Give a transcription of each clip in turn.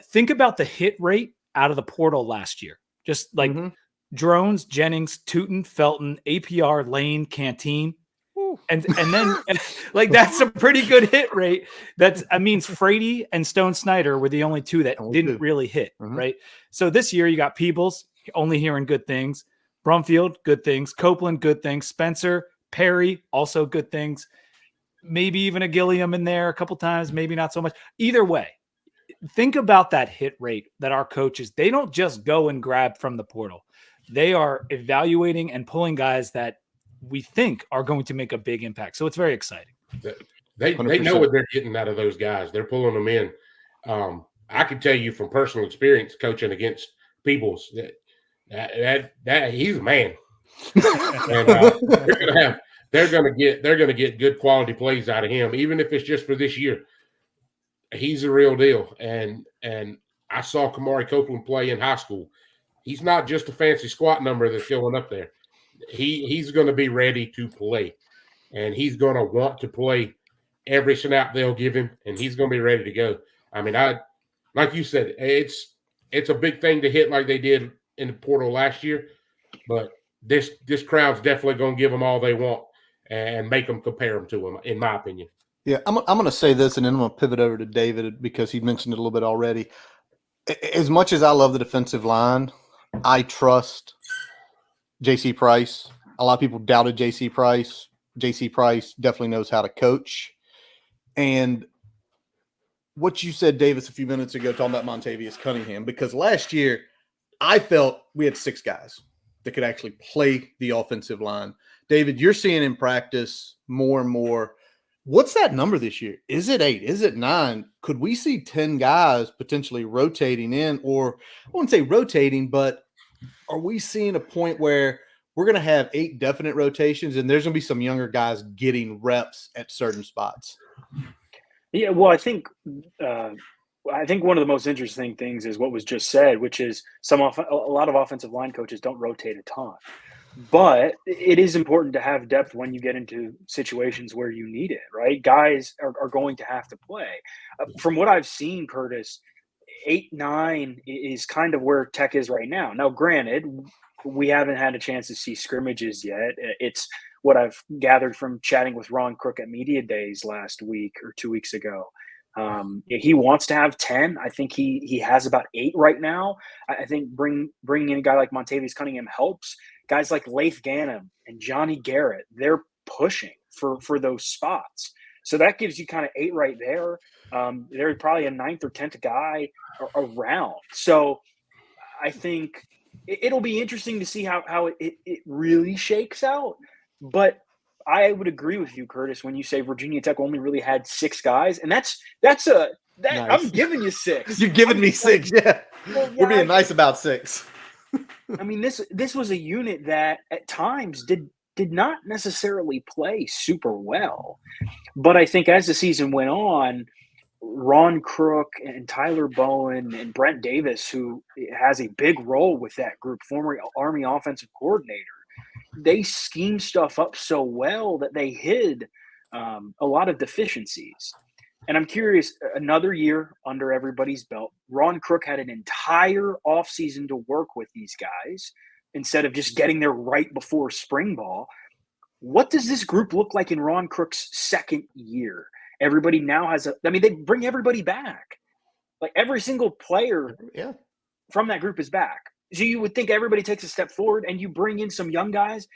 think about the hit rate out of the portal last year. Just like Drones, Jennings, Tootin, Felton, APR, Lane, Canteen. And then like that's a pretty good hit rate. That means Frady and Stone Snyder were the only two that didn't really hit, right? So this year you got Peebles, only hearing good things. Brumfield, good things. Copeland, good things. Spencer, Perry, also good things. Maybe even a Gilliam in there a couple times, maybe not so much. Either way, think about that hit rate that our coaches, they don't just go and grab from the portal. They are evaluating and pulling guys that we think are going to make a big impact. So it's very exciting. They know what they're getting out of those guys. They're pulling them in. I can tell you from personal experience coaching against Peebles that he's a man. And they're gonna get good quality plays out of him, even if it's just for this year. He's a real deal. And I saw Kamari Copeland play in high school. He's not just a fancy squat number that's going up there. He's going to be ready to play, and he's going to want to play every snap they'll give him, and he's going to be ready to go. I mean, like you said, it's a big thing to hit like they did in the portal last year, but this crowd's definitely going to give them all they want and make them compare them to them, in my opinion. Yeah, I'm going to say this, and then I'm going to pivot over to David because he mentioned it a little bit already. As much as I love the defensive line, I trust J.C. Price. A lot of people doubted J.C. Price. J.C. Price definitely knows how to coach. And what you said, Davis, a few minutes ago, talking about Montavious Cunningham, because last year I felt we had 6 guys that could actually play the offensive line. David, you're seeing in practice more and more. What's that number this year? Is it 8? Is it 9? Could we see 10 guys potentially rotating in? Or I wouldn't say rotating, but are we seeing a point where we're going to have 8 definite rotations and there's going to be some younger guys getting reps at certain spots? Yeah, well, I think one of the most interesting things is what was just said, which is a lot of offensive line coaches don't rotate a ton. But it is important to have depth when you get into situations where you need it, right? Guys are going to have to play. From what I've seen, Curtis, 8, 9 is kind of where Tech is right now. Now, granted, we haven't had a chance to see scrimmages yet. It's what I've gathered from chatting with Ron Crook at Media Days last week or 2 weeks ago. He wants to have 10. I think he has about 8 right now. I think bringing in a guy like Montavious Cunningham helps. Guys like Laith Ganem and Johnny Garrett, they're pushing for those spots. So that gives you kind of 8 right there. There's probably a 9th or 10th guy around. So I think it'll be interesting to see how it really shakes out. But I would agree with you, Curtis, when you say Virginia Tech only really had 6 guys, and that's nice. I'm giving you 6. You're giving me 6, yeah. Well, yeah. We're being nice about 6. I mean, this was a unit that at times did not necessarily play super well, but I think as the season went on, Ron Crook and Tyler Bowen and Brent Davis, who has a big role with that group, former Army offensive coordinator, they schemed stuff up so well that they hid a lot of deficiencies. And I'm curious, another year under everybody's belt, Ron Crook had an entire offseason to work with these guys instead of just getting there right before spring ball. What does this group look like in Ron Crook's second year? Everybody now has they bring everybody back. Like every single player from that group is back. So you would think everybody takes a step forward and you bring in some young guys.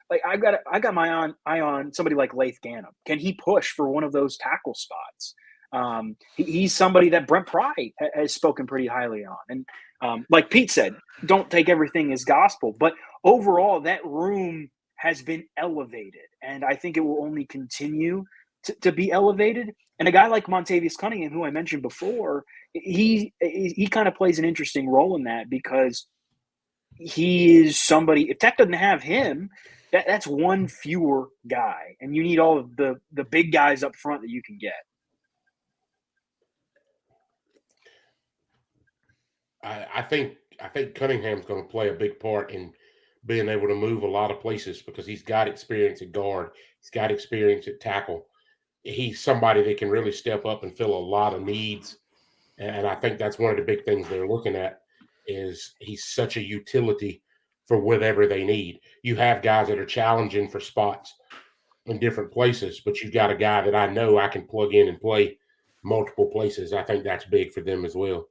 Like I got my eye on somebody like Laith Ganem. Can he push for one of those tackle spots? He's somebody that Brent Pry has spoken pretty highly on. And like Pete said, don't take everything as gospel. But overall, that room has been elevated. And I think it will only continue to be elevated. And a guy like Montavious Cunningham, who I mentioned before, he kind of plays an interesting role in that because he is somebody – if Tech doesn't have him, that's one fewer guy. And you need all of the big guys up front that you can get. I think Cunningham's going to play a big part in being able to move a lot of places because he's got experience at guard. He's got experience at tackle. He's somebody that can really step up and fill a lot of needs And I think that's one of the big things they're looking at is he's such a utility for whatever they need. You have guys that are challenging for spots in different places, but you've got a guy that I know I can plug in and play multiple places. I think that's big for them as well.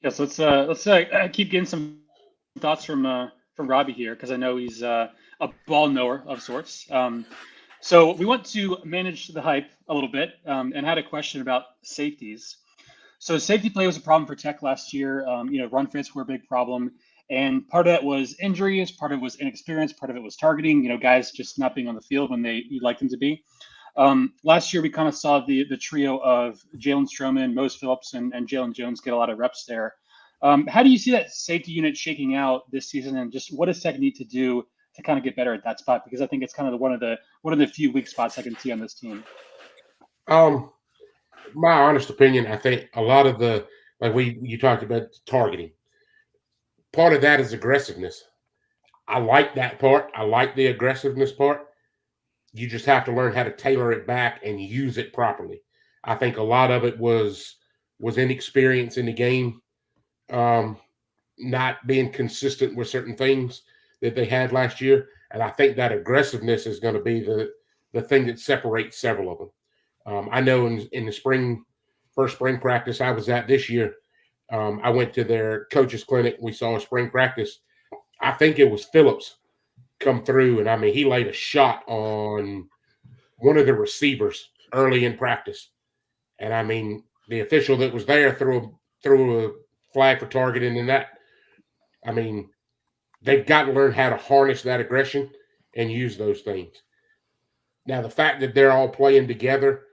Yes, let's keep getting some thoughts from Robbie here, because I know he's a ball knower of sorts. So we want to manage the hype a little bit, and had a question about safeties. So safety play was a problem for Tech last year. Run fits were a big problem, and part of that was injuries, part of it was inexperience, part of it was targeting. Guys just not being on the field when you'd like them to be. Last year we kind of saw the trio of Jalen Stroman, Mose Phillips, and Jalen Jones get a lot of reps there. How do you see that safety unit shaking out this season, and just what does Tech need to do to kind of get better at that spot? Because I think it's kind of one of the few weak spots I can see on this team. My honest opinion, I think a lot of you talked about targeting. Part of that is aggressiveness. I like that part. I like the aggressiveness part. You just have to learn how to tailor it back and use it properly. I think a lot of it was inexperience in the game, not being consistent with certain things that they had last year. And I think that aggressiveness is going to be the thing that separates several of them. I know in the first spring practice I was at this year, I went to their coaches clinic. We saw a spring practice. I think it was Phillips come through, and I mean, he laid a shot on one of the receivers early in practice. And I mean, the official that was there threw a flag for targeting, and that, I mean, they've got to learn how to harness that aggression and use those things. Now, the fact that they're all playing together,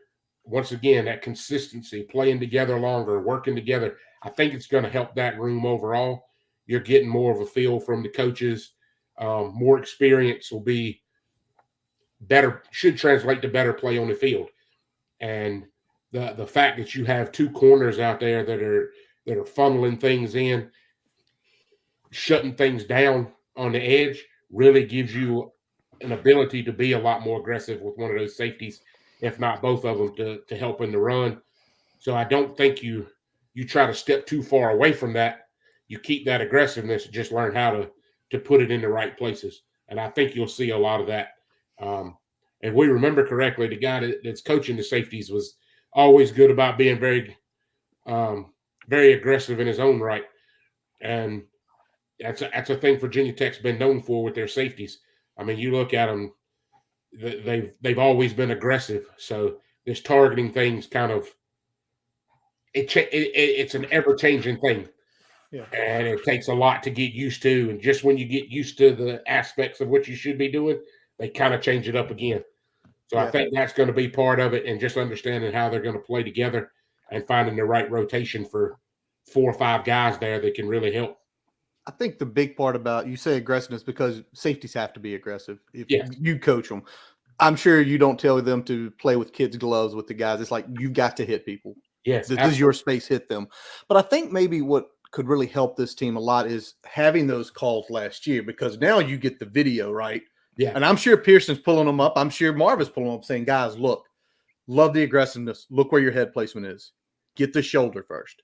once again, that consistency, playing together longer, working together, I think it's going to help that room overall. You're getting more of a feel from the coaches. More experience will be better, should translate to better play on the field. And the fact that you have two corners out there that are funneling things in, shutting things down on the edge, really gives you an ability to be a lot more aggressive with one of those safeties, if not both of them, to help in the run. So I don't think you try to step too far away from that. You keep that aggressiveness, just learn how to put it in the right places. And I think you'll see a lot of that. If we remember correctly, the guy that's coaching the safeties was always good about being very, very aggressive in his own right. And that's a thing Virginia Tech's been known for with their safeties. I mean, you look at them, they've always been aggressive. So this targeting thing's kind of it's an ever-changing thing. Yeah. And it takes a lot to get used to. And just when you get used to the aspects of what you should be doing, they kind of change it up again. So I think that's going to be part of it, and just understanding how they're going to play together and finding the right rotation for 4 or 5 guys there that can really help. I think the big part about you say aggressiveness because safeties have to be aggressive if Yes. you coach them. I'm sure you don't tell them to play with kids' gloves with the guys. It's like you've got to hit people. Yes, this is your space, hit them. But I think maybe what could really help this team a lot is having those calls last year, because now you get the video, right? Yeah. And I'm sure Pearson's pulling them up. I'm sure Marv is pulling them up saying, guys, look, love the aggressiveness. Look where your head placement is. Get the shoulder first.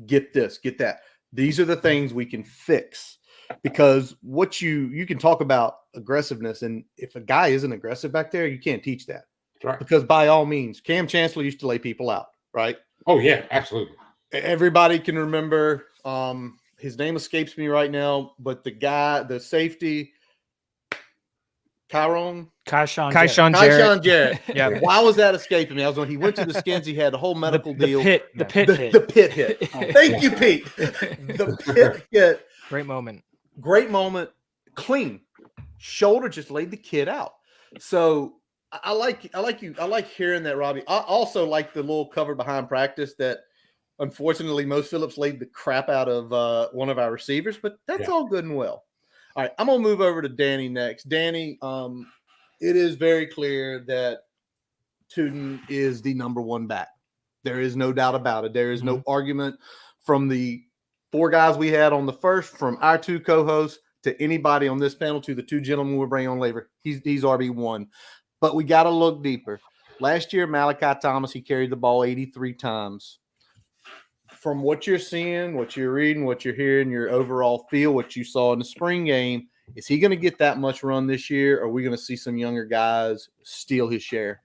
Get this, get that. These are the things we can fix, because what you can talk about aggressiveness, and if a guy isn't aggressive back there, you can't teach that. Right. Because by all means, Cam Chancellor used to lay people out, right? Oh, yeah, absolutely. Everybody can remember, his name escapes me right now, but the safety, Kyshon Jarrett. Yeah. Why was that escaping me? I was when he went to the Skins, he had a whole medical deal. The pit hit. The pit hit. Thank you, Pete. The pit hit. Great moment. Clean. Shoulder just laid the kid out. So I like hearing that, Robbie. I also like the little cover behind practice that unfortunately Mose Phillips laid the crap out of one of our receivers, but that's all good and well. All right, I'm going to move over to Danny next. Danny, it is very clear that Tootin is the number one back. There is no doubt about it. There is no argument from the 4 guys we had on the first, from our 2 co-hosts, to anybody on this panel, to the two gentlemen we're bringing on later. He's RB1. But we got to look deeper. Last year, Malachi Thomas, he carried the ball 83 times. From what you're seeing, what you're reading, what you're hearing, your overall feel, what you saw in the spring game, is he going to get that much run this year, or are we going to see some younger guys steal his share?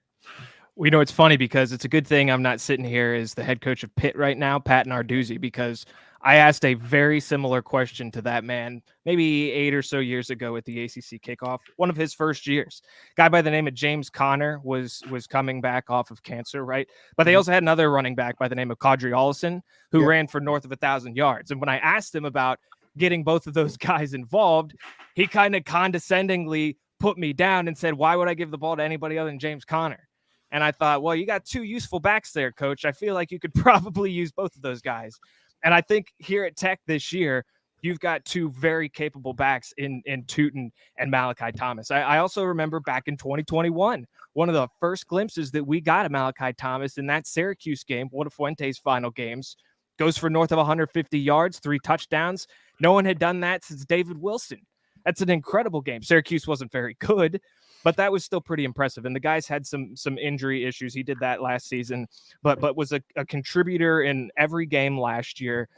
We know it's funny because it's a good thing I'm not sitting here as the head coach of Pitt right now, Pat Narduzzi, because I asked a very similar question to that man maybe 8 or so years ago at the ACC kickoff, one of his first years. Guy by the name of James Conner was coming back off of cancer, right? But they also had another running back by the name of Kadri Ollison who ran for north of 1,000 yards. And when I asked him about getting both of those guys involved, he kind of condescendingly put me down and said, why would I give the ball to anybody other than James Conner? And I thought, well, you got two useful backs there, coach. I feel like you could probably use both of those guys. And I think here at Tech this year, you've got two very capable backs in Tootin and Malachi Thomas. I also remember back in 2021, one of the first glimpses that we got of Malachi Thomas in that Syracuse game, one of Fuente's final games, goes for north of 150 yards, 3 touchdowns. No one had done that since David Wilson. That's an incredible game. Syracuse wasn't very good, but that was still pretty impressive. And the guys had some injury issues. He did that last season, but was a contributor in every game last year.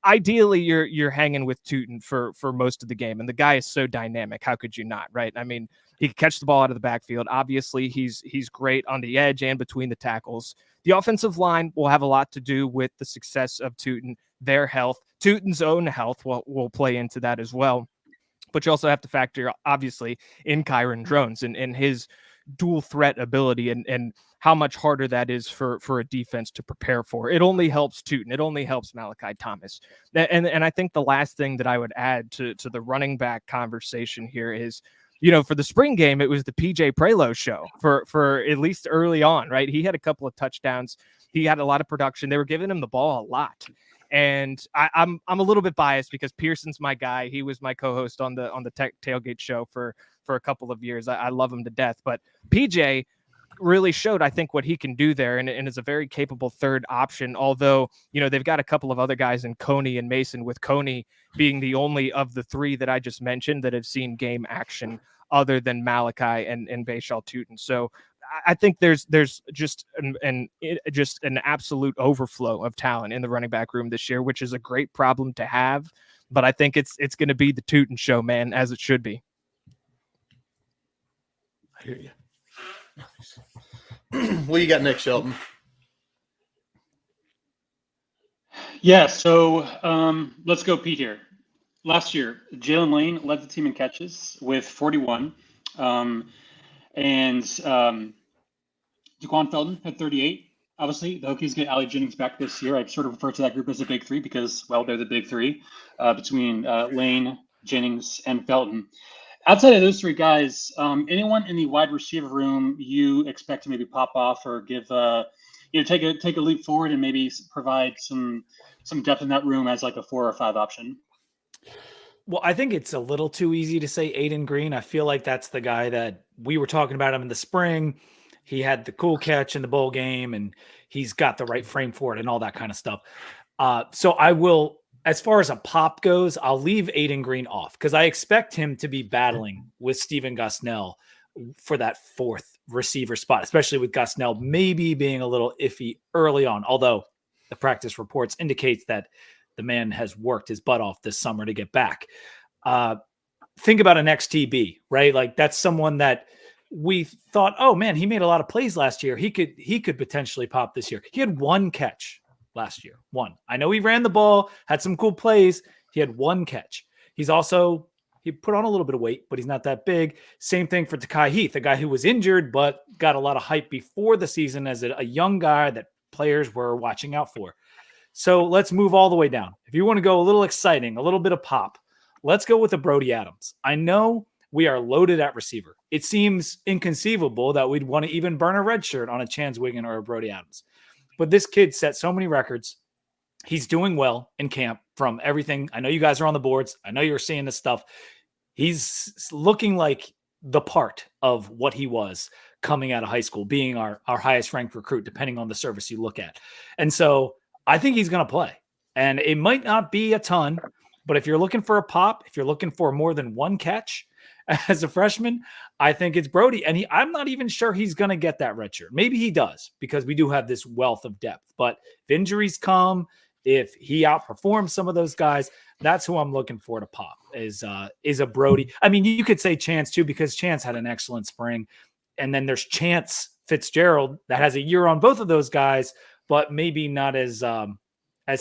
Ideally, you're hanging with Tootin for most of the game. And the guy is so dynamic. How could you not, right? I mean, he can catch the ball out of the backfield. Obviously, he's great on the edge and between the tackles. The offensive line will have a lot to do with the success of Tootin, their health. Tootin's own health will play into that as well. But you also have to factor, obviously, in Kyron Drones and his dual threat ability and how much harder that is for a defense to prepare for. It only helps Tootin. It only helps Malachi Thomas. And I think the last thing that I would add to the running back conversation here is, for the spring game, it was the PJ Prelo show for at least early on, right? He had a couple of touchdowns. He had a lot of production. They were giving him the ball a lot. And I'm a little bit biased because Pearson's my guy. He was my co-host on the Tech Tailgate show for a couple of years. I love him to death. But PJ really showed, I think, what he can do there and is a very capable third option. Although, they've got a couple of other guys in Coney and Mason, with Coney being the only of the three that I just mentioned that have seen game action other than Malachi and Bashal Tootin. So I think there's just an absolute overflow of talent in the running back room this year, which is a great problem to have. But I think it's going to be the Tootin show, man, as it should be. I hear you. What you got next, Shelton? Yeah, so let's go Pete here. Last year, Jalen Lane led the team in catches with 41. And Daquan Felton had 38. Obviously, the Hokies get Ali Jennings back this year. I sort of refer to that group as the big three because, well, they're the big three between Lane, Jennings, and Felton. Outside of those three guys, anyone in the wide receiver room you expect to maybe pop off or give, take a leap forward and maybe provide some depth in that room as like a 4 or 5 option? Well, I think it's a little too easy to say Aiden Green. I feel like that's the guy that we were talking about him in the spring. He had the cool catch in the bowl game, and he's got the right frame for it and all that kind of stuff. So I will, as far as a pop goes, I'll leave Aiden Green off because I expect him to be battling with Stephen Gosnell for that 4th receiver spot, especially with Gosnell maybe being a little iffy early on, although the practice reports indicates that the man has worked his butt off this summer to get back. Think about an XTB, right? Like that's someone that we thought, oh man, he made a lot of plays last year. He could potentially pop this year. He had 1 catch last year. 1. I know he ran the ball, had some cool plays. He had 1 catch. He put on a little bit of weight, but he's not that big. Same thing for Takai Heath, a guy who was injured, but got a lot of hype before the season as a young guy that players were watching out for. So let's move all the way down. If you want to go a little exciting, a little bit of pop, let's go with a Brody Adams. I know we are loaded at receiver. It seems inconceivable that we'd want to even burn a red shirt on a Chance Wiggin or a Brody Adams. But this kid set so many records. He's doing well in camp from everything. I know you guys are on the boards. I know you're seeing this stuff. He's looking like the part of what he was coming out of high school, being our highest ranked recruit, depending on the service you look at. And so I think he's going to play, and it might not be a ton. But if you're looking for a pop, if you're looking for more than one catch as a freshman, I think it's Brody. And I'm not even sure he's going to get that redshirt. Maybe he does, because we do have this wealth of depth. But if injuries come, if he outperforms some of those guys, that's who I'm looking for to pop is a Brody. I mean, you could say Chance too, because Chance had an excellent spring. And then there's Chance Fitzgerald that has a year on both of those guys, but maybe not as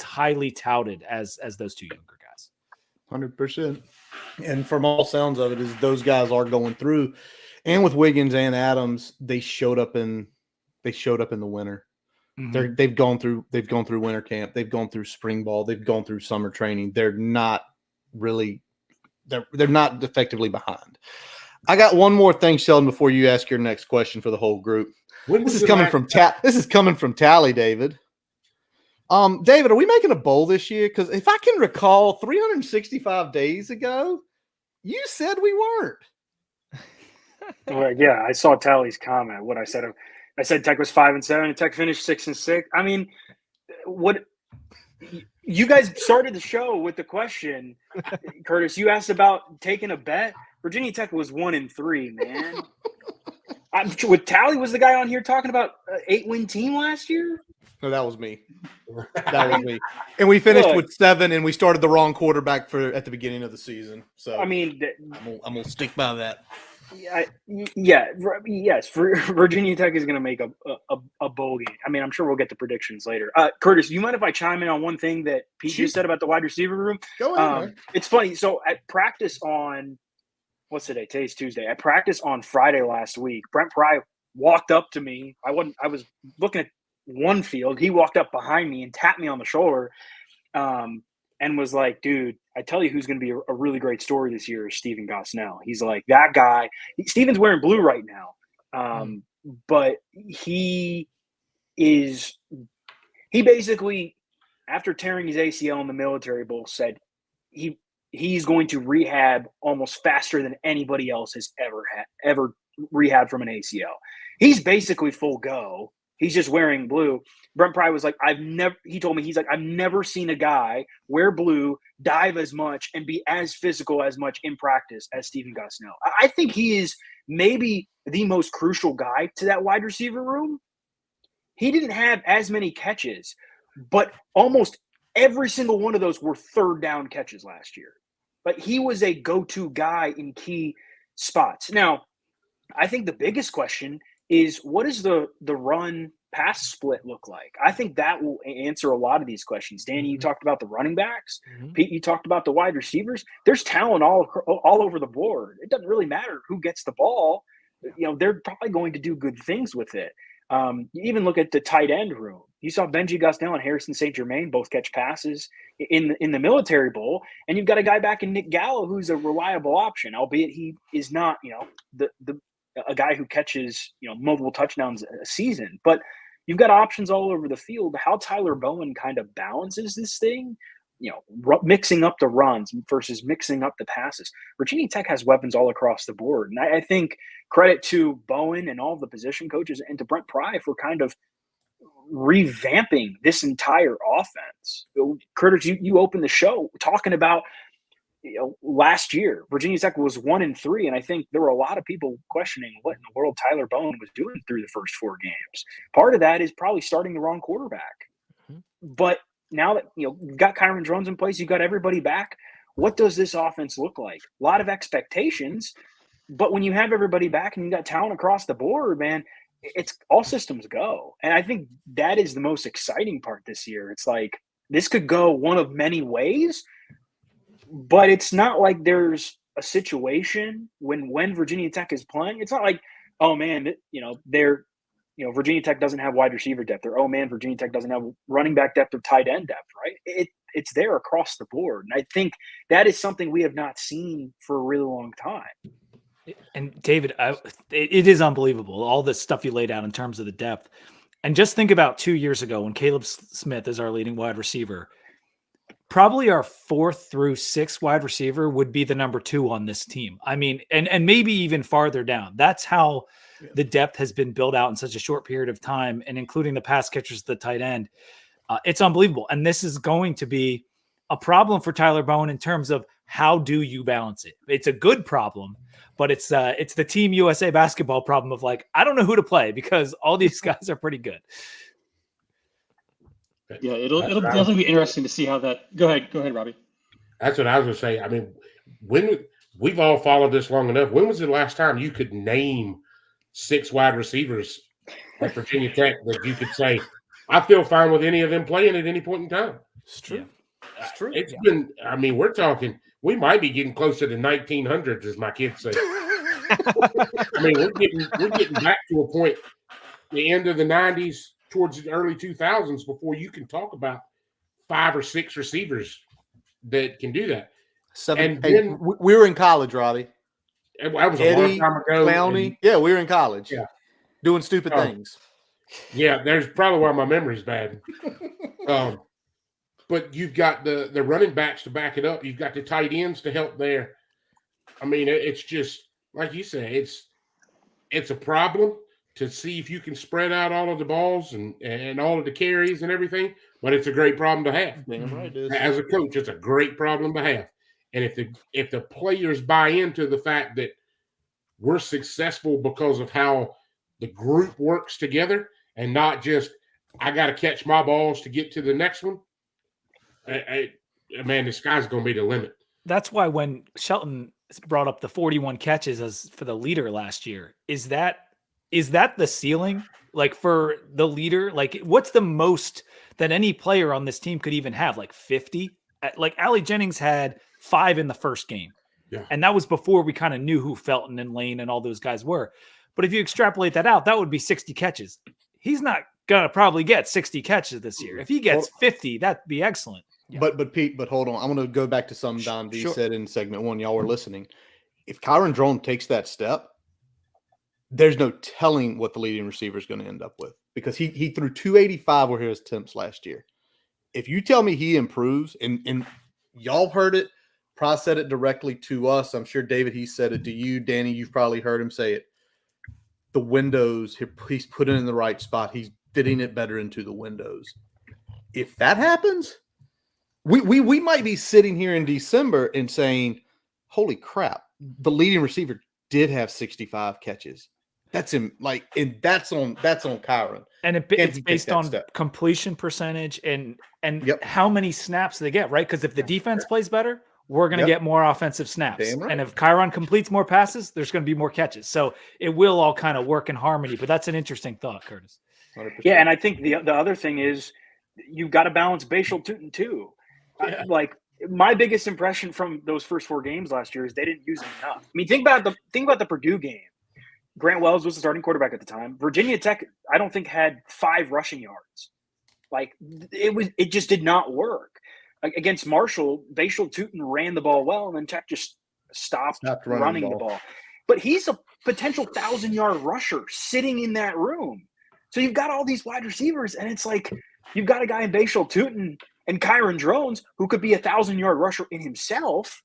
highly touted as those two younger guys. 100%. And from all sounds of it, is those guys are going through, and with Wiggins and Adams, they showed up in the winter. Mm-hmm. They've gone through winter camp, they've gone through spring ball, they've gone through summer training. They're not effectively behind. I got one more thing, Sheldon, before you ask your next question for the whole group. This is coming from Tally, David. David, are we making a bowl this year? Because if I can recall, 365 days ago, you said we weren't. Well, yeah, I saw Tally's comment. What I said Tech was 5-7, and Tech finished 6-6. I mean, what you guys started the show with the question, Curtis. You asked about taking a bet. Virginia Tech was 1-3, man. With Tally was the guy on here talking about an 8-win team last year. No, that was me. And we finished with 7, and we started the wrong quarterback at the beginning of the season. So I mean, I'm gonna stick by that. Yes. Virginia Tech is going to make a bowl game. I mean, I'm sure we'll get the predictions later. Curtis, do you mind if I chime in on one thing that Pete just said about the wide receiver room? Go ahead. Man. It's funny. So at practice on what's today? Today's Tuesday. At practice on Friday last week, Brent Pry walked up to me. I was looking at one field. He walked up behind me and tapped me on the shoulder. And was like, dude, I tell you who's going to be a really great story this year is Stephen Gosnell. He's like, that guy. Steven's wearing blue right now. But he basically, after tearing his ACL in the Military Bowl, said he's going to rehab almost faster than anybody else has ever rehabbed from an ACL. He's basically full go. He's just wearing blue. Brent Pry was like, he told me, he's like, I've never seen a guy wear blue, dive as much, and be as physical as much in practice as Stephen Gosnell. I think he is maybe the most crucial guy to that wide receiver room. He didn't have as many catches, but almost every single one of those were third down catches last year. Like, he was a go-to guy in key spots. Now, I think the biggest question is, what does the run pass split look like? I think that will answer a lot of these questions. Danny, you talked about the running backs. Pete, you talked about the wide receivers. There's talent all over the board. It doesn't really matter who gets the ball. You know, they're probably going to do good things with it. You even look at the tight end room. You saw Benji Gosnell and Harrison St. Germain both catch passes in the Military Bowl, and you've got a guy back in Nick Gallo who's a reliable option, albeit he is not, a guy who catches, multiple touchdowns a season. But you've got options all over the field. How Tyler Bowen kind of balances this thing, mixing up the runs versus mixing up the passes. Virginia Tech has weapons all across the board. And I think credit to Bowen and all of the position coaches and to Brent Pry for kind of revamping this entire offense. Curtis, you opened the show talking about, last year, Virginia Tech was 1-3, and I think there were a lot of people questioning what in the world Tyler Bowen was doing through the first 4 games. Part of that is probably starting the wrong quarterback. But now that you've got Kyron Drones in place, you've got everybody back. What does this offense look like? A lot of expectations, but when you have everybody back and you got talent across the board, man, it's all systems go. And I think that is the most exciting part this year. It's like this could go one of many ways. But it's not like there's a situation when Virginia Tech is playing. It's not like, oh man, Virginia Tech doesn't have wide receiver depth, or oh man, Virginia Tech doesn't have running back depth or tight end depth, right? It's there across the board, and I think that is something we have not seen for a really long time. And David, it is unbelievable, all the stuff you laid out in terms of the depth. And just think about 2 years ago when Caleb Smith is our leading wide receiver. Probably our 4th through 6th wide receiver would be the number 2 on this team. I mean, and maybe even farther down. That's how the depth has been built out in such a short period of time, and including the pass catchers, the tight end. It's unbelievable. And this is going to be a problem for Tyler Bowen in terms of how do you balance it. It's a good problem, but it's the Team USA basketball problem of like, I don't know who to play because all these guys are pretty good. Yeah, it'll definitely be interesting to see how that. Go ahead, Robbie. That's what I was going to say. I mean, when we've all followed this long enough, when was the last time you could name 6 wide receivers at Virginia Tech that you could say, I feel fine with any of them playing at any point in time? It's true. Yeah. It's true. It's been, I mean, we're talking, we might be getting closer to 1900s, as my kids say. I mean, we're getting back to a point, the end of the 90s towards the early 2000s, before you can talk about 5 or 6 receivers that can do that. 7. And Hey, then, we were in college, Robbie. that was a Eddie, long time ago. Clowney. Yeah, we were in college. Yeah. Doing stupid things. Yeah, there's probably why my memory's bad. But you've got the running backs to back it up. You've got the tight ends to help there. I mean, it's just like you say, it's a problem to see if you can spread out all of the balls and all of the carries and everything. But it's a great problem to have. Damn right it is. As a coach, it's a great problem to have. And if the players buy into the fact that we're successful because of how the group works together and not just I got to catch my balls to get to the next one, man, the sky's going to be the limit. That's why when Shelton brought up the 41 catches as for the leader last year, is that the ceiling? Like for the leader, like what's the most that any player on this team could even have? Like 50? Like Allie Jennings had 5 in the first game. Yeah. And that was before we kind of knew who Felton and Lane and all those guys were. But if you extrapolate that out, that would be 60 catches. He's not going to probably get 60 catches this year. If he gets 50, that'd be excellent. Yeah. But Pete, hold on. I'm going to go back to something Don V said in segment 1. Y'all were listening. If Kyron Drone takes that step, there's no telling what the leading receiver is going to end up with, because he threw 285 were his attempts last year. If you tell me he improves, and y'all heard it, Price said it directly to us. I'm sure David, he said it to you. Danny, you've probably heard him say it. The windows, he's put it in the right spot. He's fitting it better into the windows. If that happens, we might be sitting here in December and saying, holy crap, the leading receiver did have 65 catches. That's him, and that's on Kyron. And it's based on completion percentage and how many snaps they get, right? Because if the defense plays better, we're going to get more offensive snaps. Right. And if Kyron completes more passes, there's going to be more catches. So it will all kind of work in harmony. But that's an interesting thought, Curtis. 100%. Yeah, and I think the other thing is you've got to balance Bashal Tootin too. Yeah. Like my biggest impression from those first 4 games last year is they didn't use him enough. I mean, think about the Purdue game. Grant Wells was the starting quarterback at the time. Virginia Tech, I don't think, had 5 rushing yards. Like it just did not work. Like against Marshall, Bashal Tootin ran the ball well, and then Tech just stopped running the ball. But he's a potential 1,000-yard rusher sitting in that room. So you've got all these wide receivers, and it's like you've got a guy in Bashal Tootin and Kyron Drones who could be a 1,000-yard rusher in himself,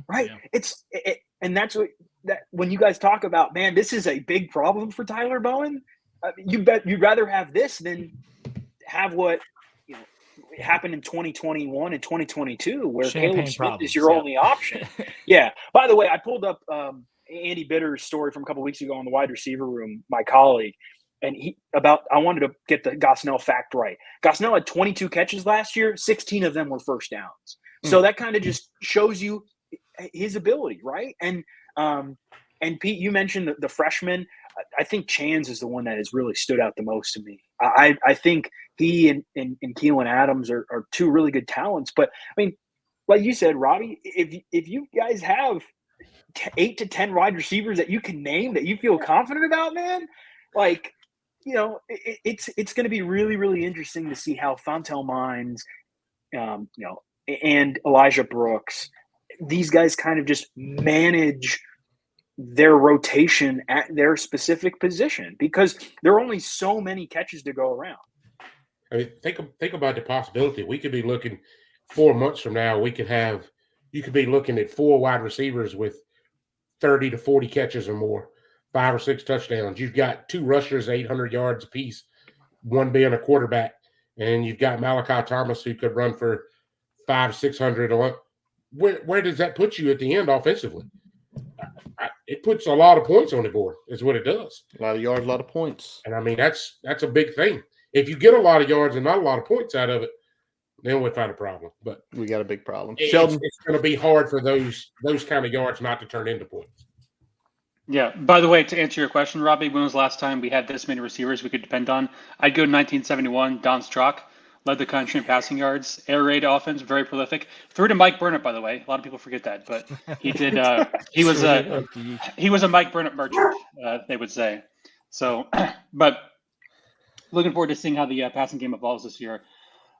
right? Yeah. And that's what that when you guys talk about, man, this is a big problem for Tyler Bowen. You bet you'd rather have this than have what happened in 2021 and 2022, where Caleb Smith is your only option. Yeah. By the way, I pulled up Andy Bitter's story from a couple weeks ago on the wide receiver room, my colleague, and I wanted to get the Gosnell fact right. Gosnell had 22 catches last year. 16 of them were first downs. So that kind of just shows you his ability, right? And Pete, you mentioned the freshman. I think Chans is the one that has really stood out the most to me. I think he and Keelan Adams are 2 really good talents. But I mean, like you said, Robbie, if you guys have 8 to 10 wide receivers that you can name that you feel confident about, man, like it's going to be really, really interesting to see how Fontel Mines, and Elijah Brooks, these guys kind of just manage their rotation at their specific position, because there are only so many catches to go around. I mean, think about the possibility. We could be looking 4 months from now. You could be looking at 4 wide receivers with 30 to 40 catches or more, 5 or 6 touchdowns. You've got 2 rushers, 800 yards apiece, one being a quarterback, and you've got Malachi Thomas who could run for 500-600. Where does that put you at the end offensively? It puts a lot of points on the board, is what it does. A lot of yards, a lot of points. And I mean, that's a big thing. If you get a lot of yards and not a lot of points out of it, then we find a problem. But we got a big problem. Sheldon, it's going to be hard for those kind of yards not to turn into points. Yeah. By the way, to answer your question, Robbie, when was the last time we had this many receivers we could depend on? I'd go to 1971. Don Strock led the country in passing yards, air raid offense, very prolific. Threw to Mike Burnett, by the way. A lot of people forget that, but he did. He was a Mike Burnett merchant, they would say. So, but looking forward to seeing how the passing game evolves this year.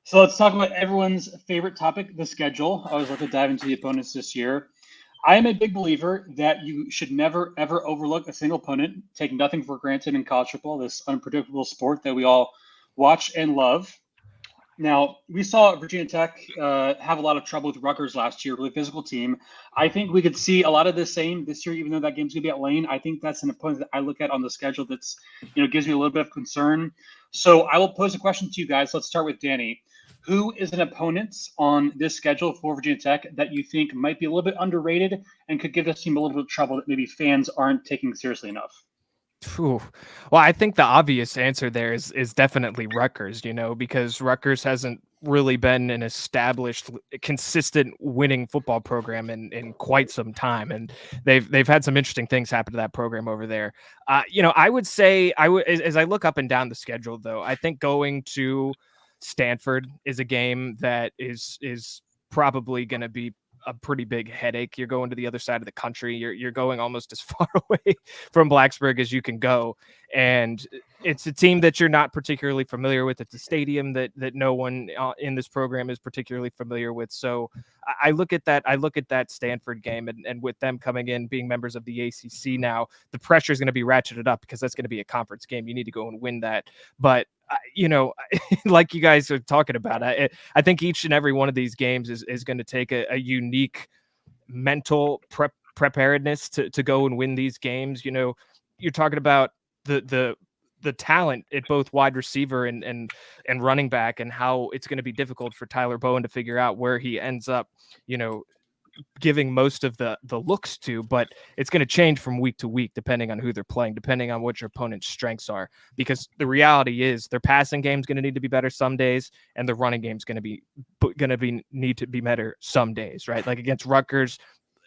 So let's talk about everyone's favorite topic, the schedule. I always like to dive into the opponents this year. I am a big believer that you should never, ever overlook a single opponent, take nothing for granted in college football, this unpredictable sport that we all watch and love. Now, we saw Virginia Tech have a lot of trouble with Rutgers last year, really physical team. I think we could see a lot of the same this year, even though that game's going to be at Lane. I think that's an opponent that I look at on the schedule that's, gives me a little bit of concern. So I will pose a question to you guys. Let's start with Danny. Who is an opponent on this schedule for Virginia Tech that you think might be a little bit underrated and could give this team a little bit of trouble that maybe fans aren't taking seriously enough? Well, I think the obvious answer there is definitely Rutgers, because Rutgers hasn't really been an established, consistent winning football program in quite some time. And they've had some interesting things happen to that program over there. I would say as I look up and down the schedule, though, I think going to Stanford is a game that is probably going to be a pretty big headache. You're going to the other side of the country. You're going almost as far away from Blacksburg as you can go. And it's a team that you're not particularly familiar with. It's a stadium that no one in this program is particularly familiar with. So I look at that Stanford game and with them coming in, being members of the ACC now, the pressure is going to be ratcheted up because that's going to be a conference game. You need to go and win that. But like you guys are talking about, I think each and every one of these games is going to take a unique mental preparedness to go and win these games. You're talking about the talent at both wide receiver and running back, and how it's going to be difficult for Tyler Bowen to figure out where he ends up, giving most of the looks to, but it's going to change from week to week depending on who they're playing, depending on what your opponent's strengths are, because the reality is their passing game is going to need to be better some days and the running game is going to need to be better some days, right? Like against Rutgers,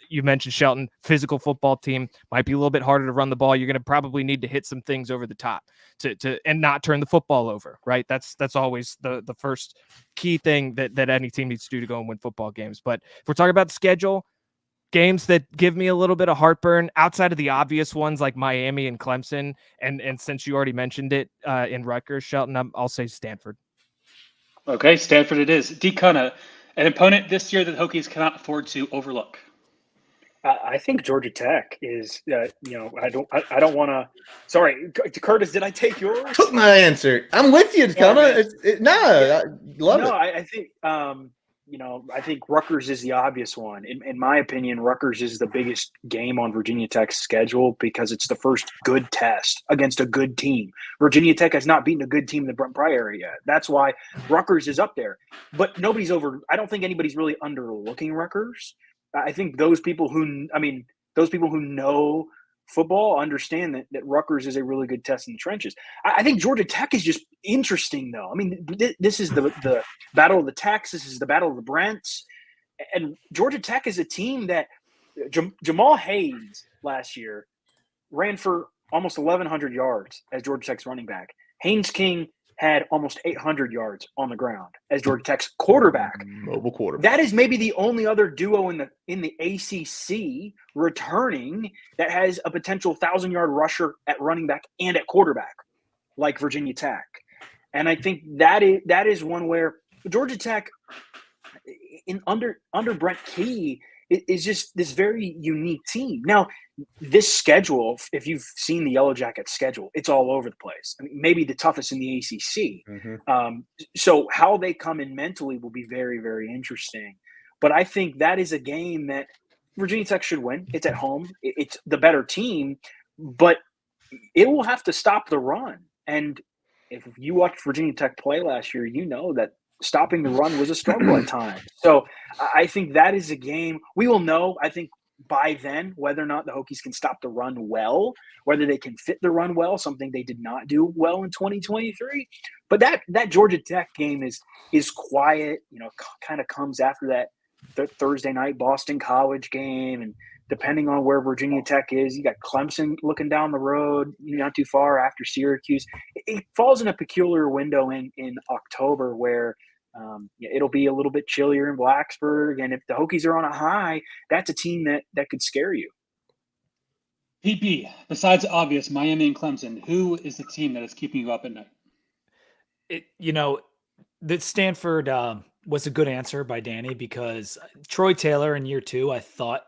you mentioned Shelton, physical football team, might be a little bit harder to run the ball. You're going to probably need to hit some things over the top to and not turn the football over, right? That's always the first key thing that any team needs to do to go and win football games. But if we're talking about the schedule, games that give me a little bit of heartburn outside of the obvious ones like Miami and Clemson, and since you already mentioned it in Rutgers, Shelton, I'll say Stanford. Okay, Stanford it is. D. Cunha, an opponent this year that Hokies cannot afford to overlook. I think Georgia Tech is, I don't want to. Sorry, Curtis, did I take yours? Took my answer. I'm with you, Connor. I love it. I think, I think Rutgers is the obvious one. In my opinion, Rutgers is the biggest game on Virginia Tech's schedule because it's the first good test against a good team. Virginia Tech has not beaten a good team in the Brent Pry area yet. That's why Rutgers is up there. But I don't think anybody's really underlooking Rutgers. I think those people who know football understand that Rutgers is a really good test in the trenches. I think Georgia Tech is just interesting, though. I mean, this is the battle of the Techs. This is the battle of the Brents. And Georgia Tech is a team that Jamal Hayes last year ran for almost 1,100 yards as Georgia Tech's running back. Haynes King had almost 800 yards on the ground as Georgia Tech's quarterback. Mobile quarterback. That is maybe the only other duo in the ACC returning that has a potential 1,000-yard rusher at running back and at quarterback, like Virginia Tech. And I think that is one where Georgia Tech, under Brent Key, is just this very unique team. Now, this schedule, if you've seen the Yellow Jackets schedule, it's all over the place. I mean, maybe the toughest in the ACC. Mm-hmm. So how they come in mentally will be very, very interesting. But I think that is a game that Virginia Tech should win. It's at home. It's the better team, but it will have to stop the run. And if you watched Virginia Tech play last year, you know that stopping the run was a struggle at times. So I think that is a game we will know, I think, by then, whether or not the Hokies can stop the run well, whether they can fit the run well, something they did not do well in 2023. But that Georgia Tech game is quiet, kind of comes after that Thursday night Boston College game. And depending on where Virginia Tech is, you got Clemson looking down the road, not too far after Syracuse. It falls in a peculiar window in October where it'll be a little bit chillier in Blacksburg. And if the Hokies are on a high, that's a team that could scare you. PP, besides obvious Miami and Clemson, who is the team that is keeping you up at night? That Stanford was a good answer by Danny, because Troy Taylor in year 2, I thought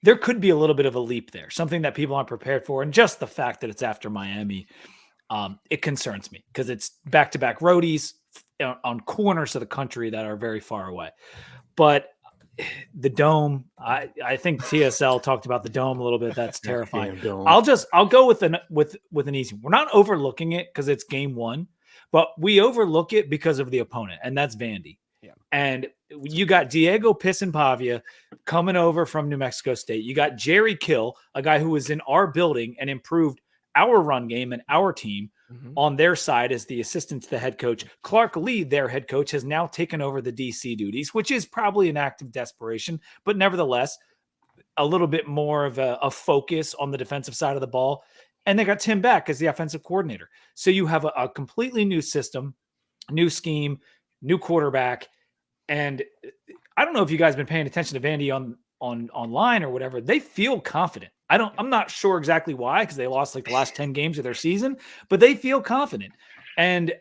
there could be a little bit of a leap there, something that people aren't prepared for. And just the fact that it's after Miami, it concerns me because it's back-to-back roadies on corners of the country that are very far away. But the Dome, I think TSL talked about the Dome a little bit. That's terrifying. I'll go with an easy. We're not overlooking it because it's game 1, but we overlook it because of the opponent, and that's Vandy. Yeah. And you got Diego Pisson-Pavia coming over from New Mexico State. You got Jerry Kill, a guy who was in our building and improved our run game and our team on their side as the assistant to the head coach. Clark Lee, their head coach, has now taken over the DC duties, which is probably an act of desperation, but nevertheless, a little bit more of a focus on the defensive side of the ball. And they got Tim Beck as the offensive coordinator. So you have a completely new system, new scheme, new quarterback. And I don't know if you guys have been paying attention to Vandy on online or whatever. They feel confident. I'm not sure exactly why, because they lost the last 10 games of their season, but they feel confident. And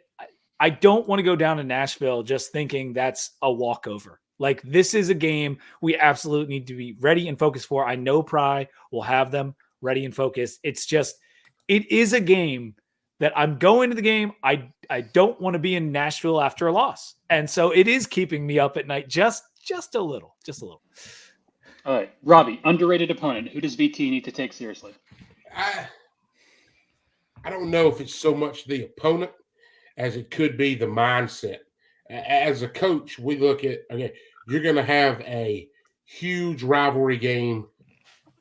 I don't want to go down to Nashville just thinking that's a walkover. This is a game we absolutely need to be ready and focused for. I know Pry will have them ready and focused. It's just, it is a game that I'm going to the game. I don't want to be in Nashville after a loss. And so it is keeping me up at night just a little. All right, Robbie, underrated opponent. Who does VT need to take seriously? I don't know if it's so much the opponent as it could be the mindset. As a coach, we look at, okay, you're going to have a huge rivalry game,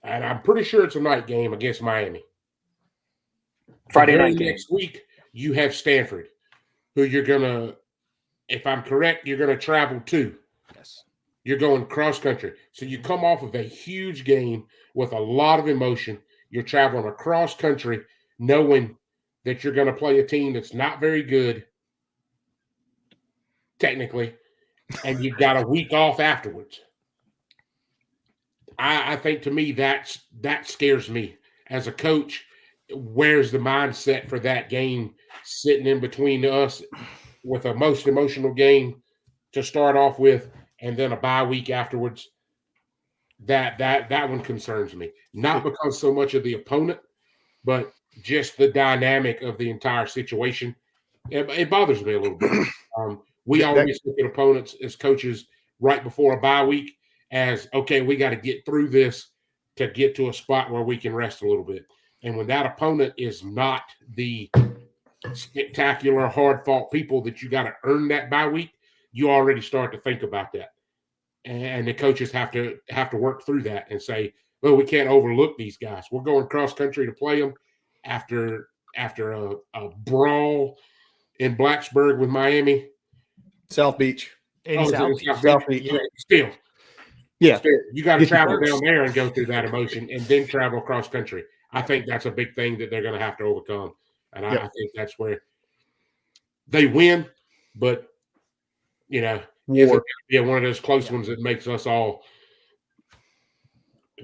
and I'm pretty sure it's a night game against Miami. Friday night game. Next week, you have Stanford, who you're going to, if I'm correct, you're going to travel to. Yes. You're going cross country. So you come off of a huge game with a lot of emotion. You're traveling across country knowing that you're going to play a team that's not very good, technically, and you've got a week off afterwards. I think, to me, that scares me. As a coach, where's the mindset for that game sitting in between us with a most emotional game to start off with, and then a bye week afterwards? That one concerns me. Not because so much of the opponent, but just the dynamic of the entire situation. It bothers me a little bit. We always look at opponents as coaches right before a bye week as, okay, we got to get through this to get to a spot where we can rest a little bit. And when that opponent is not the spectacular, hard-fought people that you got to earn that bye week, you already start to think about that. And the coaches have to work through that and say, well, we can't overlook these guys. We're going cross-country to play them after a brawl in Blacksburg with Miami. South Beach. South Beach. Still. Yeah. You got to travel down there and go through that emotion and then travel cross country. I think that's a big thing that they're going to have to overcome. And I think that's where they win, but, one of those close ones that makes us all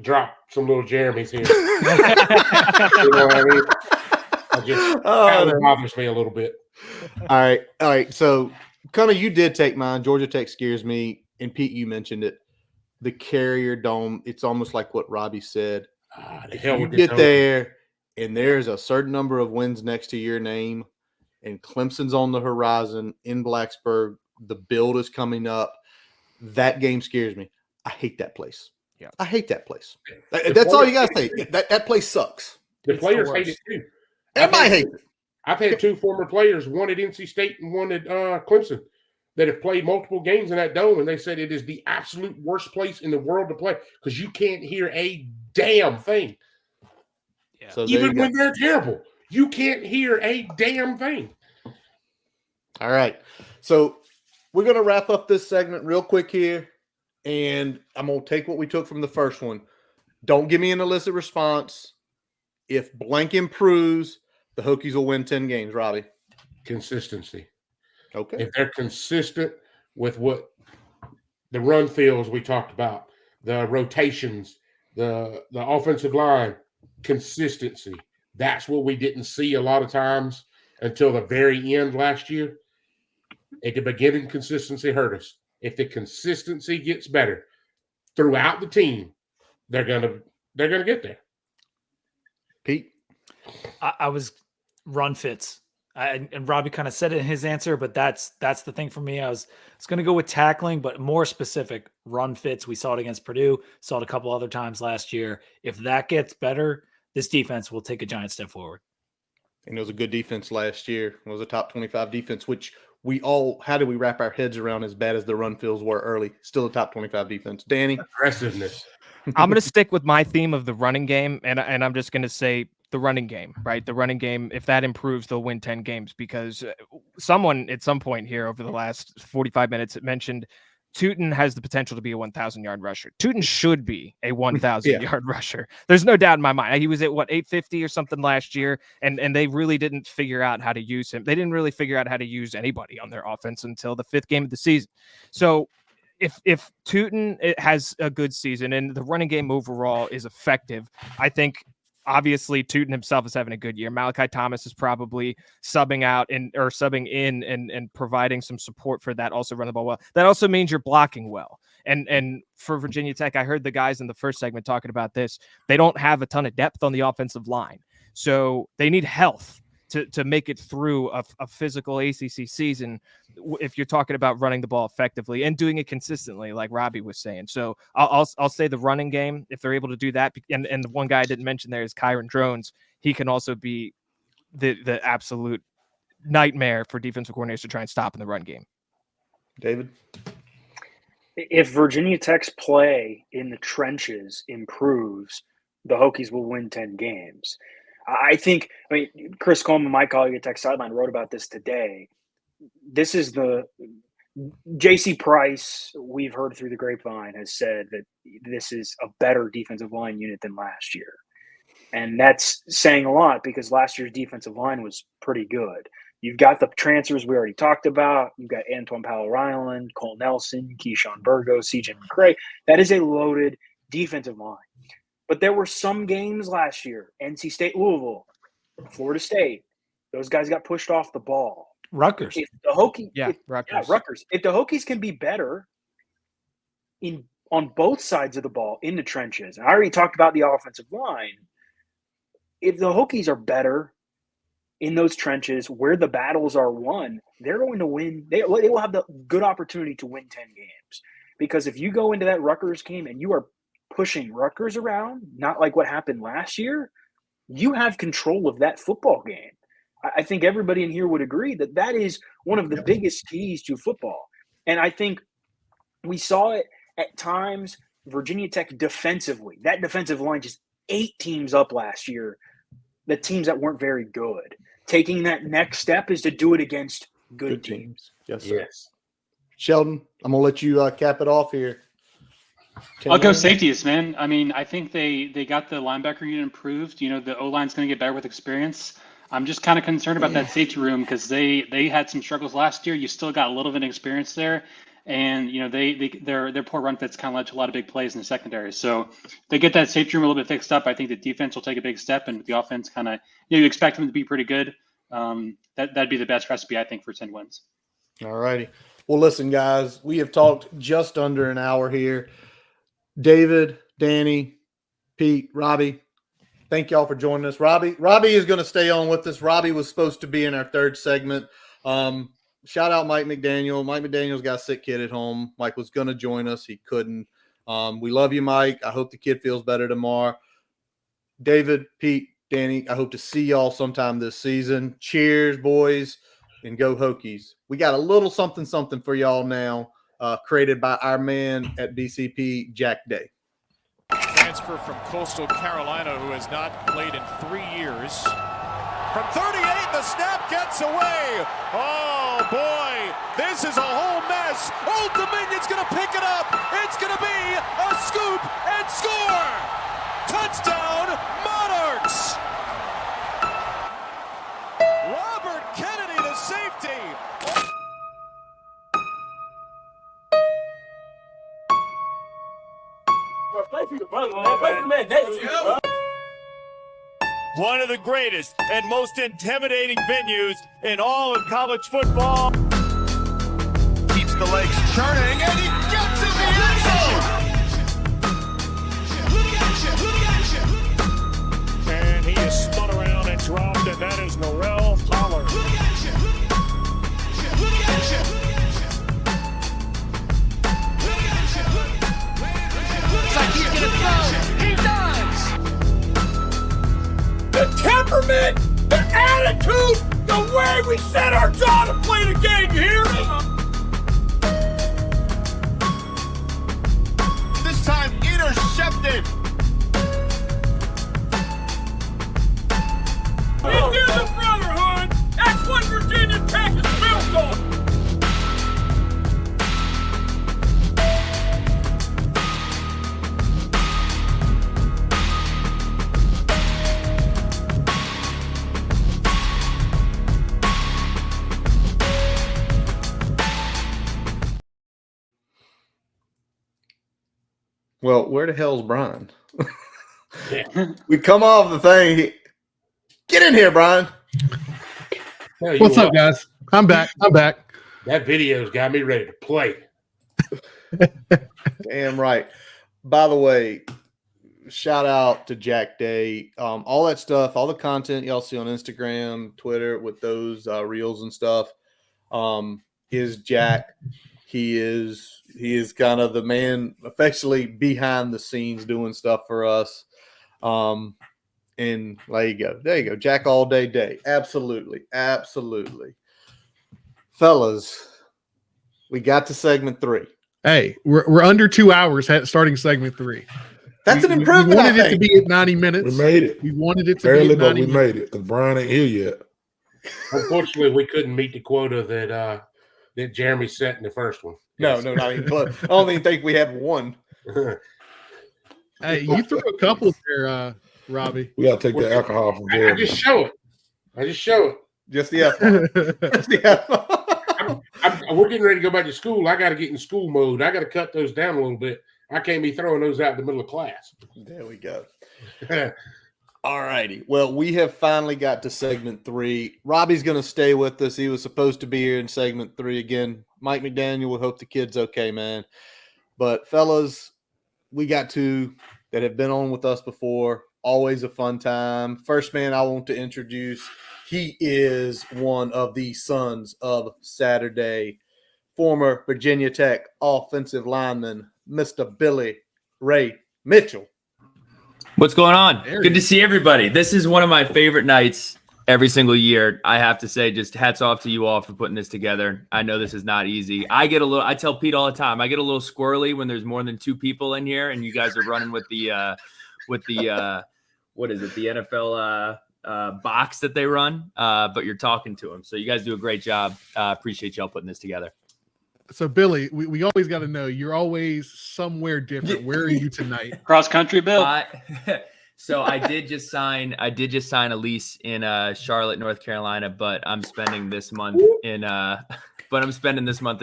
drop some little Jeremys here. You know what I mean? That bothers me a little bit. All right. So, Connor, you did take mine. Georgia Tech scares me. And Pete, you mentioned it. The Carrier Dome, it's almost like what Robbie said. If you get there and there's a certain number of wins next to your name and Clemson's on the horizon in Blacksburg, the build is coming up, that game scares me. I hate that place. Yeah, I hate that place. That's all you got to say. That place sucks. The players hate it too. Everybody hates it. I've had two former players, one at NC State and one at Clemson. that have played multiple games in that dome, and they said it is the absolute worst place in the world to play because you can't hear a damn thing. Yeah. So even when they're terrible, you can't hear a damn thing. All right. So we're going to wrap up this segment real quick here, and I'm going to take what we took from the first one. Don't give me an illicit response. If blank improves, the Hokies will win 10 games, Robbie. Consistency. Okay. If they're consistent with what the run feels we talked about, the rotations, the offensive line, consistency. That's what we didn't see a lot of times until the very end last year. At the beginning, consistency hurt us. If the consistency gets better throughout the team, they're gonna get there. Pete? I was run fits. And Robbie kind of said it in his answer, but that's the thing for me. I was going to go with tackling, but more specific, run fits. We saw it against Purdue, saw it a couple other times last year. If that gets better, this defense will take a giant step forward. And it was a good defense last year. It was a top 25 defense, which how do we wrap our heads around as bad as the run feels were early? Still a top 25 defense. Danny? Aggressiveness. I'm going to stick with my theme of the running game, and I'm just going to say the running game, right? The running game, if that improves, they'll win 10 games because someone at some point here over the last 45 minutes mentioned Tootin has the potential to be a 1,000-yard rusher. Tootin should be a 1,000-yard rusher. There's no doubt in my mind. He was at, 850 or something last year, and they really didn't figure out how to use him. They didn't really figure out how to use anybody on their offense until the 5th game of the season. So if Tootin has a good season and the running game overall is effective, I think obviously Tootin himself is having a good year. Malachi Thomas is probably subbing in and providing some support for that, also running the ball well. That also means you're blocking well. And for Virginia Tech, I heard the guys in the first segment talking about this. They don't have a ton of depth on the offensive line. So they need health to make it through a physical ACC season if you're talking about running the ball effectively and doing it consistently, like Robbie was saying. So I'll say the running game, if they're able to do that. And the one guy I didn't mention there is Kyron Drones. He can also be the absolute nightmare for defensive coordinators to try and stop in the run game. David? If Virginia Tech's play in the trenches improves, the Hokies will win 10 games. I mean, Chris Coleman, my colleague at Tech Sideline, wrote about this today. This is the J.C. Price, we've heard through the grapevine, has said that this is a better defensive line unit than last year. And that's saying a lot because last year's defensive line was pretty good. You've got the transfers we already talked about. You've got Antoine Powell-Ryland, Cole Nelson, Keyshawn Burgos, C.J. McCray. That is a loaded defensive line. But there were some games last year, NC State, Louisville, Florida State. Those guys got pushed off the ball. Rutgers. If the Hokies, Rutgers. Rutgers. If the Hokies can be better on both sides of the ball in the trenches, and I already talked about the offensive line. If the Hokies are better in those trenches where the battles are won, they're going to win. They will have the good opportunity to win 10 games. Because if you go into that Rutgers game and you are pushing Rutgers around, not like what happened last year, you have control of that football game. I think everybody in here would agree that that is one of the biggest keys to football. And I think we saw it at times, Virginia Tech defensively. That defensive line just ate teams up last year, the teams that weren't very good. Taking that next step is to do it against good teams. Yes, sir. Yes. Sheldon, I'm going to let you cap it off here. I'll go safeties, man. I mean, I think they got the linebacker unit improved. You know, the O-line's going to get better with experience. I'm just kind of concerned about that safety room because they had some struggles last year. You still got a little bit of experience there. And, you know, their poor run fits kind of led to a lot of big plays in the secondary. So they get that safety room a little bit fixed up. I think the defense will take a big step, and the offense kind of, you expect them to be pretty good. That'd be the best recipe, I think, for 10 wins. All righty. Well, listen, guys, we have talked just under an hour here. David, Danny, Pete, Robbie, thank y'all for joining us. Robbie is going to stay on with us. Robbie was supposed to be in our third segment. Shout out Mike McDaniel. Mike McDaniel's got a sick kid at home. Mike was going to join us. He couldn't. We love you, Mike. I hope the kid feels better tomorrow. David, Pete, Danny, I hope to see y'all sometime this season. Cheers, boys. and go Hokies. We got a little something for y'all now, created by our man at BCP, Jack Day. Transfer from Coastal Carolina, who has not played in 3 years. From 38, the snap gets away. Oh, boy, this is a whole mess. Old Dominion's going to pick it up. It's going to be a scoop and score. Touchdown, Monarchs. Robert Kennedy to safety. One of the greatest and most intimidating venues in all of college football. Keeps the legs churning, and he gets in the end zone. And he is spun around and dropped, and that is Norrell Holler. Looks like he's going to throw. He does. The temperament, the attitude, the way we set our jaw to play the game, you hear me? This time intercepted. This is a brotherhood. That's what Virginia Tech is built on. Well, where the hell's Brian? We come off the thing. Get in here, Brian. What's up, guys? I'm back. That video's got me ready to play. Damn right. By the way, shout out to Jack Day. All that stuff, all the content y'all see on Instagram, Twitter with those reels and stuff, is Jack. He is kind of the man affectionately behind the scenes doing stuff for us. And there you go. Jack all day. Absolutely. Fellas, we got to segment 3. Hey, we're under 2 hours starting segment 3. That's an improvement. We wanted it to be at 90 minutes. We made it. We wanted it to barely, be at 90 but we minutes. made it because Brian ain't here yet. Unfortunately, we couldn't meet the quota that Jeremy set in the first one. No, not even close. I don't even think we have one. Hey, you threw a couple there, Robbie. We got to take the alcohol from I Jeremy. just show it. Just the F. We're getting ready to go back to school. I got to get in school mode. I got to cut those down a little bit. I can't be throwing those out in the middle of class. There we go. All righty. Well, we have finally got to segment 3. Robbie's going to stay with us. He was supposed to be here in segment 3 again. Mike McDaniel, we hope the kid's okay, man. But fellas, we got 2 that have been on with us before. Always a fun time. First man I want to introduce, he is one of the sons of Saturday, former Virginia Tech offensive lineman, Mr. Billy Ray Mitchell. What's going on? Good to see everybody. This is one of my favorite nights every single year. I have to say, just hats off to you all for putting this together. I know this is not easy. I tell Pete all the time, I get a little squirrely when there's more than 2 people in here and you guys are running with the what is it? The NFL box that they run, but you're talking to them. So you guys do a great job. Appreciate y'all putting this together. So Billy, we always got to know, you're always somewhere different. Where are you tonight? Cross country, Bill. So I did just sign a lease in Charlotte, North Carolina, but I'm spending this month in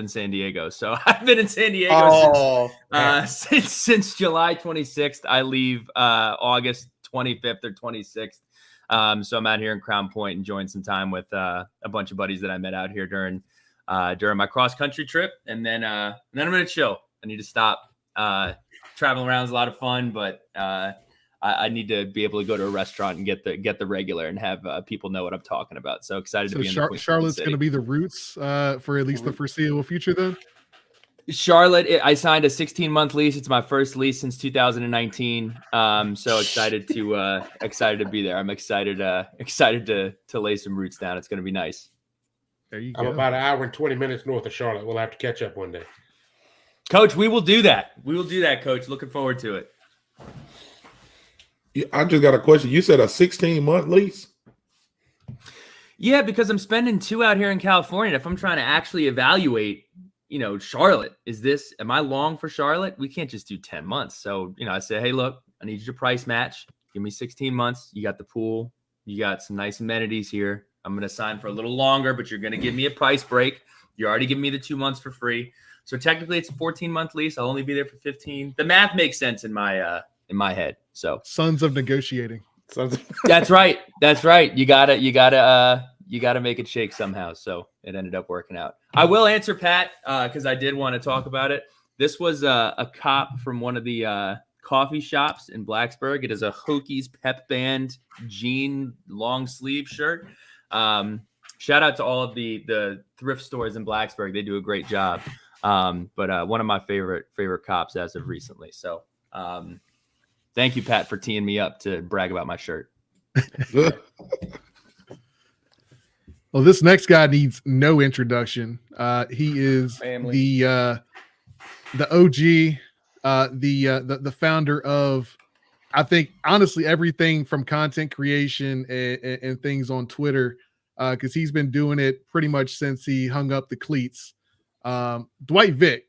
San Diego. So I've been in San Diego since July 26th. I leave August 25th or 26th. So I'm out here in Crown Point enjoying some time with a bunch of buddies that I met out here during my cross country trip, and then I'm gonna chill. I need to stop. Traveling around is a lot of fun, but I need to be able to go to a restaurant and get the regular and have people know what I'm talking about. So excited to be in the Charlotte's going to be the roots for at least the foreseeable future then? Charlotte, I signed a 16-month lease. It's my first lease since 2019. So excited to be there. I'm excited to lay some roots down. It's going to be nice. There you I'm go. about an hour and 20 minutes north of Charlotte. We'll have to catch up one day. Coach, we will do that. We will do that, Coach. Looking forward to it. Yeah, I just got a question. You said a 16-month lease? Yeah, because I'm spending 2 out here in California. If I'm trying to actually evaluate, Charlotte, am I long for Charlotte? We can't just do 10 months. So, I say, hey, look, I need you to price match. Give me 16 months. You got the pool. You got some nice amenities here. I'm going to sign for a little longer, but you're going to give me a price break. You're already giving me the 2 months for free. So technically it's a 14-month lease. I'll only be there for 15. The math makes sense in my head. So Sons of negotiating. That's right. That's right. You gotta make it shake somehow. So it ended up working out. I will answer Pat because I did want to talk about it. This was a cop from one of the coffee shops in Blacksburg. It is a Hokies pep band jean long sleeve shirt. Shout out to all of the thrift stores in Blacksburg. They do a great job. But one of my favorite cops as of recently. So thank you, Pat, for teeing me up to brag about my shirt. Well, this next guy needs no introduction. He is the OG, the founder of, I think, honestly, everything from content creation and things on Twitter, because he's been doing it pretty much since he hung up the cleats. Dwight Vick.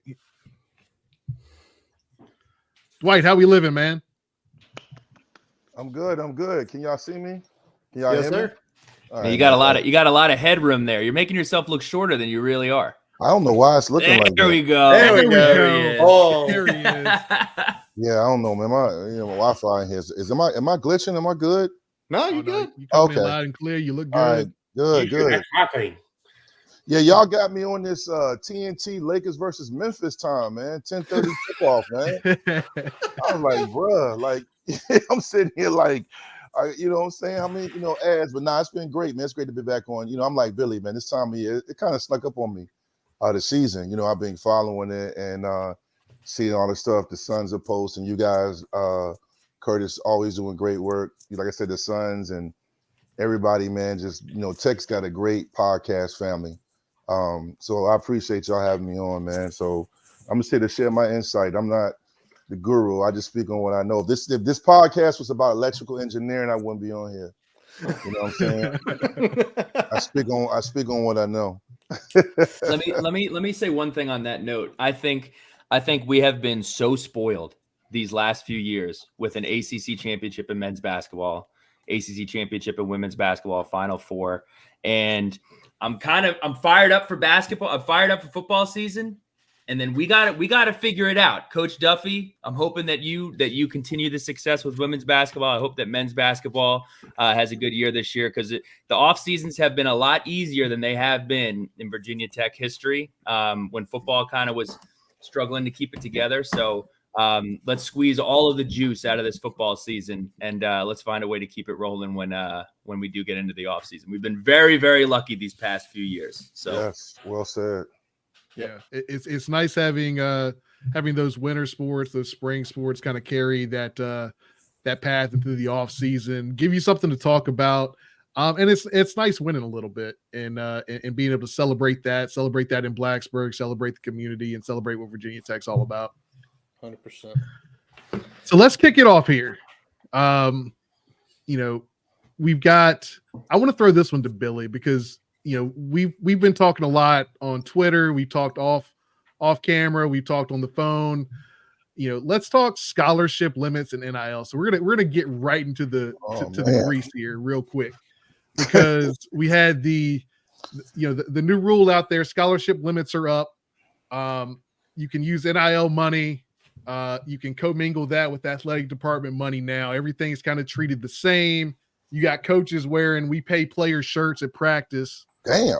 Dwight, how we living, man? I'm good. Can y'all see me? Can y'all hear me? Right, you got a lot of headroom there. You're making yourself look shorter than you really are. I don't know why it's looking like that. There we go. There we go. There he is. Yeah, I don't know, man. My Wi-Fi in here am I glitching? Am I good? No, you good. You coming in loud and clear. You look good. All right, good. That's my thing. Yeah, y'all got me on this TNT Lakers versus Memphis time, man. 10:30 kickoff, man. I was like, bruh, like I'm sitting here like, you know what I'm saying? How many, ads, but nah, it's been great, man. It's great to be back on. I'm like Billy, man. This time of year, it kind of snuck up on me. The season, I've been following it and seeing all the stuff the Suns are posting. You guys, Curtis, always doing great work. Like I said, the Suns and everybody, man. Just Tech's got a great podcast family. So I appreciate y'all having me on, man. So I'm just here to share my insight. I'm not the guru. I just speak on what I know. If this podcast was about electrical engineering, I wouldn't be on here. You know what I'm saying? I speak on what I know. let me say one thing on that note. I think we have been so spoiled these last few years with an ACC championship in men's basketball, ACC championship in women's basketball, Final Four, and I'm fired up for basketball. I'm fired up for football season. And then we got to figure it out. Coach Duffy, I'm hoping that you continue the success with women's basketball. I hope that men's basketball has a good year this year because the off seasons have been a lot easier than they have been in Virginia Tech history when football kind of was struggling to keep it together. So let's squeeze all of the juice out of this football season and let's find a way to keep it rolling when we do get into the off season. We've been very, very lucky these past few years. So yes, well said. Yeah, it's nice having those winter sports, those spring sports kind of carry that path into the off season, give you something to talk about, and it's nice winning a little bit and being able to celebrate that in Blacksburg, celebrate the community, and celebrate what Virginia Tech's all about. 100%. So let's kick it off here. We've got. I want to throw this one to Billy because. We've been talking a lot on Twitter. We talked off camera. We talked on the phone. Let's talk scholarship limits and NIL. So we're gonna get right into the grease here real quick because we had the new rule out there. Scholarship limits are up. You can use NIL money. You can commingle that with athletic department money now. Everything's kind of treated the same. You got coaches wearing "We pay players" shirts at practice. Damn.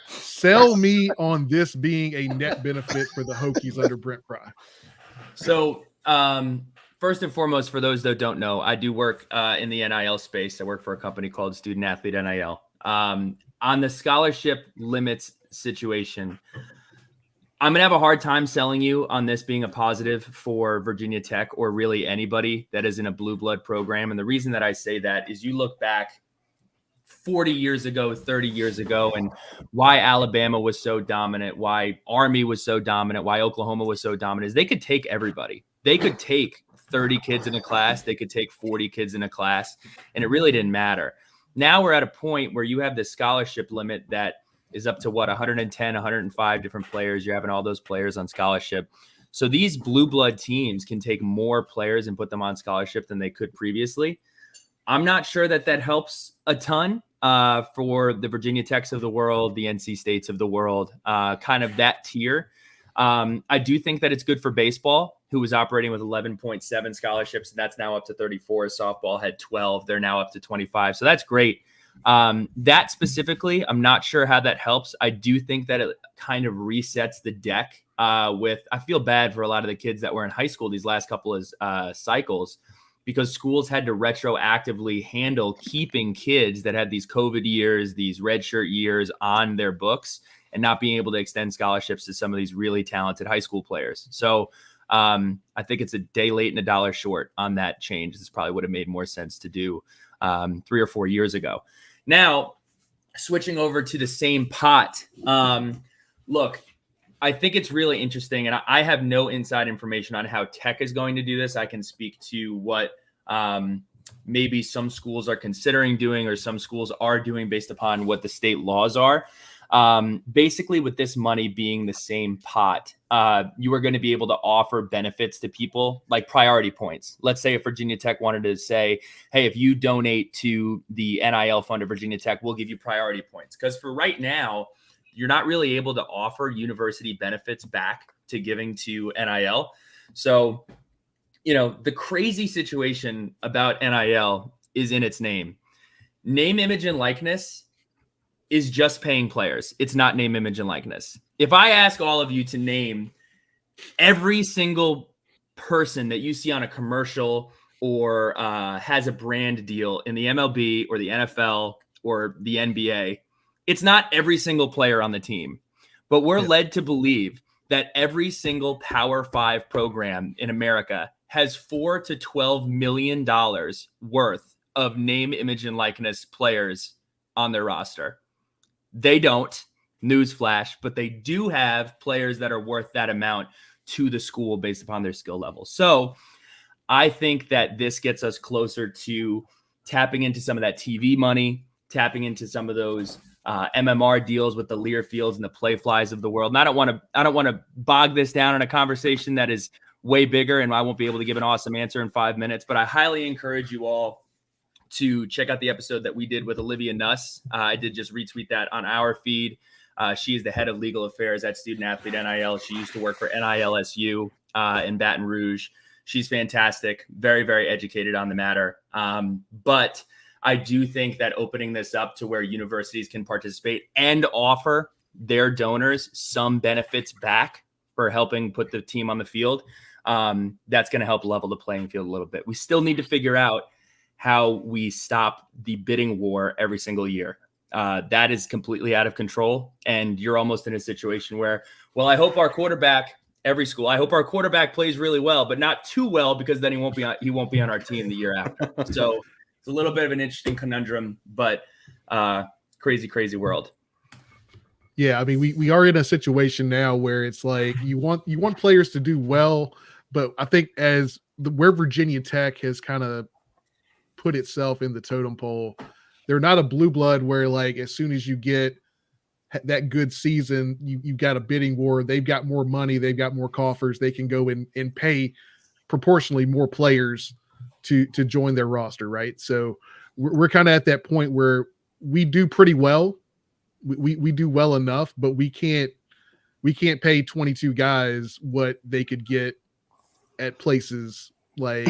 Sell me on this being a net benefit for the Hokies under Brent Pry. So, first and foremost, for those that don't know, I do work in the NIL space. I work for a company called Student Athlete NIL. On the scholarship limits situation, I'm going to have a hard time selling you on this being a positive for Virginia Tech or really anybody that is in a blue blood program. And the reason that I say that is you look back 40 years ago, 30 years ago, and why Alabama was so dominant, why Army was so dominant, why Oklahoma was so dominant, is they could take everybody. They could take 30 kids in a class. They could take 40 kids in a class, and it really didn't matter. Now we're at a point where you have this scholarship limit that is up to 110, 105 different players. You're having all those players on scholarship. So these blue blood teams can take more players and put them on scholarship than they could previously. I'm not sure that helps a ton for the Virginia Techs of the world, the NC States of the world, kind of that tier. I do think that it's good for baseball, who was operating with 11.7 scholarships, and that's now up to 34. Softball had 12. They're now up to 25. So that's great. That specifically, I'm not sure how that helps. I do think that it kind of resets the deck I feel bad for a lot of the kids that were in high school these last couple of cycles, because schools had to retroactively handle keeping kids that had these COVID years, these redshirt years on their books, and not being able to extend scholarships to some of these really talented high school players. So I think it's a day late and a dollar short on that change. This probably would have made more sense to do 3 or 4 years ago. Now, switching over to the same pot. Look, I think it's really interesting, and I have no inside information on how Tech is going to do this. I can speak to what maybe some schools are considering doing, or some schools are doing based upon what the state laws are. Basically, with this money being the same pot, you are going to be able to offer benefits to people like priority points. Let's say if Virginia Tech wanted to say, hey, if you donate to the NIL fund of Virginia Tech, we'll give you priority points. Because for right now, you're not really able to offer university benefits back to giving to NIL. So, the crazy situation about NIL is in its name. Name, image, and likeness is just paying players. It's not name, image, and likeness. If I ask all of you to name every single person that you see on a commercial or has a brand deal in the MLB or the NFL or the NBA, it's not every single player on the team, but we're led to believe that every single Power 5 program in America has $4 to $12 million worth of name, image, and likeness players on their roster. They don't, newsflash, but they do have players that are worth that amount to the school based upon their skill level. So I think that this gets us closer to tapping into some of that TV money, tapping into some of those MMR deals with the Learfields and the Playflies of the world. And I don't want to bog this down in a conversation that is way bigger, and I won't be able to give an awesome answer in 5 minutes, but I highly encourage you all to check out the episode that we did with Olivia Nuss. I did just retweet that on our feed. She is the head of legal affairs at Student Athlete NIL. She used to work for NILSU in Baton Rouge. She's fantastic, very, very educated on the matter. But I do think that opening this up to where universities can participate and offer their donors some benefits back for helping put the team on the field, that's going to help level the playing field a little bit. We still need to figure out how we stop the bidding war every single year. That is completely out of control. And you're almost in a situation where, well, I hope our quarterback, every school, I hope our quarterback plays really well, but not too well, because then he won't be on our team the year after. So it's a little bit of an interesting conundrum, but crazy, crazy world. Yeah, I mean, we are in a situation now where it's like you want players to do well, but I think where Virginia Tech has kind of put itself in the totem pole, they're not a blue blood where, like, as soon as you get that good season, you've got a bidding war. They've got more money, they've got more coffers, they can go and pay proportionally more players to join their roster, right? So we're kind of at that point where we do pretty well. We do well enough, but we can't pay 22 guys what they could get at places like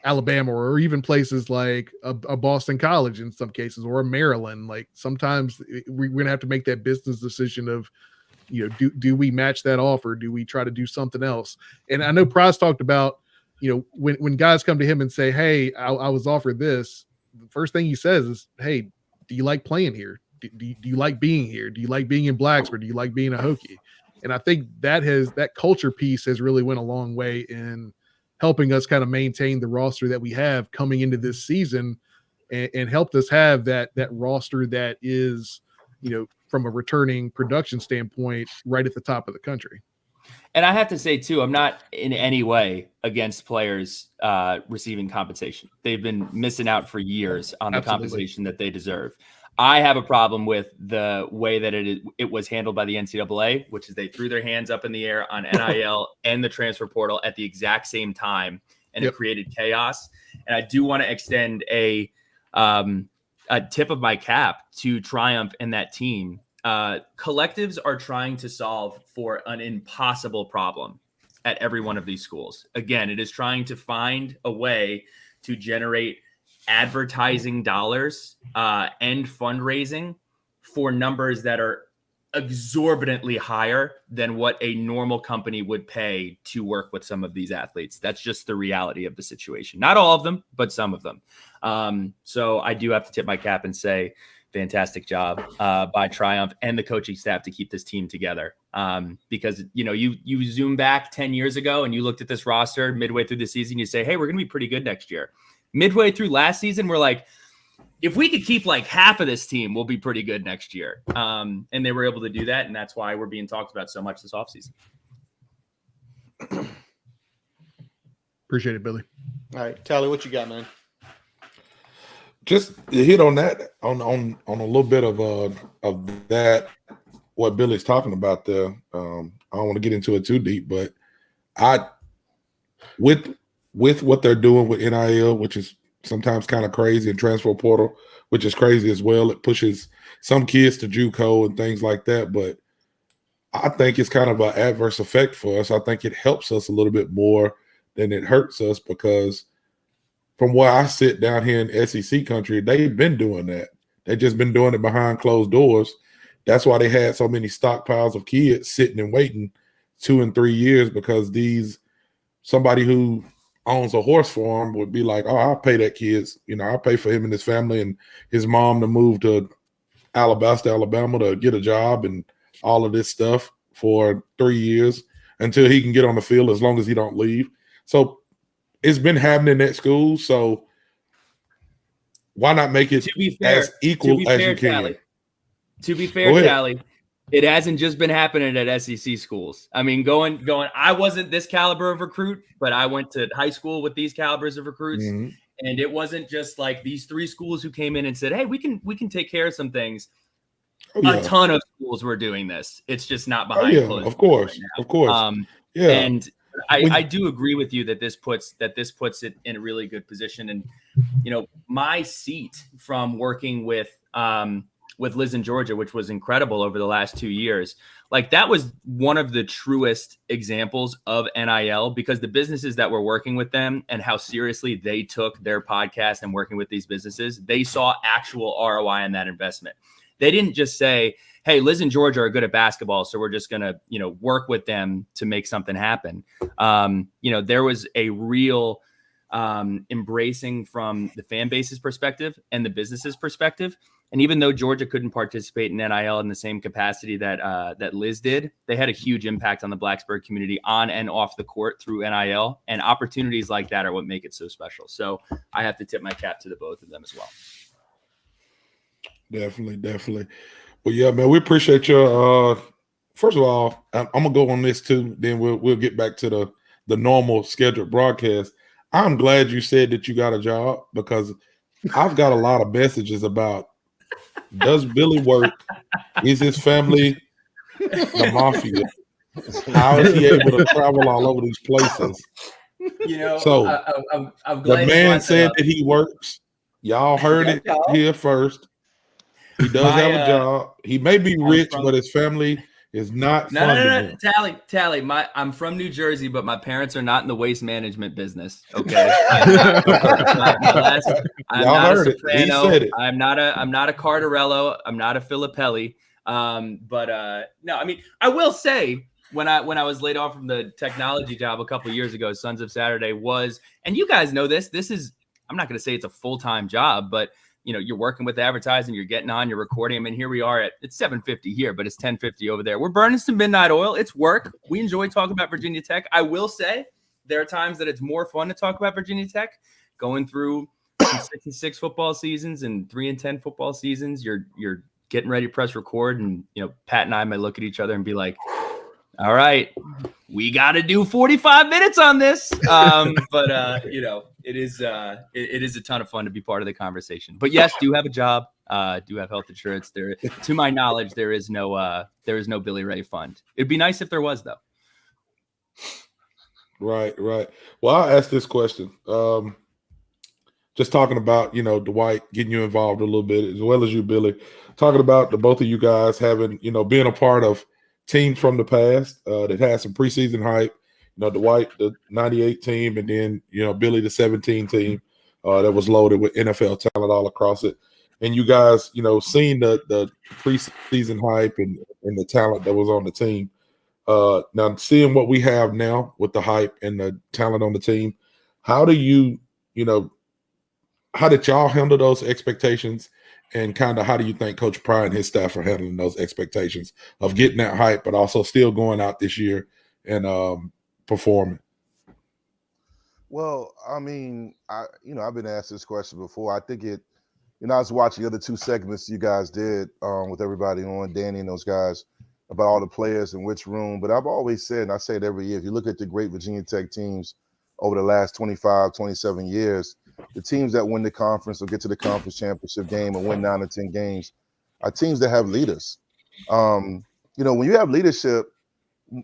Alabama, or even places like a Boston College in some cases, or a Maryland. Like, sometimes we're gonna have to make that business decision of, do we match that offer? Do we try to do something else? And I know Price talked about, when guys come to him and say, hey, I was offered this, the first thing he says is, hey, do you like playing here? Do you like being here? Do you like being in Blacksburg? Do you like being a Hokie? And I think that culture piece has really went a long way in helping us kind of maintain the roster that we have coming into this season. and helped us have that roster that is, from a returning production standpoint, right at the top of the country. And I have to say, too, I'm not in any way against players receiving compensation. They've been missing out for years on the compensation that they deserve. I have a problem with the way that it was handled by the NCAA, which is they threw their hands up in the air on NIL and the transfer portal at the exact same time, and it created chaos. And I do want to extend a tip of my cap to Triumph and that team. Collectives are trying to solve for an impossible problem at every one of these schools. Again, it is trying to find a way to generate advertising dollars and fundraising for numbers that are exorbitantly higher than what a normal company would pay to work with some of these athletes. That's just the reality of the situation. Not all of them, but some of them. So I do have to tip my cap and say, fantastic job by Triumph and the coaching staff to keep this team together. Because, you zoom back 10 years ago and you looked at this roster midway through the season, you say, hey, we're going to be pretty good next year. Midway through last season, we're like, if we could keep like half of this team, we'll be pretty good next year. And they were able to do that. And that's why we're being talked about so much this offseason. Appreciate it, Billy. All right, Tally, what you got, man? Just to hit on that, on a little bit of that, what Billy's talking about there. I don't want to get into it too deep, but with what they're doing with NIL, which is sometimes kind of crazy, and transfer portal, which is crazy as well. It pushes some kids to JUCO and things like that. But I think it's kind of an adverse effect for us. I think it helps us a little bit more than it hurts us, because from where I sit down here in SEC country, they've been doing that. They've just been doing it behind closed doors. That's why they had so many stockpiles of kids sitting and waiting 2 and 3 years, because somebody who owns a horse farm would be like, oh, I'll pay that kid's, I'll pay for him and his family and his mom to move to Alabama to get a job and all of this stuff for 3 years until he can get on the field, as long as he don't leave. So it's been happening at school. So why not make it as equal as you can? To be fair, Tally, it hasn't just been happening at SEC schools. I mean, going. I wasn't this caliber of recruit, but I went to high school with these calibers of recruits, and it wasn't just like these 3 schools who came in and said, "Hey, we can take care of some things." A ton of schools were doing this. It's just not behind closed doors. Of course. And I do agree with you that this puts it in a really good position. And my seat from working with Liz in Georgia, which was incredible over the last 2 years, like that was one of the truest examples of NIL, because the businesses that were working with them and how seriously they took their podcast and working with these businesses, they saw actual ROI in that investment. They didn't just say, hey, Liz and Georgia are good at basketball, so we're just going to, work with them to make something happen. There was a real embracing from the fan base's perspective and the business's perspective. And even though Georgia couldn't participate in NIL in the same capacity that Liz did, they had a huge impact on the Blacksburg community on and off the court through NIL. And opportunities like that are what make it so special. So I have to tip my cap to the both of them as well. Definitely. Well, yeah, man, we appreciate your first of all, I'm gonna go on this too, then we'll get back to the normal scheduled broadcast. I'm glad you said that you got a job, because I've got a lot of messages about, does Billy work? Is his family the mafia? How is he able to travel all over these places? So I'm glad the man said that he works. Y'all heard it here first. He does have a job. He may be rich, but his family is not funding him. Tally. I'm from New Jersey, but my parents are not in the waste management business. Okay. I'm not a Soprano. I'm not a Cardarello. I'm not a Filippelli. No, I mean, I will say when I was laid off from the technology job a couple of years ago, Sons of Saturday was, and you guys know this is, I'm not going to say it's a full-time job, but you're working with advertising, you're getting on, you're recording. I mean, here we are it's 7:50 here, but it's 10:50 over there. We're burning some midnight oil. It's work. We enjoy talking about Virginia Tech. I will say there are times that it's more fun to talk about Virginia Tech, going through some 6-6 football seasons and 3-10 football seasons. You're getting ready to press record, and Pat and I might look at each other and be like, all right, we got to do 45 minutes on this. But it is a ton of fun to be part of the conversation. But yes, do have a job, do have health insurance. There, to my knowledge, there is no Billy Ray fund. It'd be nice if there was, though. Right. Well, I'll ask this question. Just talking about, Dwight getting you involved a little bit, as well as you, Billy, talking about the both of you guys having, being a part of teams from the past that had some preseason hype. Dwight, the 98 team, and then, Billy, the 17 team that was loaded with NFL talent all across it. And you guys, seeing the preseason hype and the talent that was on the team. Now, seeing what we have now with the hype and the talent on the team, how do how did y'all handle those expectations, and kind of how do you think Coach Pryor and his staff are handling those expectations of getting that hype, but also still going out this year and performing? Well, I mean, I've been asked this question before. I think I was watching the other two segments you guys did with everybody on, Danny and those guys, about all the players in which room. But I've always said, and I say it every year, if you look at the great Virginia Tech teams over the last 25, 27 years, the teams that win the conference or get to the conference championship game and win 9 or 10 games are teams that have leaders. When you have leadership,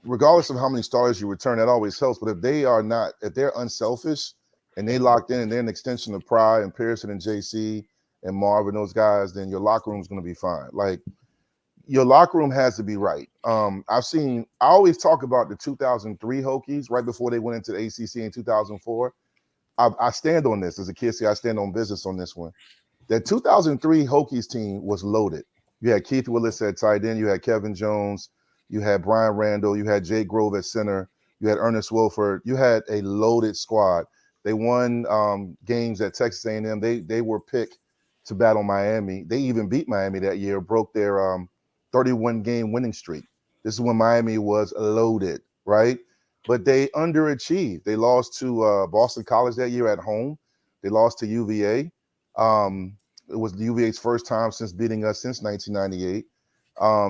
regardless of how many starters you return, that always helps. But if they're unselfish and they locked in and they're an extension of Pryor and Pearson and JC and Marvin, those guys, then your locker room is going to be fine. Like, your locker room has to be right. I always talk about the 2003 Hokies right before they went into the ACC in 2004. I stand on this as a kid. I stand on business on this one. That 2003 Hokies team was loaded. You had Keith Willis at tight end. You had Kevin Jones. You had Brian Randall. You had Jay Grove at center. You had Ernest Wilford. You had a loaded squad. They won games at Texas A&M. They were picked to battle Miami. They even beat Miami that year, broke their 31-game winning streak. This is when Miami was loaded, right? But they underachieved. They lost to Boston College that year at home. They lost to UVA. It was UVA's first time since beating us since 1998.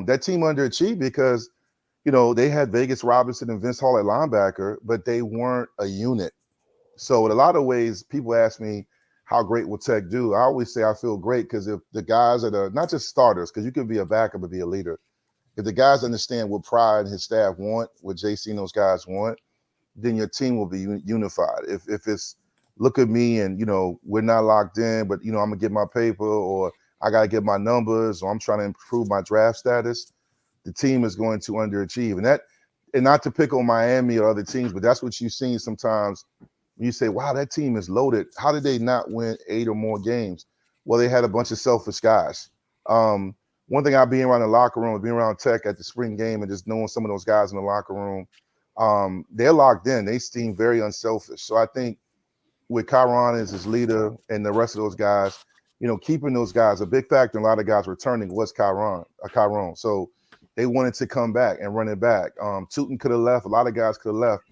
That team underachieved because, they had Vegas Robinson and Vince Hall at linebacker, but they weren't a unit. So in a lot of ways, people ask me, how great will Tech do? I always say I feel great because if the guys that are not just starters, because you can be a backup and be a leader, if the guys understand what Pryor and his staff want, what JC and those guys want, then your team will be unified. If it's look at me and, we're not locked in, but, I'm going to get my paper, or I got to get my numbers, or I'm trying to improve my draft status, the team is going to underachieve. And not to pick on Miami or other teams, but that's what you've seen sometimes when you say, wow, that team is loaded. How did they not win 8 or more games? Well, they had a bunch of selfish guys. One thing being around the locker room, being around Tech at the spring game and just knowing some of those guys in the locker room, they're locked in. They seem very unselfish. So I think with Kyron as his leader and the rest of those guys, keeping those guys, a big factor in a lot of guys returning was Kyron. So they wanted to come back and run it back. Tootin could have left. A lot of guys could have left.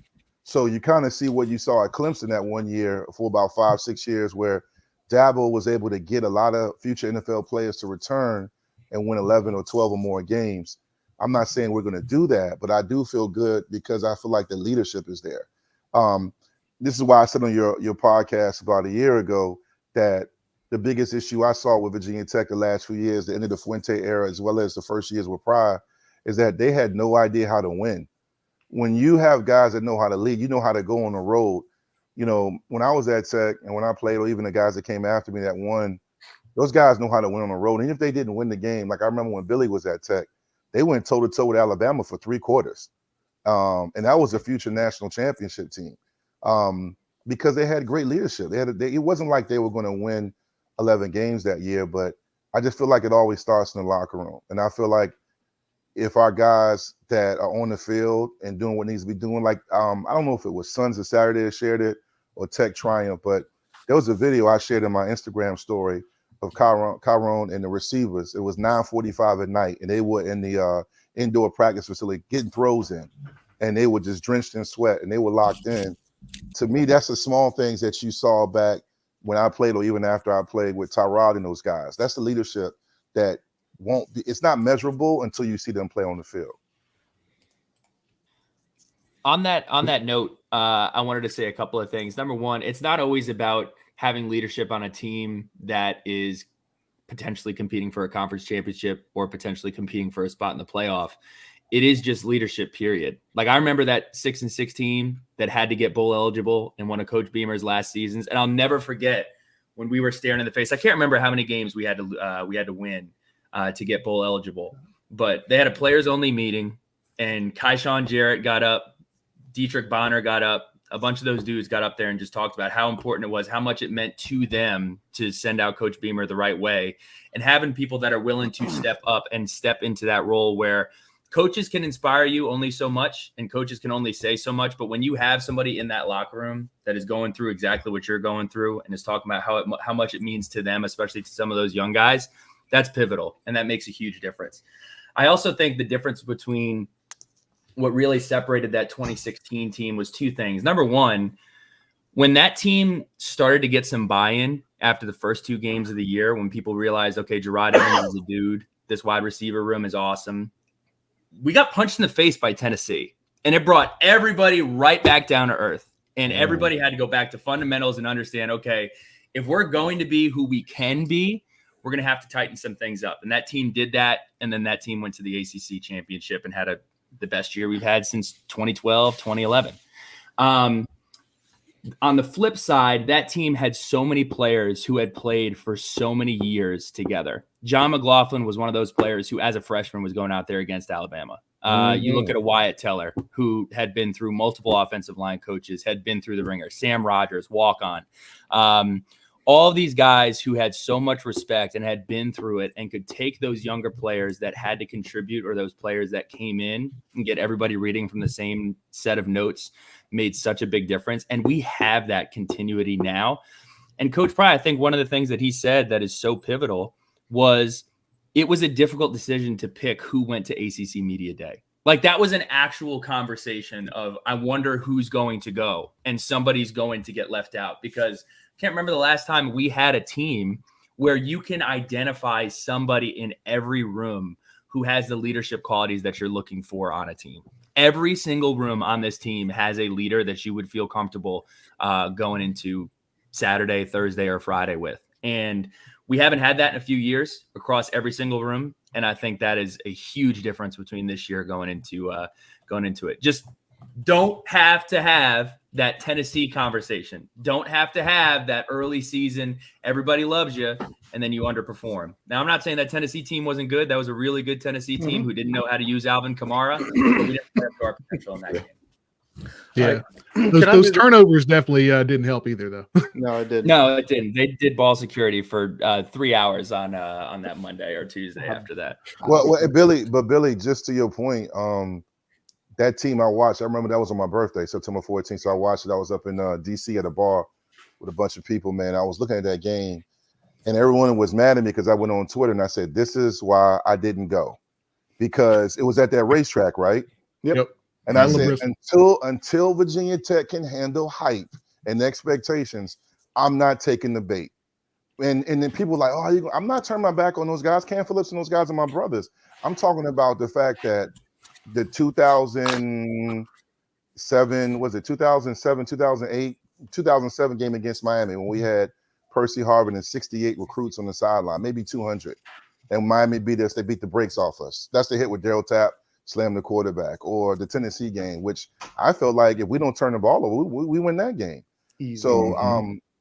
So you kind of see what you saw at Clemson that one year for about 5-6 years, where Dabo was able to get a lot of future NFL players to return and win 11 or 12 or more games. I'm not saying we're going to do that, but I do feel good because I feel like the leadership is there. This is why I said on your podcast about a year ago that the biggest issue I saw with Virginia Tech the last few years, the end of the Fuente era, as well as the first years with Pryor, is that they had no idea how to win. When you have guys that know how to lead, you know how to go on the road. When I was at Tech and when I played, or even the guys that came after me that won, those guys know how to win on the road. And if they didn't win the game, like I remember when Billy was at Tech, they went toe-to-toe with Alabama for 3 quarters. And that was a future national championship team because they had great leadership. It wasn't like they were going to win 11 games that year, but I just feel like it always starts in the locker room. And I feel like if our guys that are on the field and doing what needs to be doing, like I don't know if it was Sons of Saturday that shared it or Tech Triumph, but there was a video I shared in my Instagram story of Kyron and the receivers. It was 9:45 at night, and they were in the indoor practice facility getting throws in, and they were just drenched in sweat, and they were locked in. To me, that's the small things that you saw back when I played or even after I played with Tyrod and those guys. That's the leadership that won't be, it's not measurable until you see them play on the field. On that note, I wanted to say a couple of things. Number one, it's not always about having leadership on a team that is potentially competing for a conference championship or potentially competing for a spot in the playoff. It is just leadership, period. Like, I remember that 6-6 team that had to get bowl eligible in one of Coach Beamer's last seasons. And I'll never forget when we were staring in the face. I can't remember how many games we had to win to get bowl eligible, but they had a players only meeting, and Keyshawn Jarrett got up, Dietrich Bonner got up, a bunch of those dudes got up there and just talked about how important it was, how much it meant to them to send out Coach Beamer the right way, and having people that are willing to step up and step into that role where coaches can inspire you only so much and coaches can only say so much. But when you have somebody in that locker room that is going through exactly what you're going through and is talking about how much it means to them, especially to some of those young guys, that's pivotal. And that makes a huge difference. I also think the difference between what really separated that 2016 team was two things. Number one, when that team started to get some buy-in after the first two games of the year, when people realized, okay, Gerard Evans is a dude, this wide receiver room is awesome, we got punched in the face by Tennessee, and it brought everybody right back down to earth. And everybody had to go back to fundamentals and understand, okay, if we're going to be who we can be, we're going to have to tighten some things up. And that team did that. And then that team went to the ACC championship and had the best year we've had since 2012, 2011. On the flip side, that team had so many players who had played for so many years together. John McLaughlin was one of those players who, as a freshman, was going out there against Alabama. You look at a Wyatt Teller, who had been through multiple offensive line coaches, had been through the ringer. Sam Rogers, walk-on. All of these guys who had so much respect and had been through it and could take those younger players that had to contribute or those players that came in and get everybody reading from the same set of notes made such a big difference. And we have that continuity now. And Coach Pry, I think one of the things that he said that is so pivotal was it was a difficult decision to pick who went to ACC Media Day. Like, that was an actual conversation of, I wonder who's going to go and somebody's going to get left out, because I can't remember the last time we had a team where you can identify somebody in every room who has the leadership qualities that you're looking for on a team. Every single room on this team has a leader that you would feel comfortable going into Saturday, Thursday, or Friday with. And we haven't had that in a few years across every single room. And I think that is a huge difference between this year going into it. Just don't have to have that Tennessee conversation. Don't have to have that early season, everybody loves you, and then you underperform. Now, I'm not saying that Tennessee team wasn't good. That was a really good Tennessee team who didn't know how to use Alvin Kamara. But we didn't have our potential in that game. Yeah. Those turnovers definitely didn't help either, though. No, it didn't. No, it didn't. They did ball security for 3 hours on that Monday or Tuesday after that. Well, Billy, just to your point, that team I watched, I remember that was on my birthday, September 14th. So I watched it. I was up in DC at a bar with a bunch of people, man. I was looking at that game, and everyone was mad at me because I went on Twitter and I said, this is why I didn't go, because it was at that racetrack, right? Yep. And I said, until Virginia Tech can handle hype and expectations, I'm not taking the bait. And then people were like, oh, I'm not turning my back on those guys. Cam Phillips and those guys are my brothers. I'm talking about the fact that the 2007 game against Miami, when we had Percy Harvin and 68 recruits on the sideline, maybe 200, and Miami beat us. They beat the brakes off us. That's the hit with Daryl Tapp, slam the quarterback, or the Tennessee game, which I felt like if we don't turn the ball over, we win that game. Easy. So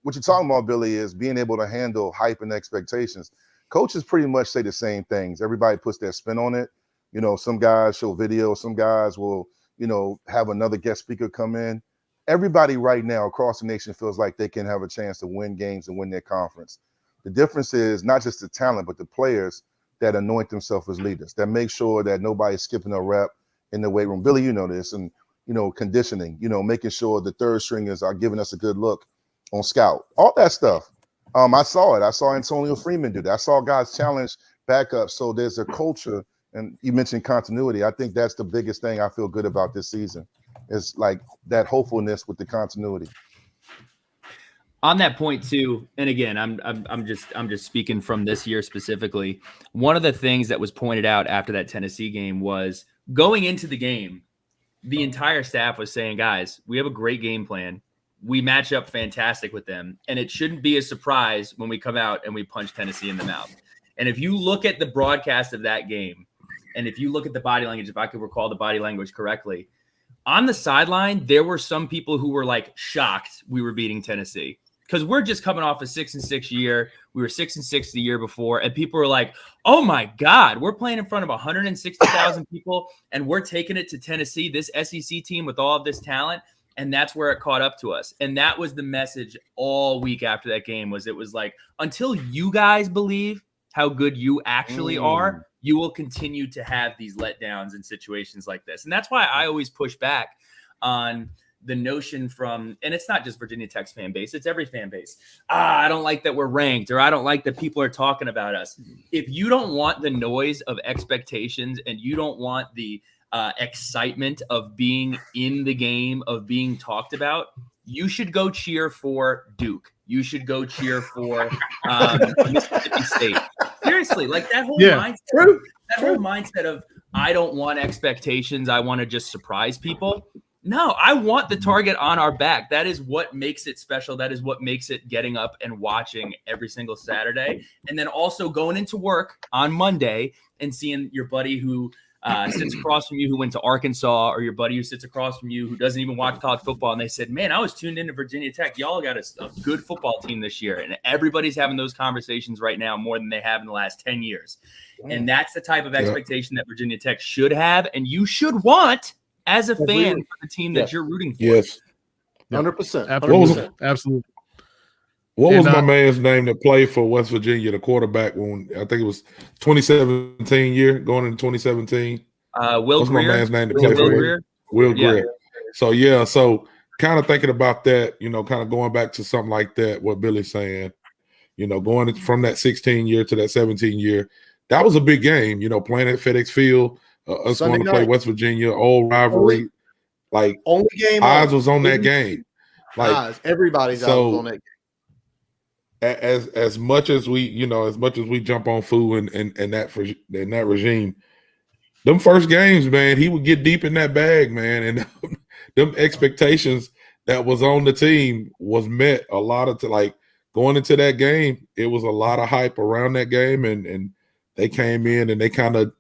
what you're talking about, Billy, is being able to handle hype and expectations. Coaches pretty much say the same things. Everybody puts their spin on it. You know, some guys show video, some guys will, have another guest speaker come in. Everybody right now across the nation feels like they can have a chance to win games and win their conference. The difference is not just the talent, but the players that anoint themselves as leaders, that make sure that nobody's skipping a rep in the weight room. Billy, you know this, and, conditioning, making sure the third stringers are giving us a good look on scout, all that stuff. I saw it. I saw Antonio Freeman do that. I saw guys challenge backups. So there's a culture, and you mentioned continuity. I think that's the biggest thing I feel good about this season, is like that hopefulness with the continuity. On that point too, and again, I'm just speaking from this year specifically. One of the things that was pointed out after that Tennessee game was going into the game, the entire staff was saying, guys, we have a great game plan. We match up fantastic with them, and it shouldn't be a surprise when we come out and we punch Tennessee in the mouth. And if you look at the broadcast of that game, and if you look at the body language, if I could recall the body language correctly, on the sideline, there were some people who were like shocked we were beating Tennessee. Because we're just coming off a 6-6 year. We were 6-6 the year before. And people were like, oh my God, we're playing in front of 160,000 people and we're taking it to Tennessee, this SEC team with all of this talent. And that's where it caught up to us. And that was the message all week after that game was it was like, until you guys believe how good you actually are, you will continue to have these letdowns in situations like this. And that's why I always push back on the notion from, and it's not just Virginia Tech's fan base, it's every fan base. I don't like that we're ranked, or I don't like that people are talking about us. If you don't want the noise of expectations and you don't want the excitement of being in the game, of being talked about, you should go cheer for Duke. You should go cheer for Mississippi State. Seriously, like that whole mindset, whole mindset of I don't want expectations, I want to just surprise people. No, I want the target on our back. That is what makes it special. That is what makes it getting up and watching every single Saturday. And then also going into work on Monday and seeing your buddy who sits across from you who went to Arkansas, or your buddy who sits across from you who doesn't even watch college football. And they said, man, I was tuned into Virginia Tech. Y'all got a good football team this year. And everybody's having those conversations right now more than they have in the last 10 years. And that's the type of expectation that Virginia Tech should have. And you should want as a fan for the team that you're rooting for. Yes. 100%. Absolutely. What was my man's name that played for West Virginia, the quarterback, when I think it was 2017 year, going into 2017? Will What's Greer? my man's name that played for Greer? Will Greer. So kind of thinking about that, kind of going back to something like that, what Billy's saying, going from that 16 year to that 17 year, that was a big game, playing at FedEx Field, us Sunday going to play night. West Virginia, old rivalry. Only game eyes was on that game. Everybody's eyes was on that game. As much as we jump on Fu and that regime, them first games, man, he would get deep in that bag, man, and them expectations that was on the team was met. A lot of going into that game, it was a lot of hype around that game, and they came in and they kind of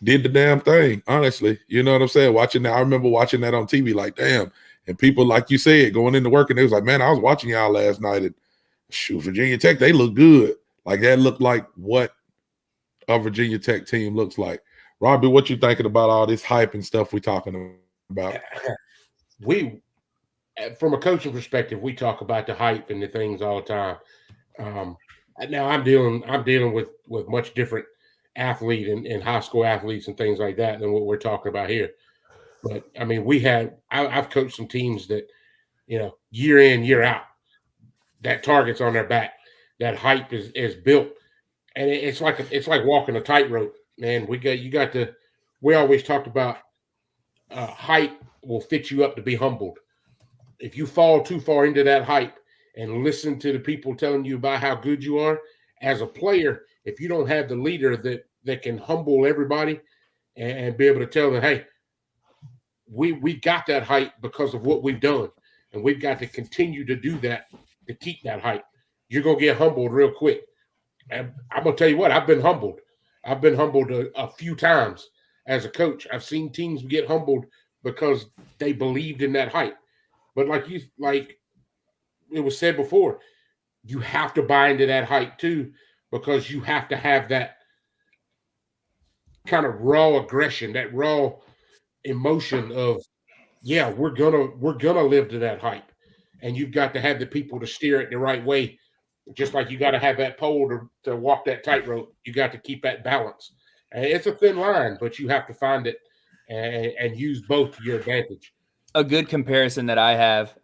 did the damn thing. Honestly, you know what I'm saying? I remember watching that on TV, like damn, and people like you said going into work and they was like, man, I was watching y'all last night and. Shoot, Virginia Tech, they look good. Like that looked like what a Virginia Tech team looks like. Robbie, what you thinking about all this hype and stuff we talking about? We, from a coaching perspective, we talk about the hype and the things all the time. Now I'm dealing with much different athlete and high school athletes and things like that than what we're talking about here. But I mean, I've coached some teams that, year in, year out, that target's on their back, that hype is built, and it's like walking a tightrope, man. We always talked about hype will fit you up to be humbled. If you fall too far into that hype and listen to the people telling you about how good you are as a player, if you don't have the leader that can humble everybody and be able to tell them, hey, we got that hype because of what we've done, and we've got to continue to do that. To keep that hype, you're gonna get humbled real quick. And I'm gonna tell you what, I've been humbled. I've been humbled a few times as a coach. I've seen teams get humbled because they believed in that hype. But like it was said before, you have to buy into that hype too, because you have to have that kind of raw aggression, that raw emotion of, yeah, we're gonna live to that hype. And you've got to have the people to steer it the right way. Just like you got to have that pole to walk that tightrope. You got to keep that balance. And it's a thin line, but you have to find it and use both to your advantage. A good comparison that I have,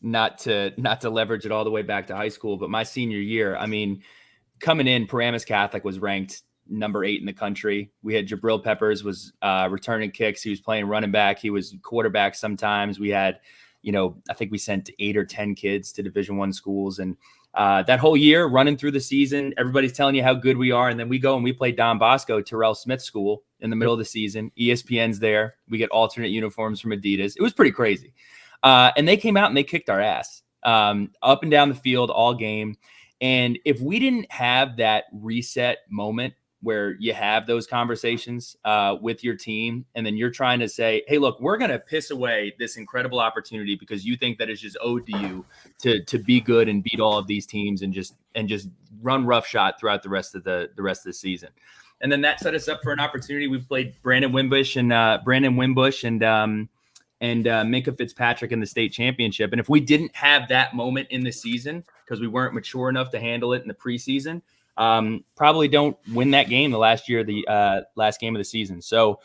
not to leverage it all the way back to high school, but my senior year, I mean, coming in, Paramus Catholic was ranked number 8 in the country. We had Jabril Peppers was returning kicks. He was playing running back. He was quarterback sometimes. We had I think we sent 8 or 10 kids to Division I schools. And that whole year running through the season, everybody's telling you how good we are. And then we go and we play Don Bosco, Terrell Smith School in the middle of the season. ESPN's there. We get alternate uniforms from Adidas. It was pretty crazy. And they came out and they kicked our ass up and down the field all game. And if we didn't have that reset moment where you have those conversations with your team, and then you're trying to say, hey, look, we're going to piss away this incredible opportunity because you think that it's just owed to you to be good and beat all of these teams and just run roughshod throughout the rest of the season. And then that set us up for an opportunity. We played Brandon Wimbush and Minka Fitzpatrick in the state championship. And if we didn't have that moment in the season because we weren't mature enough to handle it in the preseason, probably don't win that game the last game of the season. So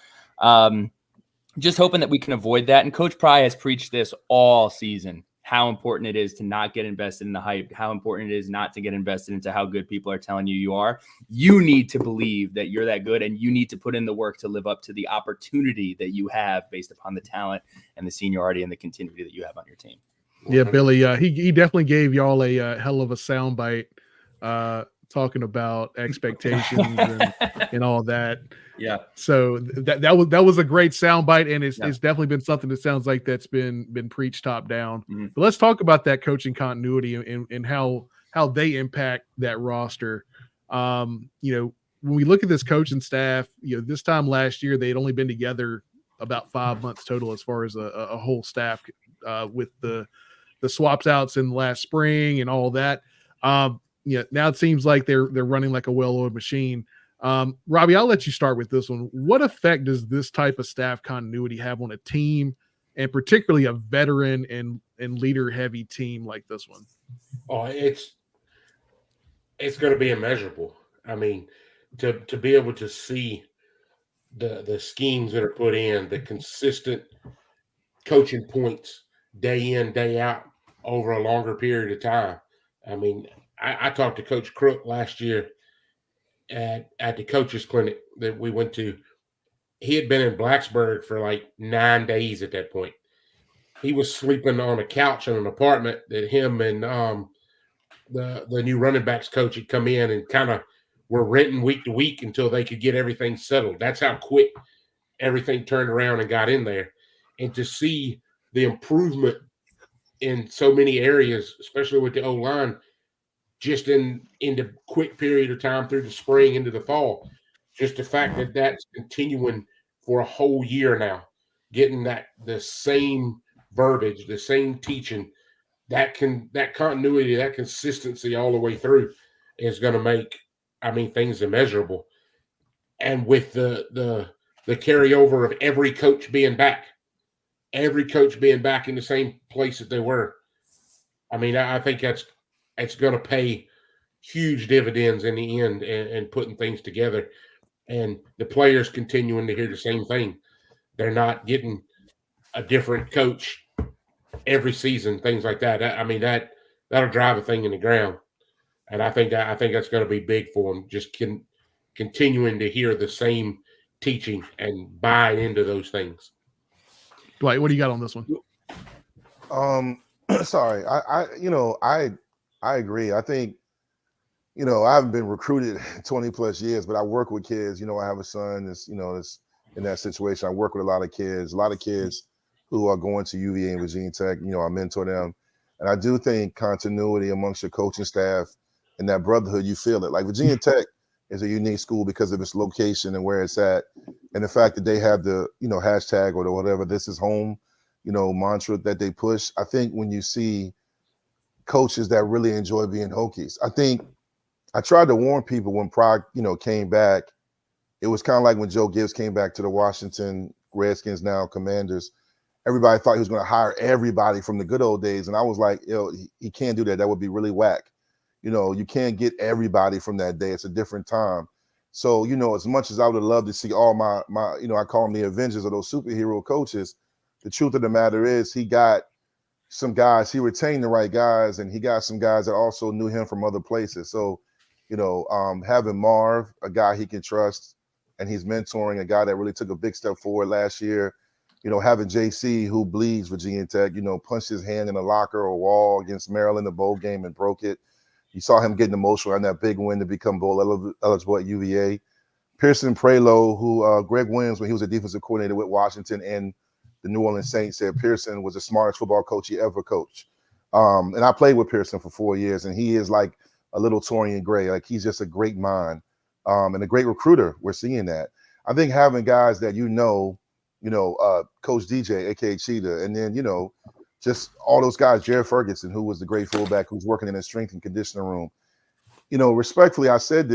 just hoping that we can avoid that. And Coach Pry has preached this all season, how important it is to not get invested in the hype, how important it is not to get invested into how good people are telling you are. You need to believe that you're that good, and you need to put in the work to live up to the opportunity that you have based upon the talent and the seniority and the continuity that you have on your team. Yeah, Billy, he definitely gave y'all a hell of a soundbite talking about expectations and all that. Yeah. So that was a great soundbite, and it's definitely been something that sounds like that's been preached top down. Mm-hmm. But let's talk about that coaching continuity and how they impact that roster. When we look at this coaching staff, this time last year they had only been together about 5 months total as far as a whole staff with the swaps outs in last spring and all that. Now it seems like they're running like a well-oiled machine. Robbie, I'll let you start with this one. What effect does this type of staff continuity have on a team, and particularly a veteran and leader-heavy team like this one? Oh, it's going to be immeasurable. I mean, to be able to see the schemes that are put in, the consistent coaching points day in, day out over a longer period of time. I mean, I talked to Coach Crook last year at the coaches clinic that we went to. He had been in Blacksburg for like 9 days at that point. He was sleeping on a couch in an apartment that him and the new running backs coach had come in and kind of were renting week to week until they could get everything settled. That's how quick everything turned around and got in there. And to see the improvement in so many areas, especially with the O-line, just in the quick period of time through the spring into the fall, just the fact that that's continuing for a whole year now, getting the same verbiage, the same teaching, that continuity, that consistency all the way through is going to make, things immeasurable. And with the carryover of every coach being back in the same place that they were, I think it's going to pay huge dividends in the end and putting things together. And the players continuing to hear the same thing. They're not getting a different coach every season, things like that. That'll drive a thing in the ground. And I think that's going to be big for them, just continuing to hear the same teaching and buy into those things. Dwight, what do you got on this one? Sorry, I agree. I think, I haven't been recruited 20 plus years, but I work with kids. I have a son that's in that situation. I work with a lot of kids who are going to UVA and Virginia Tech. I mentor them. And I do think continuity amongst your coaching staff and that brotherhood, you feel it. Like Virginia Tech is a unique school because of its location and where it's at. And the fact that they have the, hashtag or whatever, this is home, mantra that they push. I think when you see coaches that really enjoy being Hokies, I tried to warn people when Prague, came back. It was kind of like when Joe Gibbs came back to the Washington Redskins, now Commanders. Everybody thought he was going to hire everybody from the good old days. And I was like, he can't do that. That would be really whack. You can't get everybody from that day. It's a different time. So, as much as I would have loved to see all my I call them the Avengers or those superhero coaches, the truth of the matter is he got some guys, he retained the right guys, and he got some guys that also knew him from other places. So, having Marv, a guy he can trust, and he's mentoring a guy that really took a big step forward last year. having JC, who bleeds Virginia Tech, punched his hand in a locker or wall against Maryland, the bowl game, and broke it. You saw him getting emotional on that big win to become bowl eligible at UVA. Pearson Prelo, who Greg Williams, when he was a defensive coordinator with Washington and the New Orleans Saints, said Pearson was the smartest football coach he ever coached. And I played with Pearson for 4 years, and he is like a little Torian Gray. Like, he's just a great mind and a great recruiter. We're seeing that. I think having guys that Coach DJ, aka Cheetah, and then just all those guys, Jared Ferguson, who was the great fullback, who's working in the strength and conditioning room. Respectfully, I said,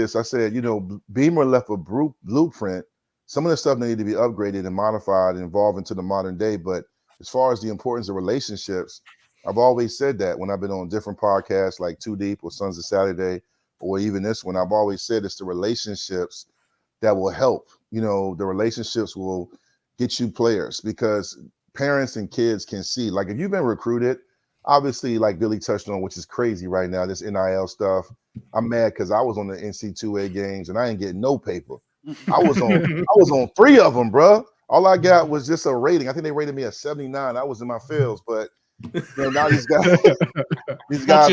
Beamer left a blueprint. Some of the stuff needed to be upgraded and modified and evolved into the modern day. But as far as the importance of relationships, I've always said that when I've been on different podcasts like Too Deep or Sons of Saturday, or even this one, I've always said it's the relationships that will help. The relationships will get you players, because parents and kids can see, like, if you've been recruited, obviously, like Billy touched on, which is crazy right now, this NIL stuff. I'm mad because I was on the NC2A games and I ain't getting no paper. I was on 3 of them, bro. All I got was just a rating. I think they rated me a 79. I was in my fields, but now these guys,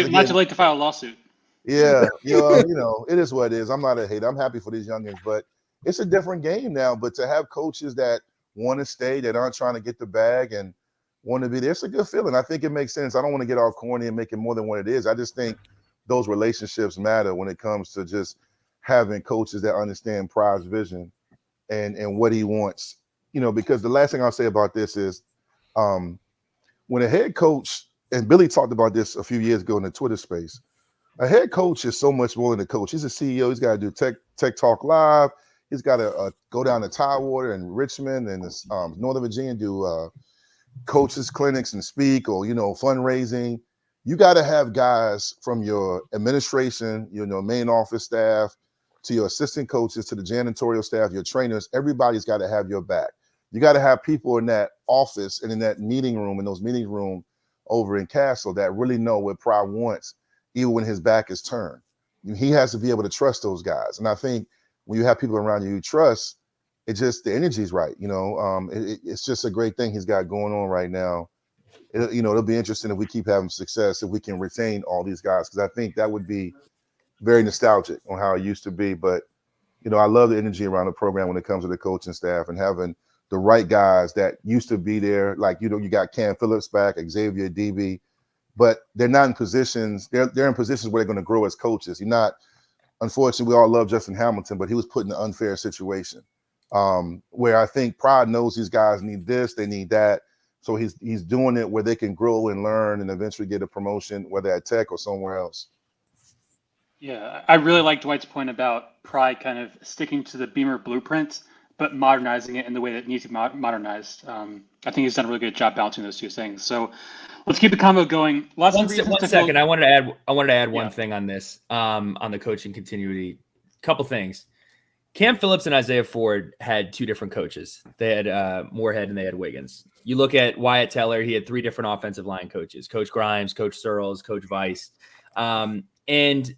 not too late to file a lawsuit. Yeah, it is what it is. I'm not a hater. I'm happy for these youngins, but it's a different game now. But to have coaches that want to stay, that aren't trying to get the bag and want to be there, it's a good feeling. I think it makes sense. I don't want to get all corny and make it more than what it is. I just think those relationships matter when it comes to just having coaches that understand Pry's vision and what he wants. Because the last thing I'll say about this is when a head coach, and Billy talked about this a few years ago in the Twitter space, a head coach is so much more than a coach. He's a CEO. He's got to do Tech Talk Live. He's got to go down to Tidewater and Richmond and Northern Virginia, do coaches clinics and speak, or fundraising. You got to have guys from your administration, main office staff, to your assistant coaches, to the janitorial staff, your trainers. Everybody's got to have your back. You got to have people in that office and in that meeting room, in those meeting room over in Castle, that really know what Pry wants, even when his back is turned. He has to be able to trust those guys. And I think when you have people around you trust, the energy's right. It's just a great thing he's got going on right now. It'll be interesting if we keep having success, if we can retain all these guys, because I think that would be very nostalgic on how it used to be. But, I love the energy around the program when it comes to the coaching staff and having the right guys that used to be there. Like, you got Cam Phillips back, Xavier DB, but they're not in positions. They're in positions where they're going to grow as coaches. Unfortunately, we all love Justin Hamilton, but he was put in an unfair situation where I think Pride knows these guys need this, they need that. So he's doing it where they can grow and learn and eventually get a promotion, whether at Tech or somewhere else. Yeah, I really like Dwight's point about Pride kind of sticking to the Beamer blueprint, but modernizing it in the way that it needs to be modernized. I think he's done a really good job balancing those two things. So let's keep the combo going. One second. I wanted to add one thing on this, on the coaching continuity. Couple things. Cam Phillips and Isaiah Ford had 2 different coaches. They had Moorhead and they had Wiggins. You look at Wyatt Teller, he had 3 different offensive line coaches: Coach Grimes, Coach Searles, Coach Weiss. And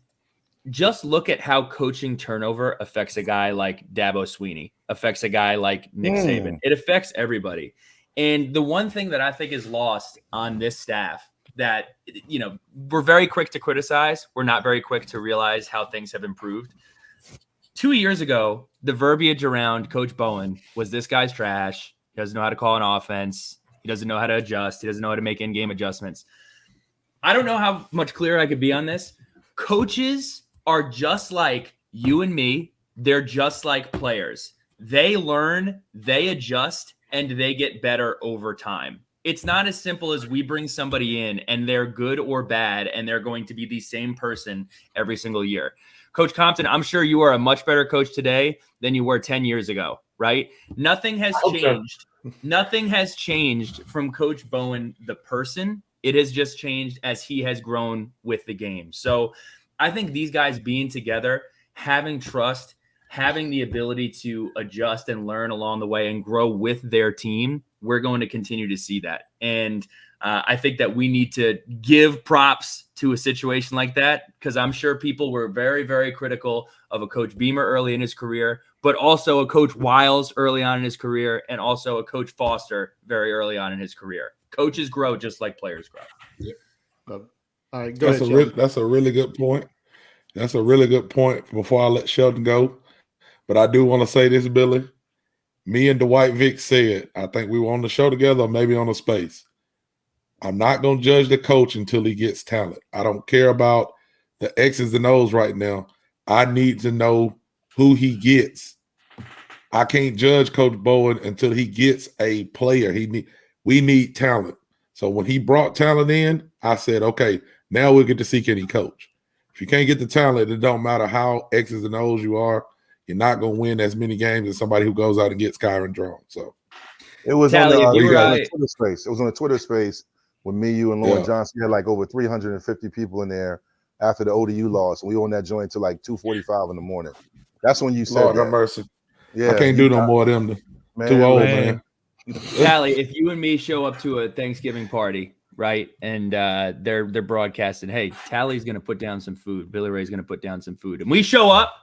just look at how coaching turnover affects a guy like Dabo Swinney, affects a guy like Nick Saban. It affects everybody. And the one thing that I think is lost on this staff, that, we're very quick to criticize. We're not very quick to realize how things have improved. 2 years ago, the verbiage around Coach Bowen was, this guy's trash. He doesn't know how to call an offense. He doesn't know how to adjust. He doesn't know how to make in-game adjustments. I don't know how much clearer I could be on this. Coaches are just like you and me. They're just like players. They learn, they adjust, and they get better over time. It's not as simple as we bring somebody in and they're good or bad and they're going to be the same person every single year. Coach Compton, I'm sure you are a much better coach today than you were 10 years ago, right? Nothing has changed. Nothing has changed from Coach Bowen, the person. It has just changed as he has grown with the game. So I think these guys being together, having trust, having the ability to adjust and learn along the way and grow with their team, we're going to continue to see that. And I think that we need to give props to a situation like that, because I'm sure people were very, very critical of a Coach Beamer early in his career. but also a Coach Wiles early on in his career, and also a Coach Foster very early on in his career. Coaches grow just like players grow. Yeah. All right, go ahead, Sheldon. That's a really good point. That's a really good point before I let Sheldon go. But I do want to say this, Billy. Me and Dwight Vick said, I think we were on the show together or maybe on a space. I'm not going to judge the coach until he gets talent. I don't care about the X's and O's right now. I need to know who he gets. I can't judge Coach Bowen until he gets a player. We need talent. So when he brought talent in, I said, okay, now we'll get to see can he coach. If you can't get the talent, it don't matter how X's and O's you are. You're not going to win as many games as somebody who goes out and gets Kyron Drone. So it was Tally, on the right. Twitter space. It was on a Twitter space with me, you, and Lauren Johnson. We had like over 350 people in there after the ODU loss, and we were on that joint till like 2:45 in the morning. That's when you said, Lord have mercy. Yeah, I can't do no more of them. Too old, man. Tally, if you and me show up to a Thanksgiving party, right, and they're broadcasting, hey, Tally's going to put down some food. Billy Ray's going to put down some food. And we show up,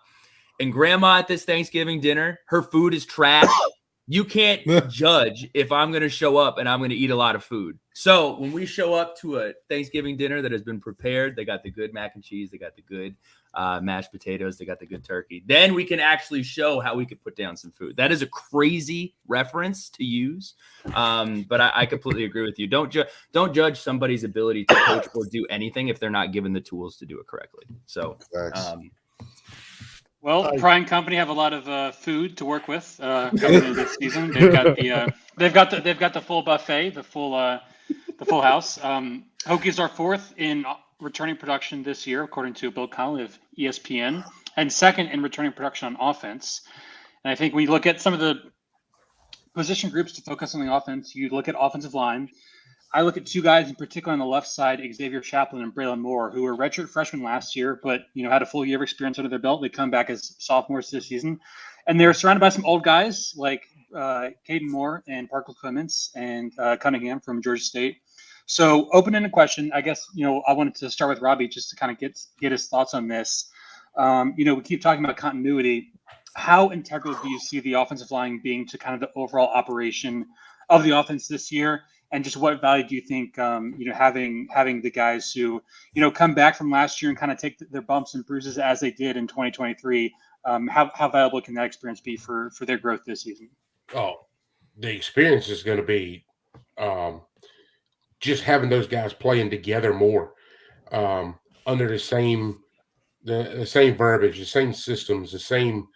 and Grandma at this Thanksgiving dinner, her food is trash. You can't judge if I'm going to show up and I'm going to eat a lot of food. So when we show up to a Thanksgiving dinner that has been prepared, they got the good mac and cheese, they got the good mashed potatoes, they got the good turkey. Then we can actually show how we could put down some food. That is a crazy reference to use, but I completely agree with you. Don't judge somebody's ability to coach or do anything if they're not given the tools to do it correctly. So. Well, Prime Company have a lot of food to work with coming into this season. They've got the full buffet, the full house. Hokies are fourth in returning production this year, according to Bill Connolly of ESPN, and second in returning production on offense. And I think when you look at some of the position groups to focus on the offense, you look at offensive line. I look at two guys in particular on the left side, Xavier Chaplin and Braylon Moore, who were redshirt freshmen last year, but had a full year of experience under their belt. They come back as sophomores this season, and they're surrounded by some old guys like Caden Moore and Parker Clements and Cunningham from Georgia State. So, open-ended question. I guess I wanted to start with Robbie just to kind of get his thoughts on this. We keep talking about continuity. How integral do you see the offensive line being to kind of the overall operation of the offense this year? And just what value do you think, having the guys who, come back from last year and kind of take their bumps and bruises as they did in 2023, how valuable can that experience be for their growth this season? Oh, the experience is going to be just having those guys playing together more under the same verbiage, the same systems, the same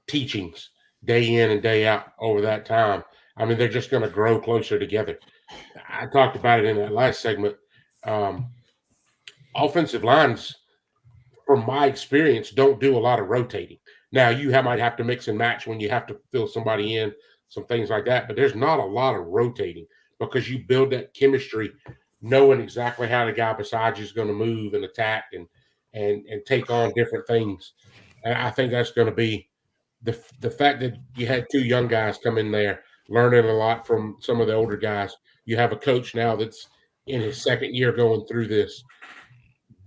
teachings day in and day out over that time. I mean, they're just going to grow closer together. I talked about it in that last segment. Offensive lines, from my experience, don't do a lot of rotating. Now, you might have to mix and match when you have to fill somebody in, some things like that, but there's not a lot of rotating because you build that chemistry knowing exactly how the guy beside you is going to move and attack and take on different things. And I think that's going to be the fact that you had two young guys come in there learning a lot from some of the older guys. You have a coach now that's in his second year going through this.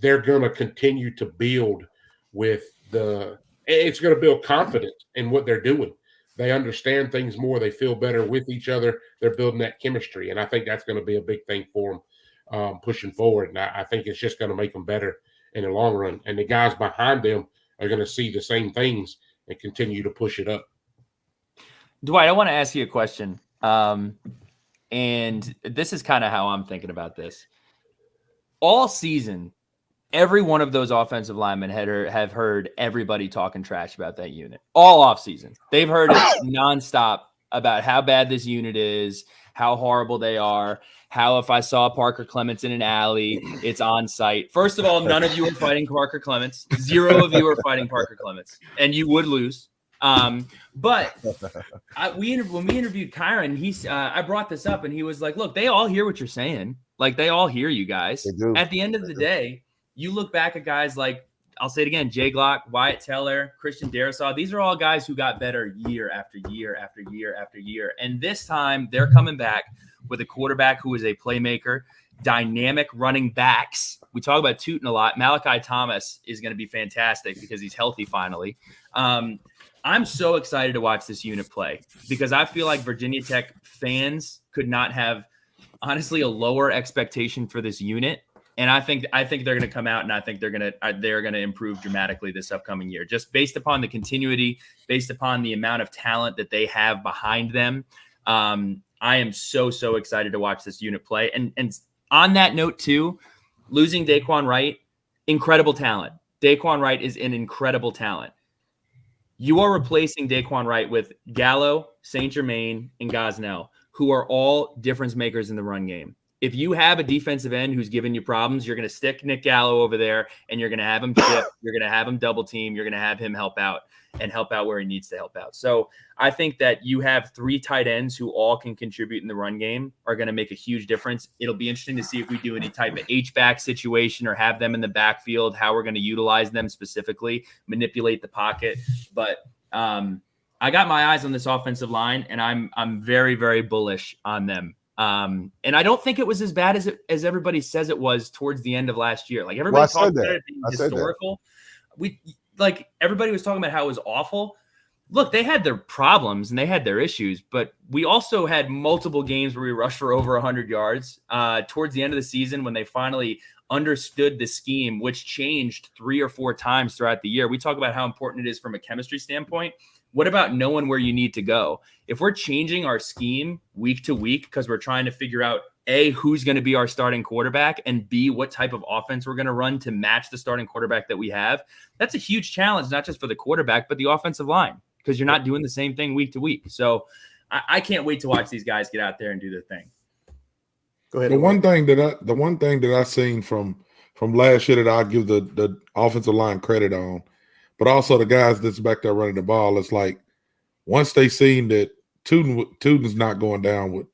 They're going to continue to build it's going to build confidence in what they're doing. They understand things more. They feel better with each other. They're building that chemistry. And I think that's going to be a big thing for them pushing forward. And I think it's just going to make them better in the long run. And the guys behind them are going to see the same things and continue to push it up. Dwight, I want to ask you a question. And this is kind of how I'm thinking about this. All season, every one of those offensive linemen have heard everybody talking trash about that unit. All offseason. They've heard it nonstop about how bad this unit is, how horrible they are, how if I saw Parker Clements in an alley, it's on site. First of all, none of you are fighting Parker Clements. 0 of you are fighting Parker Clements. And you would lose. But when we interviewed Kyron, I brought this up and he was like, look, they all hear what you're saying. Like, they all hear you guys. At the end of the day, you look back at guys like, I'll say it again, Jay Glock, Wyatt Teller, Christian Darrisaw. These are all guys who got better year after year after year after year. And this time they're coming back with a quarterback who is a playmaker, dynamic running backs. We talk about Tootin a lot. Malachi Thomas is going to be fantastic because he's healthy finally. I'm so excited to watch this unit play because I feel like Virginia Tech fans could not have honestly a lower expectation for this unit. And I think they're going to come out, and I think they're going to improve dramatically this upcoming year, just based upon the continuity, based upon the amount of talent that they have behind them. I am so excited to watch this unit play. And on that note too, losing Daquan Wright, incredible talent. Daquan Wright is an incredible talent. You are replacing Daquan Wright with Gallo, St. Germain, and Gosnell, who are all difference makers in the run game. If you have a defensive end who's giving you problems, you're going to stick Nick Gallo over there, and you're going to have him chip. You're going to have him double team. You're going to have him help out where he needs to help out. So I think that you have 3 tight ends who all can contribute in the run game are going to make a huge difference. It'll be interesting to see if we do any type of H-back situation or have them in the backfield, how we're going to utilize them specifically, manipulate the pocket. But I got my eyes on this offensive line, and I'm very, very bullish on them. And I don't think it was as bad as everybody says it was towards the end of last year. Like everybody talked about it being historical. Everybody was talking about how it was awful. Look, they had their problems and they had their issues, but we also had multiple games where we rushed for over 100 yards towards the end of the season when they finally understood the scheme, which changed 3 or 4 times throughout the year. We talk about how important it is from a chemistry standpoint. What about knowing where you need to go? If we're changing our scheme week to week because we're trying to figure out A, who's going to be our starting quarterback, and B, what type of offense we're going to run to match the starting quarterback that we have, that's a huge challenge, not just for the quarterback, but the offensive line, because you're not doing the same thing week to week. So I can't wait to watch these guys get out there and do their thing. Go ahead. The one thing that I seen from last year that I give the offensive line credit on, but also the guys that's back there running the ball, it's like once they seen that Tuden's not going down with,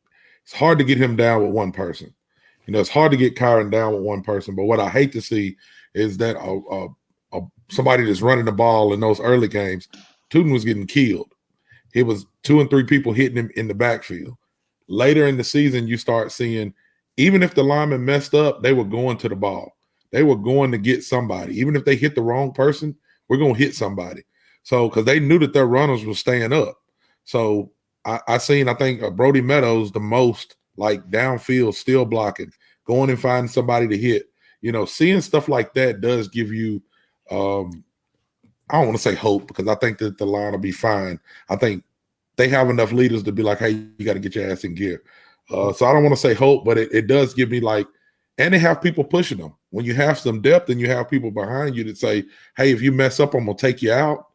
it's hard to get him down with one person. You know, it's hard to get Kyron down with one person. But what I hate to see is that somebody that's running the ball in those early games, Tuden was getting killed. It was 2 and 3 people hitting him in the backfield. Later in the season, you start seeing, even if the lineman messed up, they were going to the ball. They were going to get somebody. Even if they hit the wrong person, we're going to hit somebody. So, because they knew that their runners were staying up. So, I think Brody Meadows the most, like downfield, still blocking, going and finding somebody to hit. You know, seeing stuff like that does give you, I don't want to say hope, because I think that the line will be fine. I think they have enough leaders to be like, hey, you got to get your ass in gear. So I don't want to say hope, but it does give me like, and they have people pushing them. When you have some depth and you have people behind you that say, hey, if you mess up, I'm going to take you out,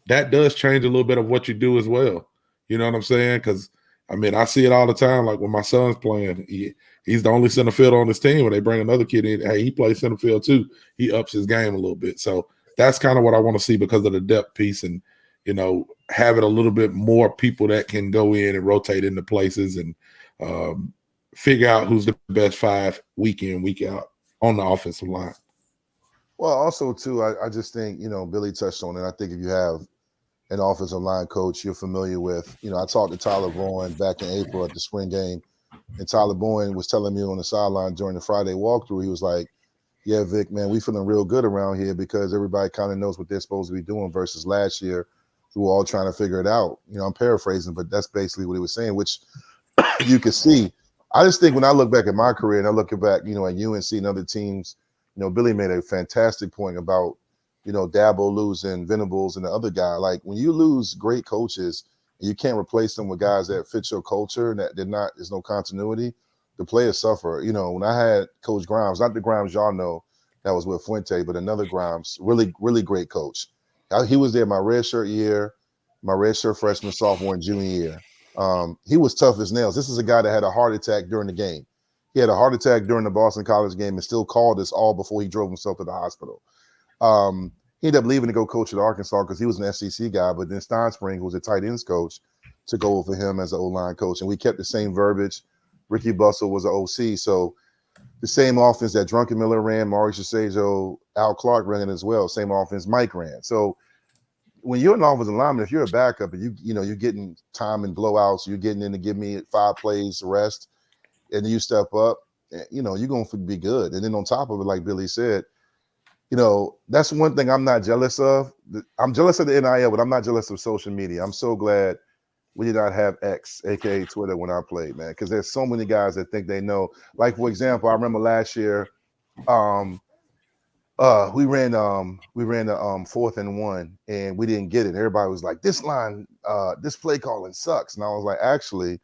that does change a little bit of what you do as well. You know what I'm saying? Because, I mean, I see it all the time. Like when my son's playing, he's the only center fielder on this team. When they bring another kid in, hey, he plays center field too. He ups his game a little bit. So that's kind of what I want to see because of the depth piece and, you know, having a little bit more people that can go in and rotate into places and figure out who's the best 5 week in, week out on the offensive line. Well, also, too, I just think, you know, Billy touched on it. I think if you have an offensive line coach you're familiar with, you know, I talked to Tyler Bowen back in April at the spring game, and Tyler Bowen was telling me on the sideline during the Friday walkthrough, he was like, yeah, Vic, man, we feeling real good around here because everybody kind of knows what they're supposed to be doing versus last year. We were all trying to figure it out. You know, I'm paraphrasing, but that's basically what he was saying, which you could see. I just think when I look back at my career and I look back, you know, at UNC and other teams, you know, Billy made a fantastic point about, you know, Dabo losing Venables and the other guy. Like when you lose great coaches and you can't replace them with guys that fit your culture and that there's no continuity, the players suffer. You know, when I had Coach Grimes, not the Grimes y'all know that was with Fuente, but another Grimes, really, really great coach. He was there my redshirt year, my redshirt freshman, sophomore, and junior year. He was tough as nails. This is a guy that had a heart attack during the game. He had a heart attack during the Boston College game and still called us all before he drove himself to the hospital. He ended up leaving to go coach at Arkansas because he was an SEC guy, but then Steinspring, who was a tight ends coach, took over for him as an O-line coach. And we kept the same verbiage. Ricky Bussell was an OC. So the same offense that Drunken Miller ran, Maurice Sajo, Al Clark ran as well. Same offense Mike ran. So when you're an offensive lineman, if you're a backup and you're getting time and blowouts, you're getting in to give me 5 plays rest, and then you step up, you know, you're going to be good. And then on top of it, like Billy said, that's one thing I'm not jealous of. I'm jealous of the NIL, but I'm not jealous of social media. I'm so glad we did not have X, aka Twitter, when I played, man, because there's so many guys that think they know. Like, for example, I remember last year, we ran the 4th and 1 and we didn't get it. Everybody was like, this play calling sucks. And I was like, actually,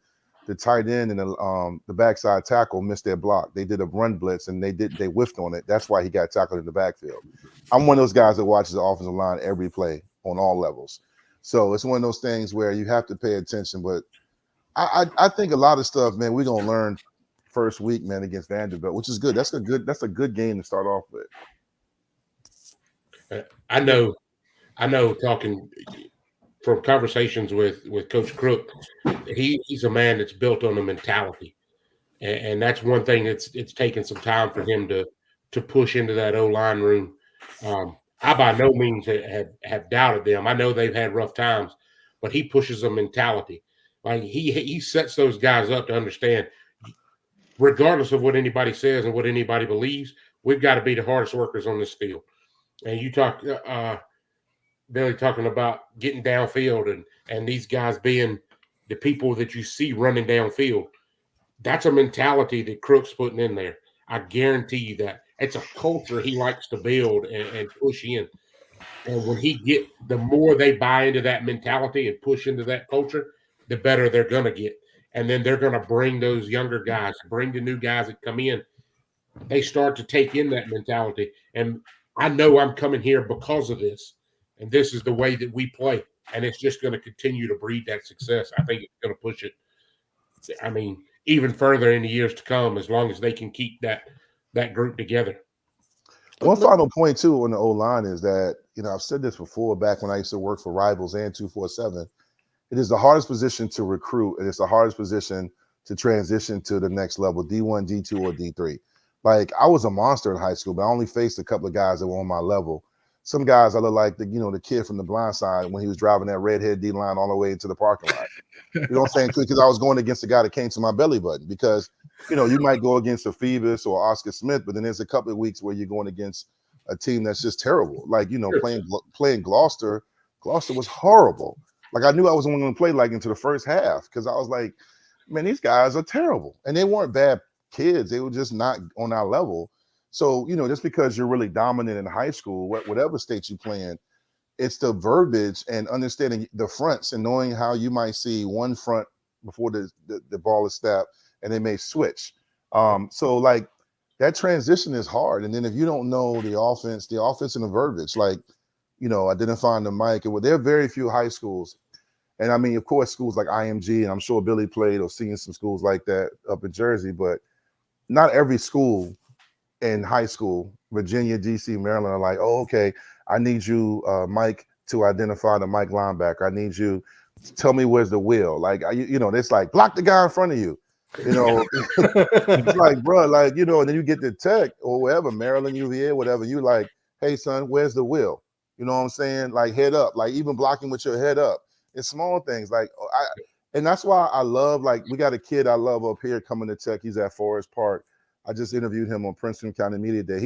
the tight end and the backside tackle missed their block. They did a run blitz and they whiffed on it. That's why he got tackled in the backfield. I'm one of those guys that watches the offensive line every play on all levels. So it's one of those things where you have to pay attention. But I think a lot of stuff, man, we're gonna learn first week, man, against Vanderbilt, which is good. That's a good game to start off with. I know talking from conversations with Coach Crook, he's a man that's built on a mentality. And that's one thing it's taken some time for him to push into that O-line room. I by no means have doubted them. I know they've had rough times, but he pushes a mentality. Like he sets those guys up to understand, regardless of what anybody says and what anybody believes, we've got to be the hardest workers on this field. And you talk, Billy, talking about getting downfield and these guys being the people that you see running downfield. That's a mentality that Crook's putting in there. I guarantee you that. It's a culture he likes to build and push in. And when the more they buy into that mentality and push into that culture, the better they're going to get. And then they're going to bring those younger guys, bring the new guys that come in. They start to take in that mentality. And I know I'm coming here because of this. And this is the way that we play. And it's just going to continue to breed that success. I think it's going to push it. I mean, even further in the years to come, as long as they can keep that group together. One final point too on the O-line is that, I've said this before back when I used to work for Rivals and 247. It is the hardest position to recruit, and it's the hardest position to transition to the next level, D1, D2, or D3. Like, I was a monster in high school, but I only faced a couple of guys that were on my level. Some guys I look like the kid from The Blind Side when he was driving that redhead D-line all the way into the parking lot. You know what I'm saying? Because I was going against the guy that came to my belly button. Because, you might go against a Phoebus or Oscar Smith, but then there's a couple of weeks where you're going against a team that's just terrible. Like, playing Gloucester. Gloucester was horrible. Like, I knew I was only going to play like into the first half because I was like, man, these guys are terrible. And they weren't bad kids. They were just not on our level. So, just because you're really dominant in high school, whatever state you play in, it's the verbiage and understanding the fronts and knowing how you might see one front before the ball is snapped and they may switch. So like that transition is hard. And then if you don't know the offense and the verbiage, like, identifying the mic, and there are very few high schools. And I mean, of course, schools like IMG, and I'm sure Billy played or seen some schools like that up in Jersey, but not every school in high school, Virginia, DC, Maryland, are like, oh, okay, I need you, Mike, to identify the Mike linebacker. I need you to tell me where's the wheel. Like, it's like, block the guy in front of you. It's like, bro, like, and then you get the tech or whatever, Maryland, UVA, whatever, you like, hey, son, where's the wheel? You know what I'm saying? Like, head up, like even blocking with your head up. It's small things. Like, and that's why I love, like, we got a kid I love up here coming to Tech. He's at Forest Park. I just interviewed him on Princeton County Media Day.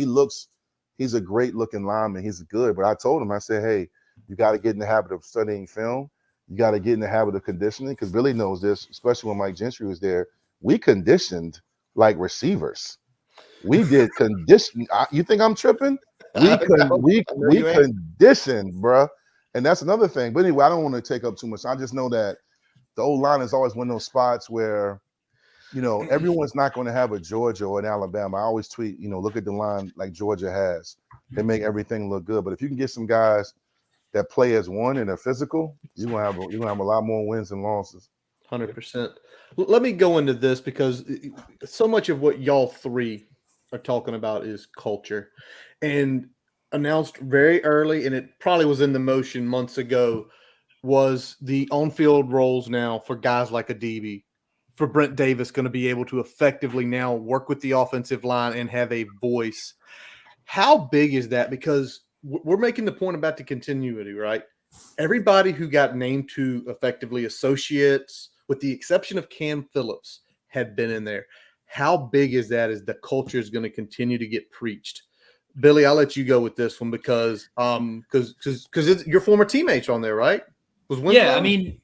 He's a great looking lineman. He's good. But I told him, I said, hey, you got to get in the habit of studying film. You got to get in the habit of conditioning, because Billy knows this, especially when Mike Gentry was there. We conditioned like receivers. We did condition. You think I'm tripping? We conditioned, bro. And that's another thing. But anyway, I don't want to take up too much. I just know that the O-line is always one of those spots where, everyone's not going to have a Georgia or an Alabama. I always tweet, look at the line like Georgia has. They make everything look good. But if you can get some guys that play as one and are physical, you're gonna have a lot more wins and losses. 100%. Let me go into this, because so much of what y'all three are talking about is culture, and announced very early, and it probably was in the motion months ago, was the on-field roles now for guys like Adibi, for Brent Davis, going to be able to effectively now work with the offensive line and have a voice. How big is that? Because we're making the point about the continuity, right? Everybody who got named to effectively associates, with the exception of Cam Phillips, had been in there. How big is that as the culture is going to continue to get preached? Billy, I'll let you go with this one because your former teammates on there, right? Was Winslow? Yeah, I mean,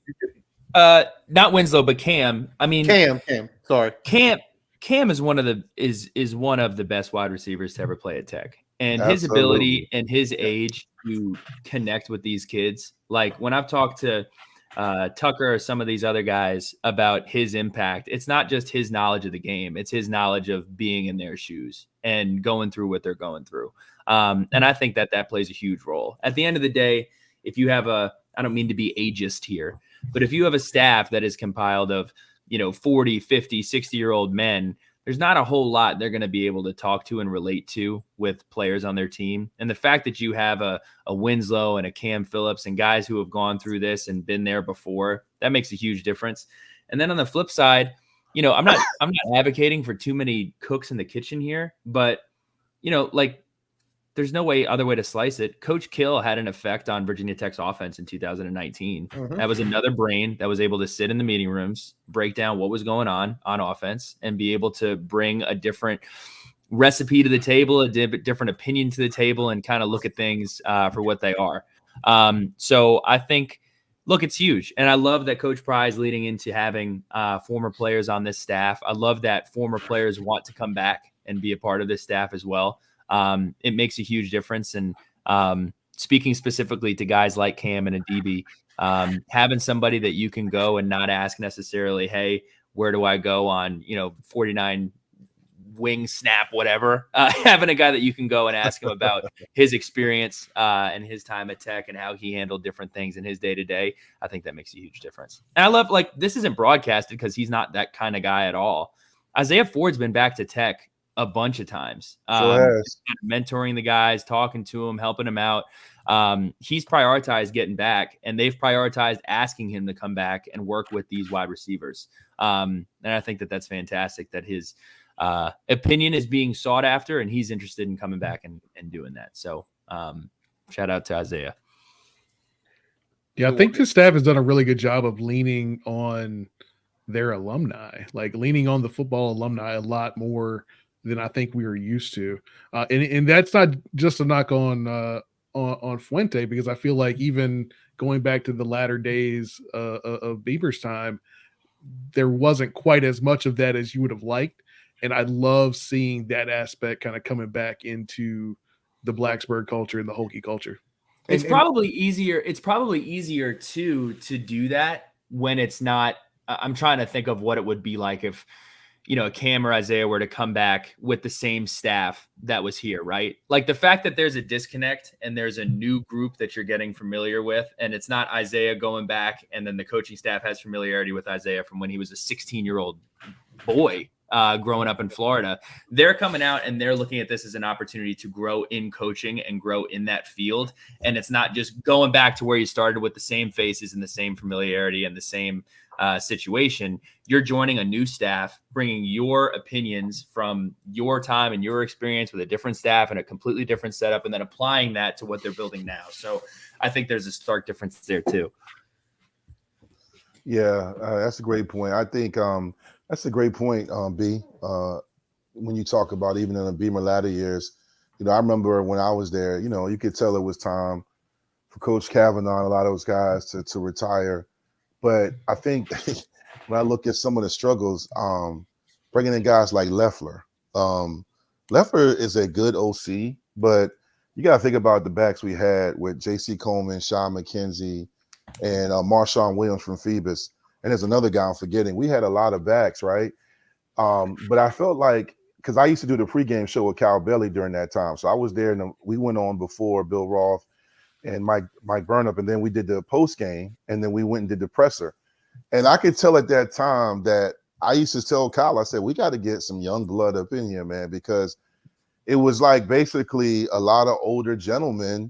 not Winslow, but Cam. I mean, Cam. Sorry, Cam is one of the best wide receivers to ever play at Tech, and his Absolutely. ability and his age to connect with these kids. Like when I've talked to Tucker or some of these other guys about his impact, it's not just his knowledge of the game; it's his knowledge of being in their shoes and going through what they're going through. And I think that plays a huge role. At the end of the day, if you have I don't mean to be ageist here, but if you have a staff that is compiled of 40, 50, 60-year-old men, there's not a whole lot they're going to be able to talk to and relate to with players on their team. And the fact that you have a Winslow and a Cam Phillips and guys who have gone through this and been there before, that makes a huge difference. And then on the flip side, I'm not advocating for too many cooks in the kitchen here, but there's no other way to slice it. Coach Kill had an effect on Virginia Tech's offense in 2019. Mm-hmm. That was another brain that was able to sit in the meeting rooms, break down what was going on offense, and be able to bring a different recipe to the table, a different opinion to the table, and kind of look at things for what they are. So I think, look, it's huge. And I love that Coach Pry is leading into having former players on this staff. I love that former players want to come back and be a part of this staff as well. It makes a huge difference. And speaking specifically to guys like Cam and Adibi, having somebody that you can go and not ask necessarily, hey, where do I go on, 49 wing snap, whatever, having a guy that you can go and ask him about his experience and his time at Tech and how he handled different things in his day-to-day, I think that makes a huge difference. And I love, this isn't broadcasted because he's not that kind of guy at all. Isaiah Ford's been back to Tech a bunch of times, mentoring the guys, talking to them, helping them out. He's prioritized getting back, and they've prioritized asking him to come back and work with these wide receivers. And I think that's fantastic that his opinion is being sought after, and he's interested in coming back and doing that. So shout out to Isaiah. Yeah, I think the staff has done a really good job of leaning on their alumni, leaning on the football alumni a lot more than I think we were used to. And that's not just a knock on Fuente, because I feel like even going back to the latter days of Bieber's time, there wasn't quite as much of that as you would have liked. And I love seeing that aspect kind of coming back into the Blacksburg culture and the Hokie culture. It's probably easier. It's probably easier to do that when it's not. I'm trying to think of what it would be like if, Cam or Isaiah were to come back with the same staff that was here, right? Like the fact that there's a disconnect and there's a new group that you're getting familiar with, and it's not Isaiah going back and then the coaching staff has familiarity with Isaiah from when he was a 16-year-old boy growing up in Florida. They're coming out and they're looking at this as an opportunity to grow in coaching and grow in that field. And it's not just going back to where you started with the same faces and the same familiarity and the same situation. You're joining a new staff, bringing your opinions from your time and your experience with a different staff and a completely different setup, and then applying that to what they're building now. So I think there's a stark difference there too. Yeah, that's a great point. I think that's a great point, B. When you talk about even in the Beamer latter years, I remember when I was there, you could tell it was time for Coach Kavanaugh and a lot of those guys to retire. But I think when I look at some of the struggles, bringing in guys like Leffler. Leffler is a good OC, but you got to think about the backs we had with J.C. Coleman, Sean McKenzie, and Marshawn Williams from Phoebus. And there's another guy I'm forgetting. We had a lot of backs, right? But I felt like, because I used to do the pregame show with Cal Belly during that time. So I was there, and we went on before Bill Roth and Mike Burnup, and then we did the postgame, and then we went and did the presser. And I could tell at that time that I used to tell Kyle, I said, we got to get some young blood up in here, man, because it was like basically a lot of older gentlemen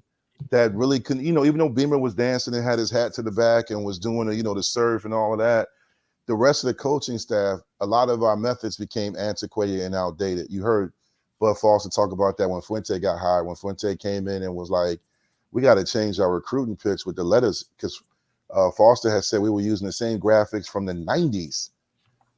that really couldn't, even though Beamer was dancing and had his hat to the back and was doing the surf and all of that, the rest of the coaching staff, a lot of our methods became antiquated and outdated. You heard Bud Foster talk about that when Fuente got hired, when Fuente came in and was like, we got to change our recruiting pitch with the letters, because Foster has said we were using the same graphics from the 90s.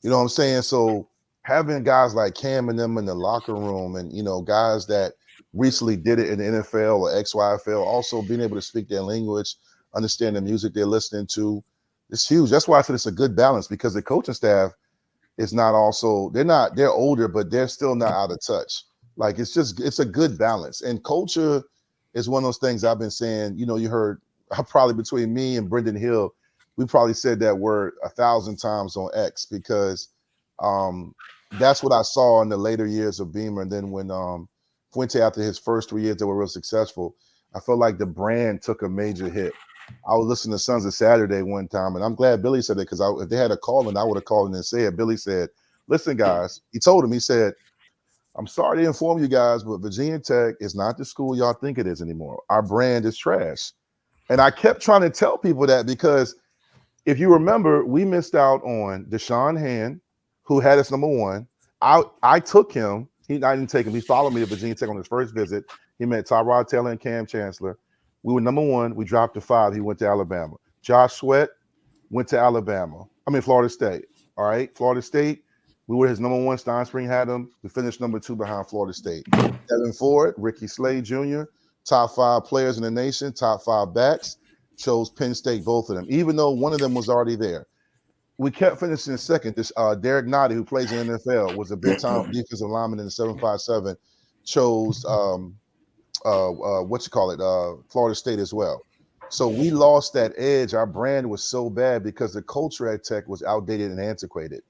You know what I'm saying? So having guys like Cam and them in the locker room and, guys that recently did it in the NFL or XYFL, also being able to speak their language, understand the music they're listening to, it's huge. That's why I said it's a good balance, because the coaching staff is not also, they're older, but they're still not out of touch. Like, it's a good balance. And culture is one of those things I've been saying. You heard probably between me and Brendan Hill, we probably said that word 1,000 times on X, because that's what I saw in the later years of Beamer. And then when Fuente, after his first 3 years that were real successful, I felt like the brand took a major hit. I was listening to Sons of Saturday one time, and I'm glad Billy said that, because if they had a call in, I would have called in and said, Billy said, listen, guys, he said, I'm sorry to inform you guys, but Virginia Tech is not the school y'all think it is anymore. Our brand is trash. And I kept trying to tell people that, because if you remember, we missed out on Deshaun Hand, who had us number one. I took him. I didn't take him. He followed me to Virginia Tech on his first visit. He met Tyrod Taylor and Cam Chancellor. We were number one. We dropped to 5. He went to Alabama. Josh Sweat went to Florida State. All right, Florida State. We were his number one. Stein Spring had him. We finished number 2 behind Florida State. Devin Ford, Ricky Slade Jr., top 5 players in the nation, top 5 backs, chose Penn State, both of them, even though one of them was already there. We kept finishing second. This Derek Noddy, who plays in the NFL, was a big-time defensive lineman in the 757, chose Florida State as well. So we lost that edge. Our brand was so bad because the culture at Tech was outdated and antiquated.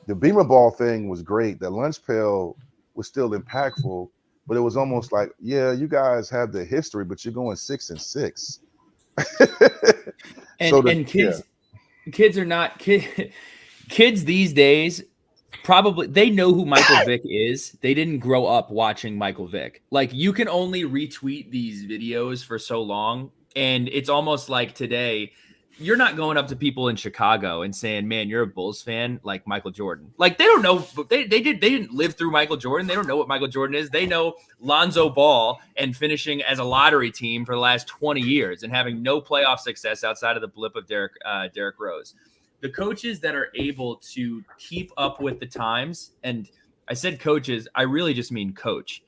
The Beamer Ball thing was great. The lunch pail was still impactful, but it was almost like, yeah, you guys have the history, but you're going 6-6. Kids are not kids these days. Probably they know who Michael Vick is. They didn't grow up watching Michael Vick. Like, you can only retweet these videos for so long, and it's almost like today you're not going up to people in Chicago and saying, man, you're a Bulls fan like Michael Jordan. Like, they don't know. They didn't live through Michael Jordan. They don't know what Michael Jordan is. They know Lonzo Ball and finishing as a lottery team for the last 20 years and having no playoff success outside of the blip of Derrick Rose. The coaches that are able to keep up with the times, and I said coaches, I really just mean coach.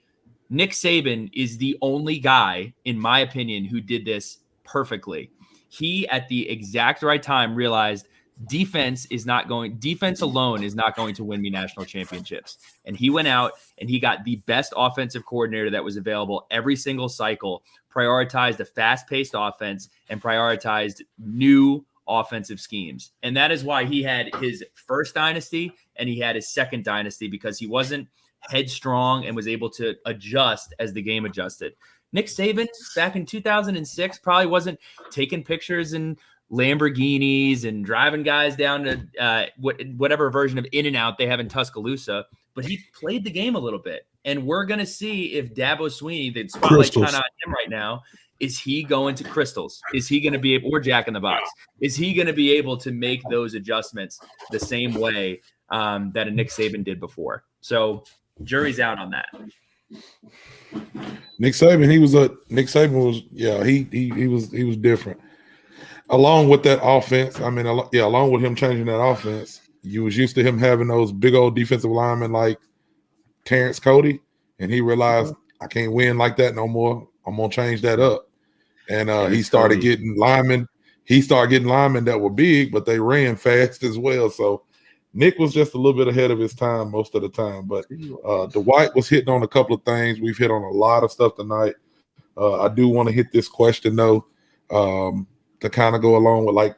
Nick Saban is the only guy, in my opinion, who did this perfectly. He, at the exact right time, realized defense alone is not going to win me national championships. And he went out and he got the best offensive coordinator that was available every single cycle, prioritized a fast-paced offense, and prioritized new offensive schemes. And that is why he had his first dynasty and he had his second dynasty, because he wasn't headstrong and was able to adjust as the game adjusted. Nick Saban back in 2006 probably wasn't taking pictures in Lamborghinis and driving guys down to whatever version of In-N-Out they have in Tuscaloosa, but he played the game a little bit. And we're going to see if Dabo Swinney, the spotlight's kind of on him right now, is he going to Crystals? Is he going to be able, or Jack in the Box? Is he going to be able to make those adjustments the same way that a Nick Saban did before? So jury's out on that. Nick Saban was different. Along with that offense, along with him changing that offense, you was used to him having those big old defensive linemen like Terrence Cody, and he realized I can't win like that no more. I'm gonna change that up, and he started getting linemen. He started getting linemen that were big, but they ran fast as well. So Nick was just a little bit ahead of his time most of the time. But Dwight was hitting on a couple of things. We've hit on a lot of stuff tonight. I do want to hit this question though, to kind of go along with like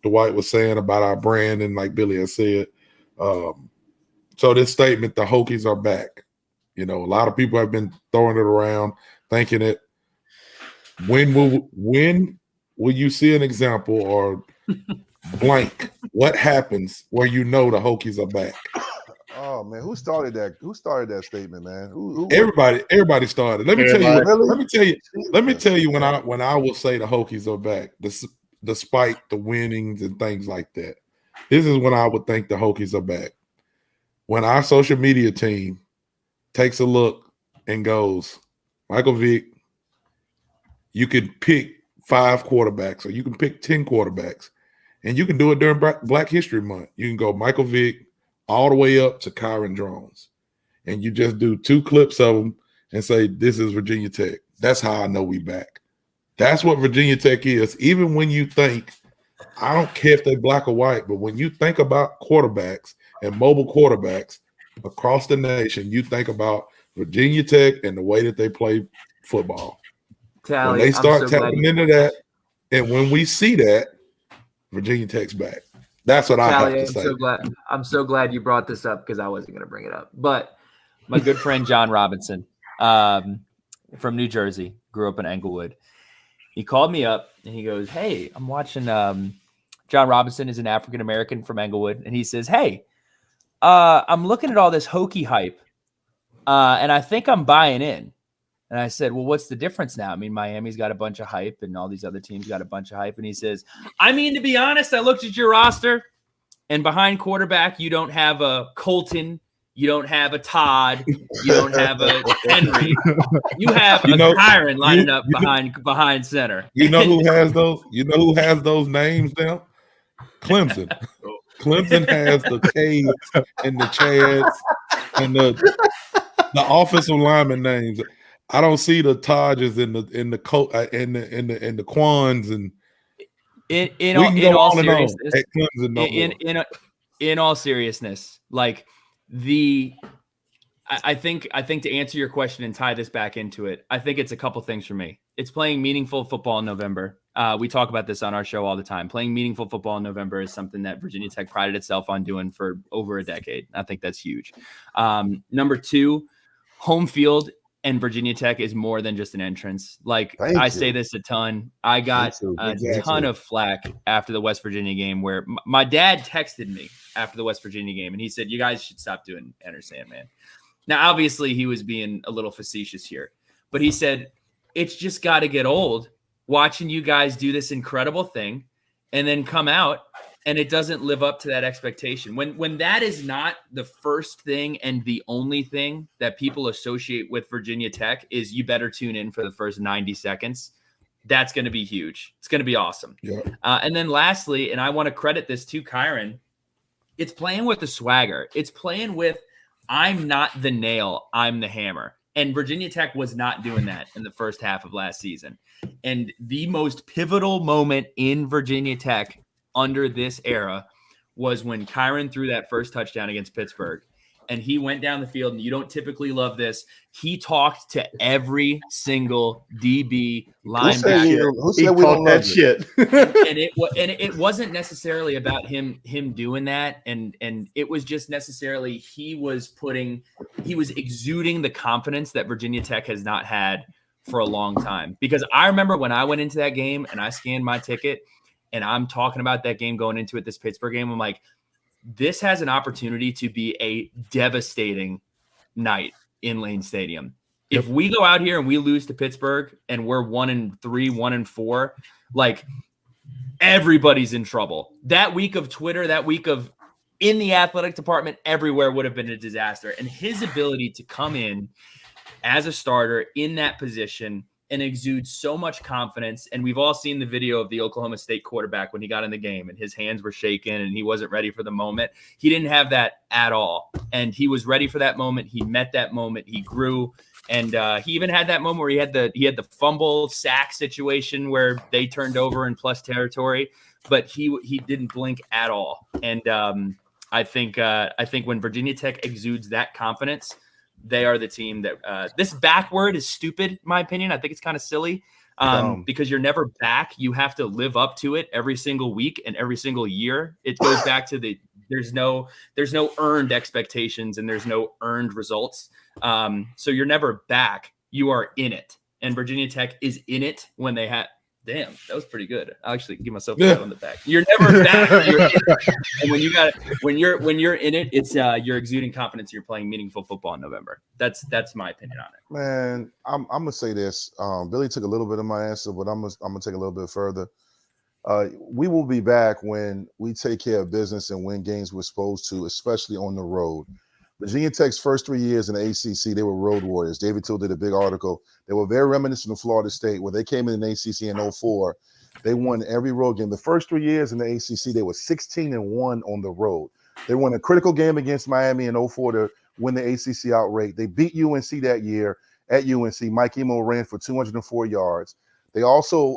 Dwight was saying about our brand, and like Billy has said. So this statement, the Hokies are back. You know, a lot of people have been throwing it around, thinking it. When will you see an example or blank? What happens where you know the Hokies are back? Oh man, who started that? Who started that statement, man? Who Everybody started. Let me tell you when I will say the Hokies are back, despite the winnings and things like that. This is when I would think the Hokies are back. When our social media team takes a look and goes, Michael Vick, you can pick 5 quarterbacks or you can pick 10 quarterbacks, and you can do it during Black History Month. You can go Michael Vick all the way up to Kyron Drones, and you just do 2 clips of them and say, this is Virginia Tech. That's how I know we back. That's what Virginia Tech is. Even when you think, I don't care if they're black or white, but when you think about quarterbacks and mobile quarterbacks across the nation, you think about Virginia Tech and the way that they play football. Tally, when they start I'm so tapping into that, and when we see that, Virginia Tech's back. That's what I have to say. I'm so glad you brought this up because I wasn't going to bring it up. But my good friend John Robinson from New Jersey, grew up in Englewood. He called me up and he goes, "Hey, I'm watching." John Robinson is an African American from Englewood, and he says, "Hey, I'm looking at all this Hokie hype, and I think I'm buying in." And I said, "Well, what's the difference now? I mean, Miami's got a bunch of hype, and all these other teams got a bunch of hype." And he says, "I mean, to be honest, I looked at your roster, and behind quarterback, you don't have a Colton, you don't have a Todd, you don't have a Henry, you have a Kyron lining up behind center." You know who has those? You know who has those names now? Clemson. Clemson has the K's and the Chads and the offensive lineman names. I don't see the Tajes and the Quans and in all seriousness, like I think to answer your question and tie this back into it, I think it's a couple things for me. It's playing meaningful football in November. We talk about this on our show all the time. Playing meaningful football in November is something that Virginia Tech prided itself on doing for over a decade. I think that's huge. Number two, home field and Virginia Tech is more than just an entrance. Like I say this a ton. I got a ton of flack after the West Virginia game where my dad texted me after the West Virginia game and he said, "You guys should stop doing Enter Sandman." Now, obviously he was being a little facetious here, but he said, "It's just got to get old watching you guys do this incredible thing and then come out and it doesn't live up to that expectation." When that is not the first thing and the only thing that people associate with Virginia Tech is you better tune in for the first 90 seconds. That's going to be huge. It's going to be awesome. Yeah. And then lastly, and I want to credit this to Kyron, it's playing with the swagger. It's playing with, I'm not the nail, I'm the hammer. And Virginia Tech was not doing that in the first half of last season. And the most pivotal moment in Virginia Tech under this era was when Kyron threw that first touchdown against Pittsburgh. And he went down the field, and you don't typically love this. He talked to every single DB linebacker. Who said we don't love that shit? and it wasn't necessarily about him doing that, and it was just necessarily he was exuding the confidence that Virginia Tech has not had for a long time. Because I remember when I went into that game and I scanned my ticket, and I'm talking about that game going into it, this Pittsburgh game, I'm like, this has an opportunity to be a devastating night in Lane Stadium. If we go out here and we lose to Pittsburgh and we're 1-3, 1-4, like everybody's in trouble. That week of Twitter, that week of in the athletic department, everywhere would have been a disaster. And his ability to come in as a starter in that position and exude so much confidence. And we've all seen the video of the Oklahoma State quarterback when he got in the game and his hands were shaking and he wasn't ready for the moment. He didn't have that at all. And he was ready for that moment. He met that moment. He grew. And he even had that moment where he had the fumble sack situation where they turned over in plus territory, but he didn't blink at all. And I think when Virginia Tech exudes that confidence, they are the team that this backward is stupid, in my opinion. I think it's kind of silly because you're never back. You have to live up to it every single week and every single year. It goes back to there's no earned expectations and there's no earned results. So you're never back. You are in it. And Virginia Tech is in it when they have. Damn, that was pretty good. I'll actually give myself a pat on the back. You're never back. You're in it. And when you're in it, it's you're exuding confidence. You're playing meaningful football in November. That's my opinion on it. Man, I'm gonna say this. Billy took a little bit of my answer, but I'm gonna take a little bit further. We will be back when we take care of business and win games we're supposed to, especially on the road. Virginia Tech's first 3 years in the ACC, they were road warriors. David Till did a big article. They were very reminiscent of Florida State, where they came in the ACC in 2004. They won every road game. The first 3 years in the ACC, they were 16-1 on the road. They won a critical game against Miami in 2004 to win the ACC outright. They beat UNC that year, at UNC. Mike Emo ran for 204 yards. They also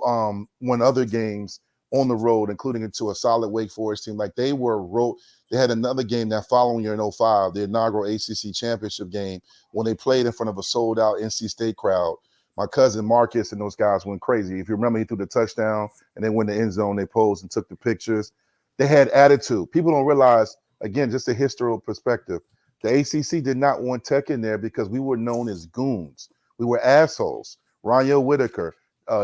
won other games on the road, including into a solid Wake Forest team. Like they had another game that following year in 05, the inaugural ACC championship game, when they played in front of a sold-out NC State crowd. My cousin Marcus and those guys went crazy. If you remember, he threw the touchdown and they went in the end zone. They posed and took the pictures. They had attitude. People don't realize, again, just a historical perspective. The ACC did not want Tech in there because we were known as goons. We were assholes. Ronyo Whitaker,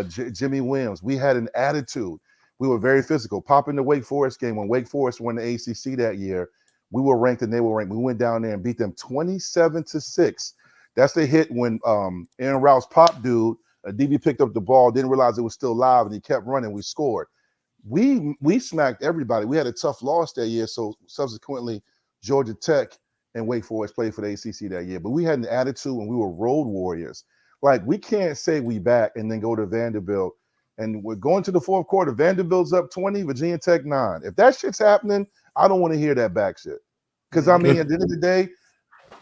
Jimmy Williams. We had an attitude. We were very physical. Popping the Wake Forest game, when Wake Forest won the ACC that year, we were ranked and they were ranked. We went down there and beat them 27-6. That's the hit when Aaron Rouse pop dude, DB picked up the ball, didn't realize it was still live, and he kept running. We scored. We smacked everybody. We had a tough loss that year, so subsequently Georgia Tech and Wake Forest played for the ACC that year. But we had an attitude and we were road warriors. Like, we can't say we back and then go to Vanderbilt. And we're going to the fourth quarter. Vanderbilt's up 20, Virginia Tech 9. If that shit's happening, I don't want to hear that back shit. Because, I mean, at the end of the day,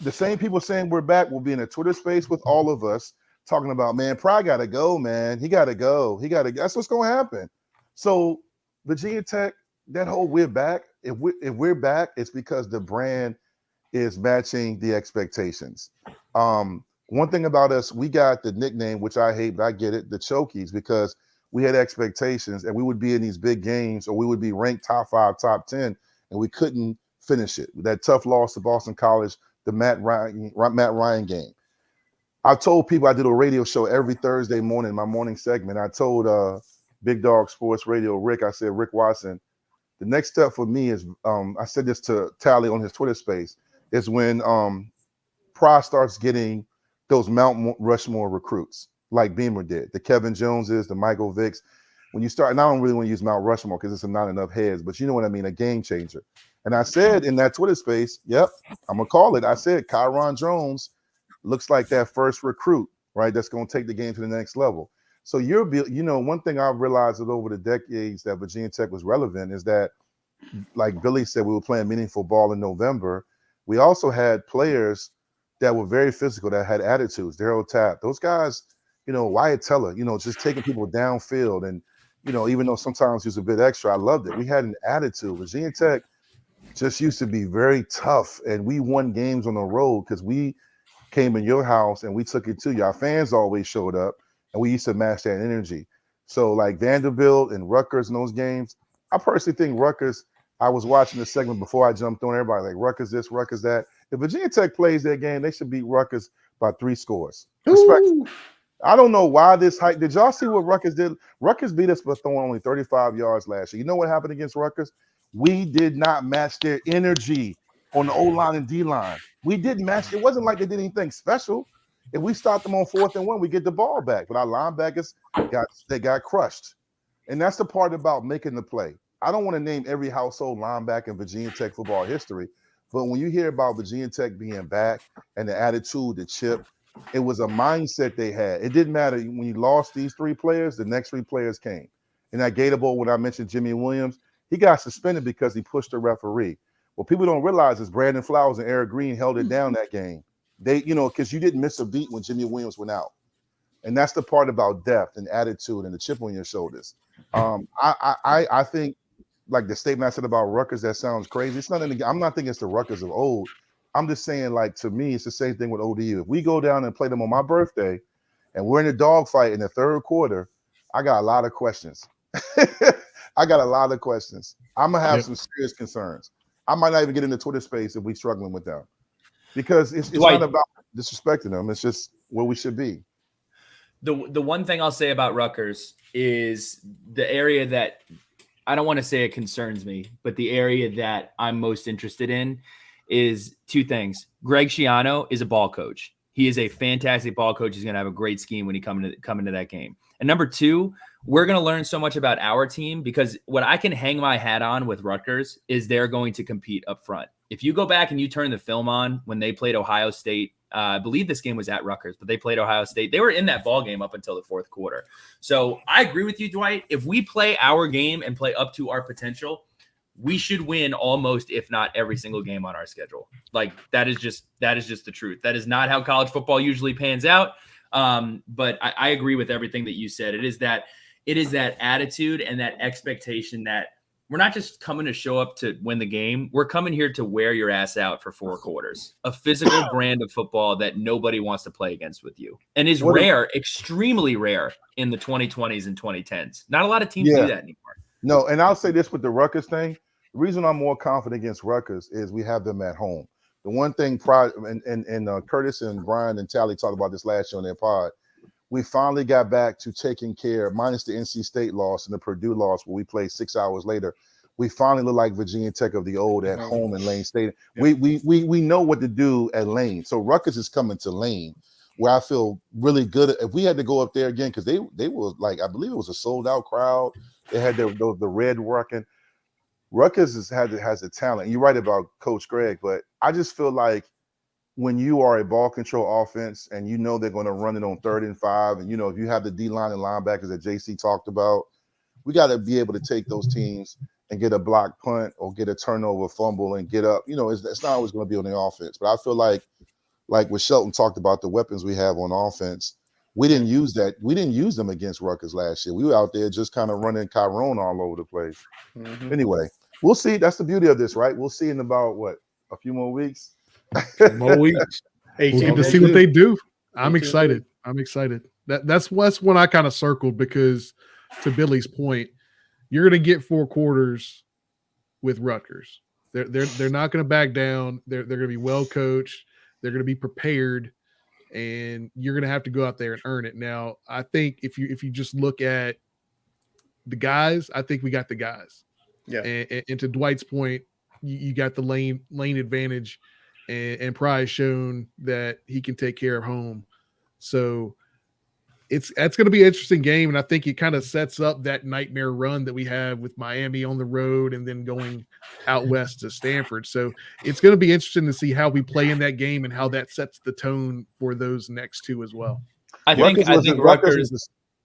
the same people saying we're back will be in a Twitter space with all of us talking about, man, Pry got to go, man. He got to go. That's what's going to happen. So Virginia Tech, that whole we're back, if we're back, it's because the brand is matching the expectations. One thing about us, we got the nickname, which I hate, but I get it, the Hokies, because we had expectations and we would be in these big games or we would be ranked top 5, top 10, and we couldn't finish it. That tough loss to Boston College, the Matt Ryan game. I told people, I did a radio show every Thursday morning, my morning segment. I told Big Dog Sports Radio, Rick, I said, Rick Watson, the next step for me is, I said this to Tally on his Twitter space, is when Pry starts getting those Mount Rushmore recruits like Beamer did, the Kevin Joneses, the Michael Vicks. When you start, and I don't really want to use Mount Rushmore because it's not enough heads, but you know what I mean, a game changer. And I said in that Twitter space, yep, I'm going to call it. I said, Kyron Jones looks like that first recruit, right? That's going to take the game to the next level. So one thing I've realized that over the decades that Virginia Tech was relevant is that, like Billy said, we were playing meaningful ball in November. We also had players that were very physical, that had attitudes. Daryl Tapp, those guys, Wyatt Teller, just taking people downfield. And, even though sometimes he was a bit extra, I loved it. We had an attitude. Virginia Tech just used to be very tough. And we won games on the road because we came in your house and we took it to you. Our fans always showed up and we used to match that energy. So like Vanderbilt and Rutgers in those games, I personally think Rutgers, I was watching the segment before I jumped on, everybody like Rutgers this, Rutgers that. If Virginia Tech plays that game, they should beat Rutgers by 3 scores. I don't know why this hype. Did y'all see what Rutgers did? Rutgers beat us by throwing only 35 yards last year. You know what happened against Rutgers? We did not match their energy on the O-line and D-line. We didn't match. It wasn't like they did anything special. If we stopped them on 4th and 1, we get the ball back. But our linebackers got crushed. And that's the part about making the play. I don't want to name every household linebacker in Virginia Tech football history, but when you hear about Virginia Tech being back and the attitude, the chip, it was a mindset they had. It didn't matter when you lost these 3 players, the next 3 players came. In that Gator Bowl, when I mentioned Jimmy Williams, he got suspended because he pushed the referee. What people don't realize is Brandon Flowers and Eric Green held it down that game. They, because you didn't miss a beat when Jimmy Williams went out. And that's the part about depth and attitude and the chip on your shoulders. I think, like the statement I said about Rutgers, that sounds crazy. It's not I'm not thinking it's the Rutgers of old. I'm just saying, like, to me, it's the same thing with ODU. If we go down and play them on my birthday and we're in a dogfight in the 3rd quarter, I got a lot of questions. I got a lot of questions. I'm going to have some serious concerns. I might not even get into Twitter space if we're struggling with them. Because it's not about disrespecting them. It's just where we should be. The one thing I'll say about Rutgers is the area that I don't want to say it concerns me, but the area that I'm most interested in is 2 things. Greg Schiano is a ball coach. He is a fantastic ball coach. He's going to have a great scheme when he come into that game. And number 2, we're going to learn so much about our team because what I can hang my hat on with Rutgers is they're going to compete up front. If you go back and you turn the film on when they played Ohio State, I believe this game was at Rutgers, but they played Ohio State. They were in that ball game up until the 4th quarter. So I agree with you, Dwight. If we play our game and play up to our potential, we should win almost, if not every single game on our schedule. Like that is just the truth. That is not how college football usually pans out. But I agree with everything that you said. It is that attitude and that expectation that we're not just coming to show up to win the game. We're coming here to wear your ass out for 4 quarters. A physical brand of football that nobody wants to play against with you, and is rare, extremely rare in the 2020s and 2010s. Not a lot of teams do that anymore. No, and I'll say this with the Rutgers thing. The reason I'm more confident against Rutgers is we have them at home. The one thing, and Curtis and Brian and Tally talked about this last year on their pod, we finally got back to taking care, minus the NC State loss and the Purdue loss where we played 6 hours later. We finally look like Virginia Tech of the old at home in Lane Stadium. We know what to do at Lane. So Rutgers is coming to Lane, where I feel really good. If we had to go up there again, because they were like, I believe it was a sold out crowd. They had the red working. Rutgers has the talent. You're right about Coach Greg, but I just feel like when you are a ball control offense and you know they're going to run it on 3rd and 5, and if you have the D-line and linebackers that JC talked about, we got to be able to take those teams and get a block punt or get a turnover fumble and get up. It's not always going to be on the offense, but I feel like what Shelton talked about, the weapons we have on offense, we didn't use that. We didn't use them against Rutgers last year. We were out there just kind of running Chiron all over the place. Mm-hmm. Anyway, we'll see. That's the beauty of this, right? We'll see in about a few more weeks. More weeks. We'll get to see what they do. I'm excited. That's one I kind of circled because, to Billy's point, you're going to get 4 quarters with Rutgers. They're not going to back down. They're going to be well coached. They're going to be prepared, and you're going to have to go out there and earn it. Now, I think if you just look at the guys, I think we got the guys. Yeah. And to Dwight's point, you got the lane advantage. And Pry's shown that he can take care of home. So that's going to be an interesting game. And I think it kind of sets up that nightmare run that we have with Miami on the road and then going out west to Stanford. So it's going to be interesting to see how we play in that game and how that sets the tone for those next 2 as well. I think Rutgers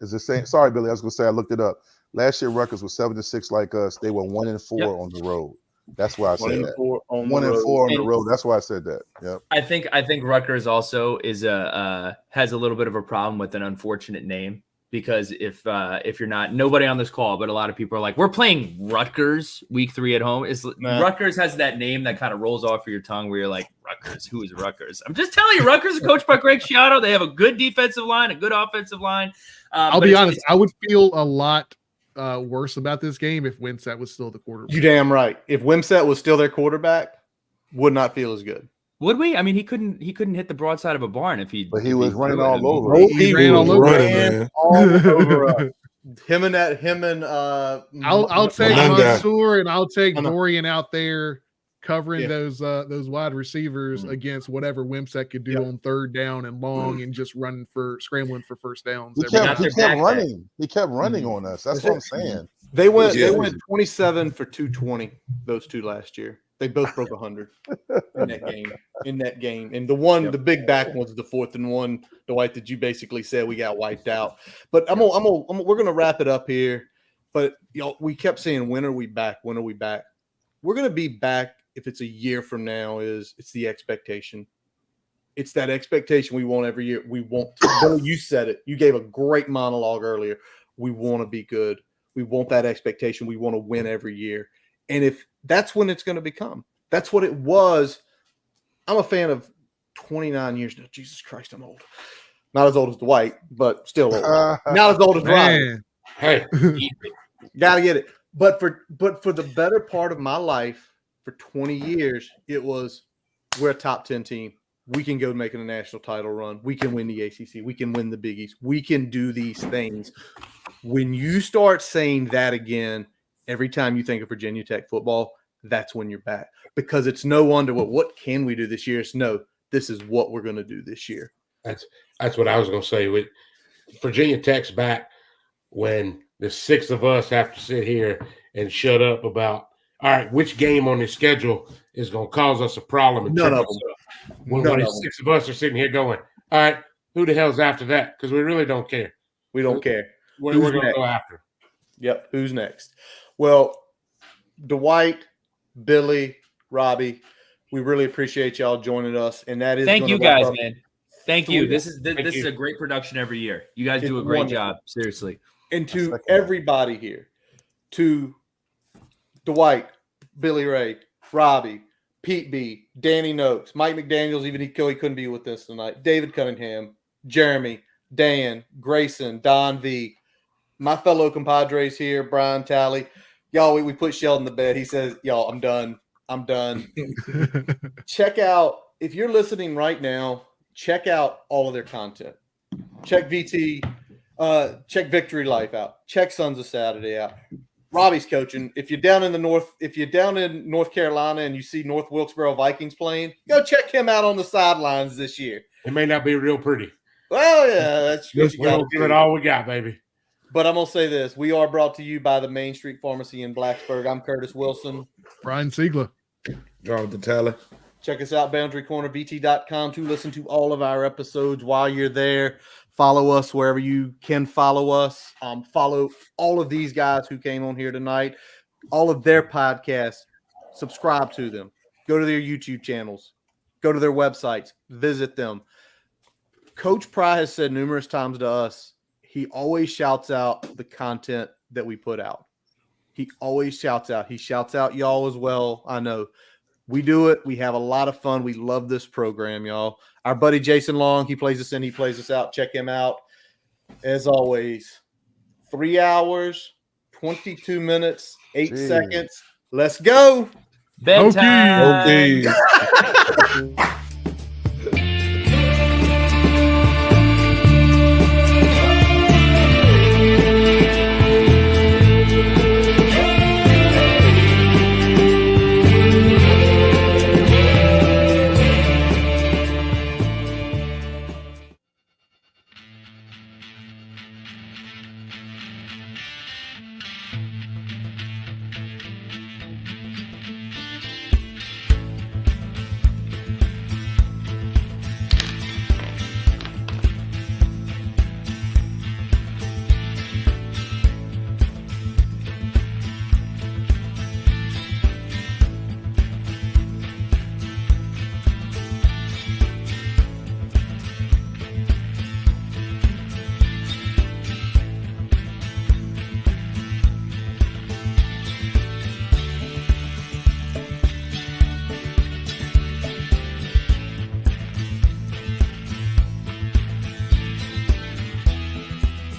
is the same. Sorry, Billy. I was going to say, I looked it up. Last year, Rutgers was 7-6 like us. They were 1-4 on the road. That's why I said that. 1-4 on the road. That's why I said that. Yep. I think Rutgers also has a little bit of a problem with an unfortunate name, because if you're not, nobody on this call, but a lot of people are like, we're playing Rutgers week 3 at home. Rutgers has that name that kind of rolls off of your tongue where you're like, Rutgers, who is Rutgers? I'm just telling you, Rutgers is coached by Greg Schiano. They have a good defensive line, a good offensive line. I'll be honest, I would feel a lot worse about this game if Wimsatt was still the quarterback. You damn right. If Wimsatt was still their quarterback, would not feel as good. Would we? I mean, he couldn't hit the broadside of a barn if he. But he was running all over. He ran all over us. Him and I'll take Mansour and I'll take Dorian out there covering those wide receivers against whatever Wimsatt could do on 3rd down and long and just scrambling for first downs. He kept running. He kept running on us. That's what I'm saying. They went 27 for 220, those 2 last year. They both broke 100 in that game. And the big back was the 4th and 1, Dwight, that you basically said we got wiped out. But we're gonna wrap it up here. But we kept saying, when are we back? When are we back? We're gonna be back if it's a year from now. It's the expectation. It's that expectation we want every year. We want to. You said it. You gave a great monologue earlier. We want to be good. We want that expectation. We want to win every year. And if that's when it's going to become, that's what it was. I'm a fan of 29 years now. Jesus Christ, I'm old. Not as old as Dwight, but still old. Not as old as Ryan. Hey, gotta get it. But for the better part of my life, for 20 years, it was we're a top 10 team. We can go making a national title run. We can win the ACC. We can win the Big East. We can do these things. When you start saying that again, every time you think of Virginia Tech football, that's when you're back. Because it's no wonder what can we do this year? It's no, this is what we're going to do this year. That's what I was going to say. With Virginia Tech's back when the 6 of us have to sit here and shut up about, all right, which game on the schedule is going to cause us a problem? And None of them. When 6 of us are sitting here going, all right, who the hell's after that? Because we really don't care. We don't care. We're going to go after. Yep. Who's next? Well, Dwight, Billy, Robbie, we really appreciate y'all joining us. And that is thank you guys, man. Thank you. This Thank is you. a great production every year. You guys do a It's great wonderful. job. Seriously. And to everybody here, to Dwight, Billy Ray, Robbie, Pete B, Danny Noakes, Mike McDaniels, even he couldn't be with us tonight, David Cunningham, Jeremy, Dan, Grayson, Don V, my fellow compadres here, Brian Talley. Y'all, we put Sheldon to bed. He says, y'all, I'm done. I'm done. Check out, if you're listening right now, check out all of their content. Check VT, check Victory Life out. Check Sons of Saturday out. Robbie's coaching. If you're down in North Carolina and you see North Wilkesboro Vikings playing, go check him out on the sidelines this year. It may not be real pretty. Well, yeah, that's what you We're got gonna give it all we got, baby. But I'm gonna say this: we are brought to you by the Main Street Pharmacy in Blacksburg. I'm Curtis Wilson. Brian Siegler. Jonathan Talley. Check us out, boundarycornervt.com, to listen to all of our episodes while you're there. Follow us wherever you can follow us. Follow all of these guys who came on here tonight, all of their podcasts. Subscribe to them. Go to their YouTube channels. Go to their websites. Visit them. Coach Pry has said numerous times to us, he always shouts out the content that we put out. He always shouts out. He shouts out y'all as well. I know. We do it. We have a lot of fun. We love this program, y'all. Our buddy Jason Long, he plays us in, he plays us out. Check him out. As always, 3 hours, 22 minutes, 8 seconds. Let's go. Bedtime. Hokies.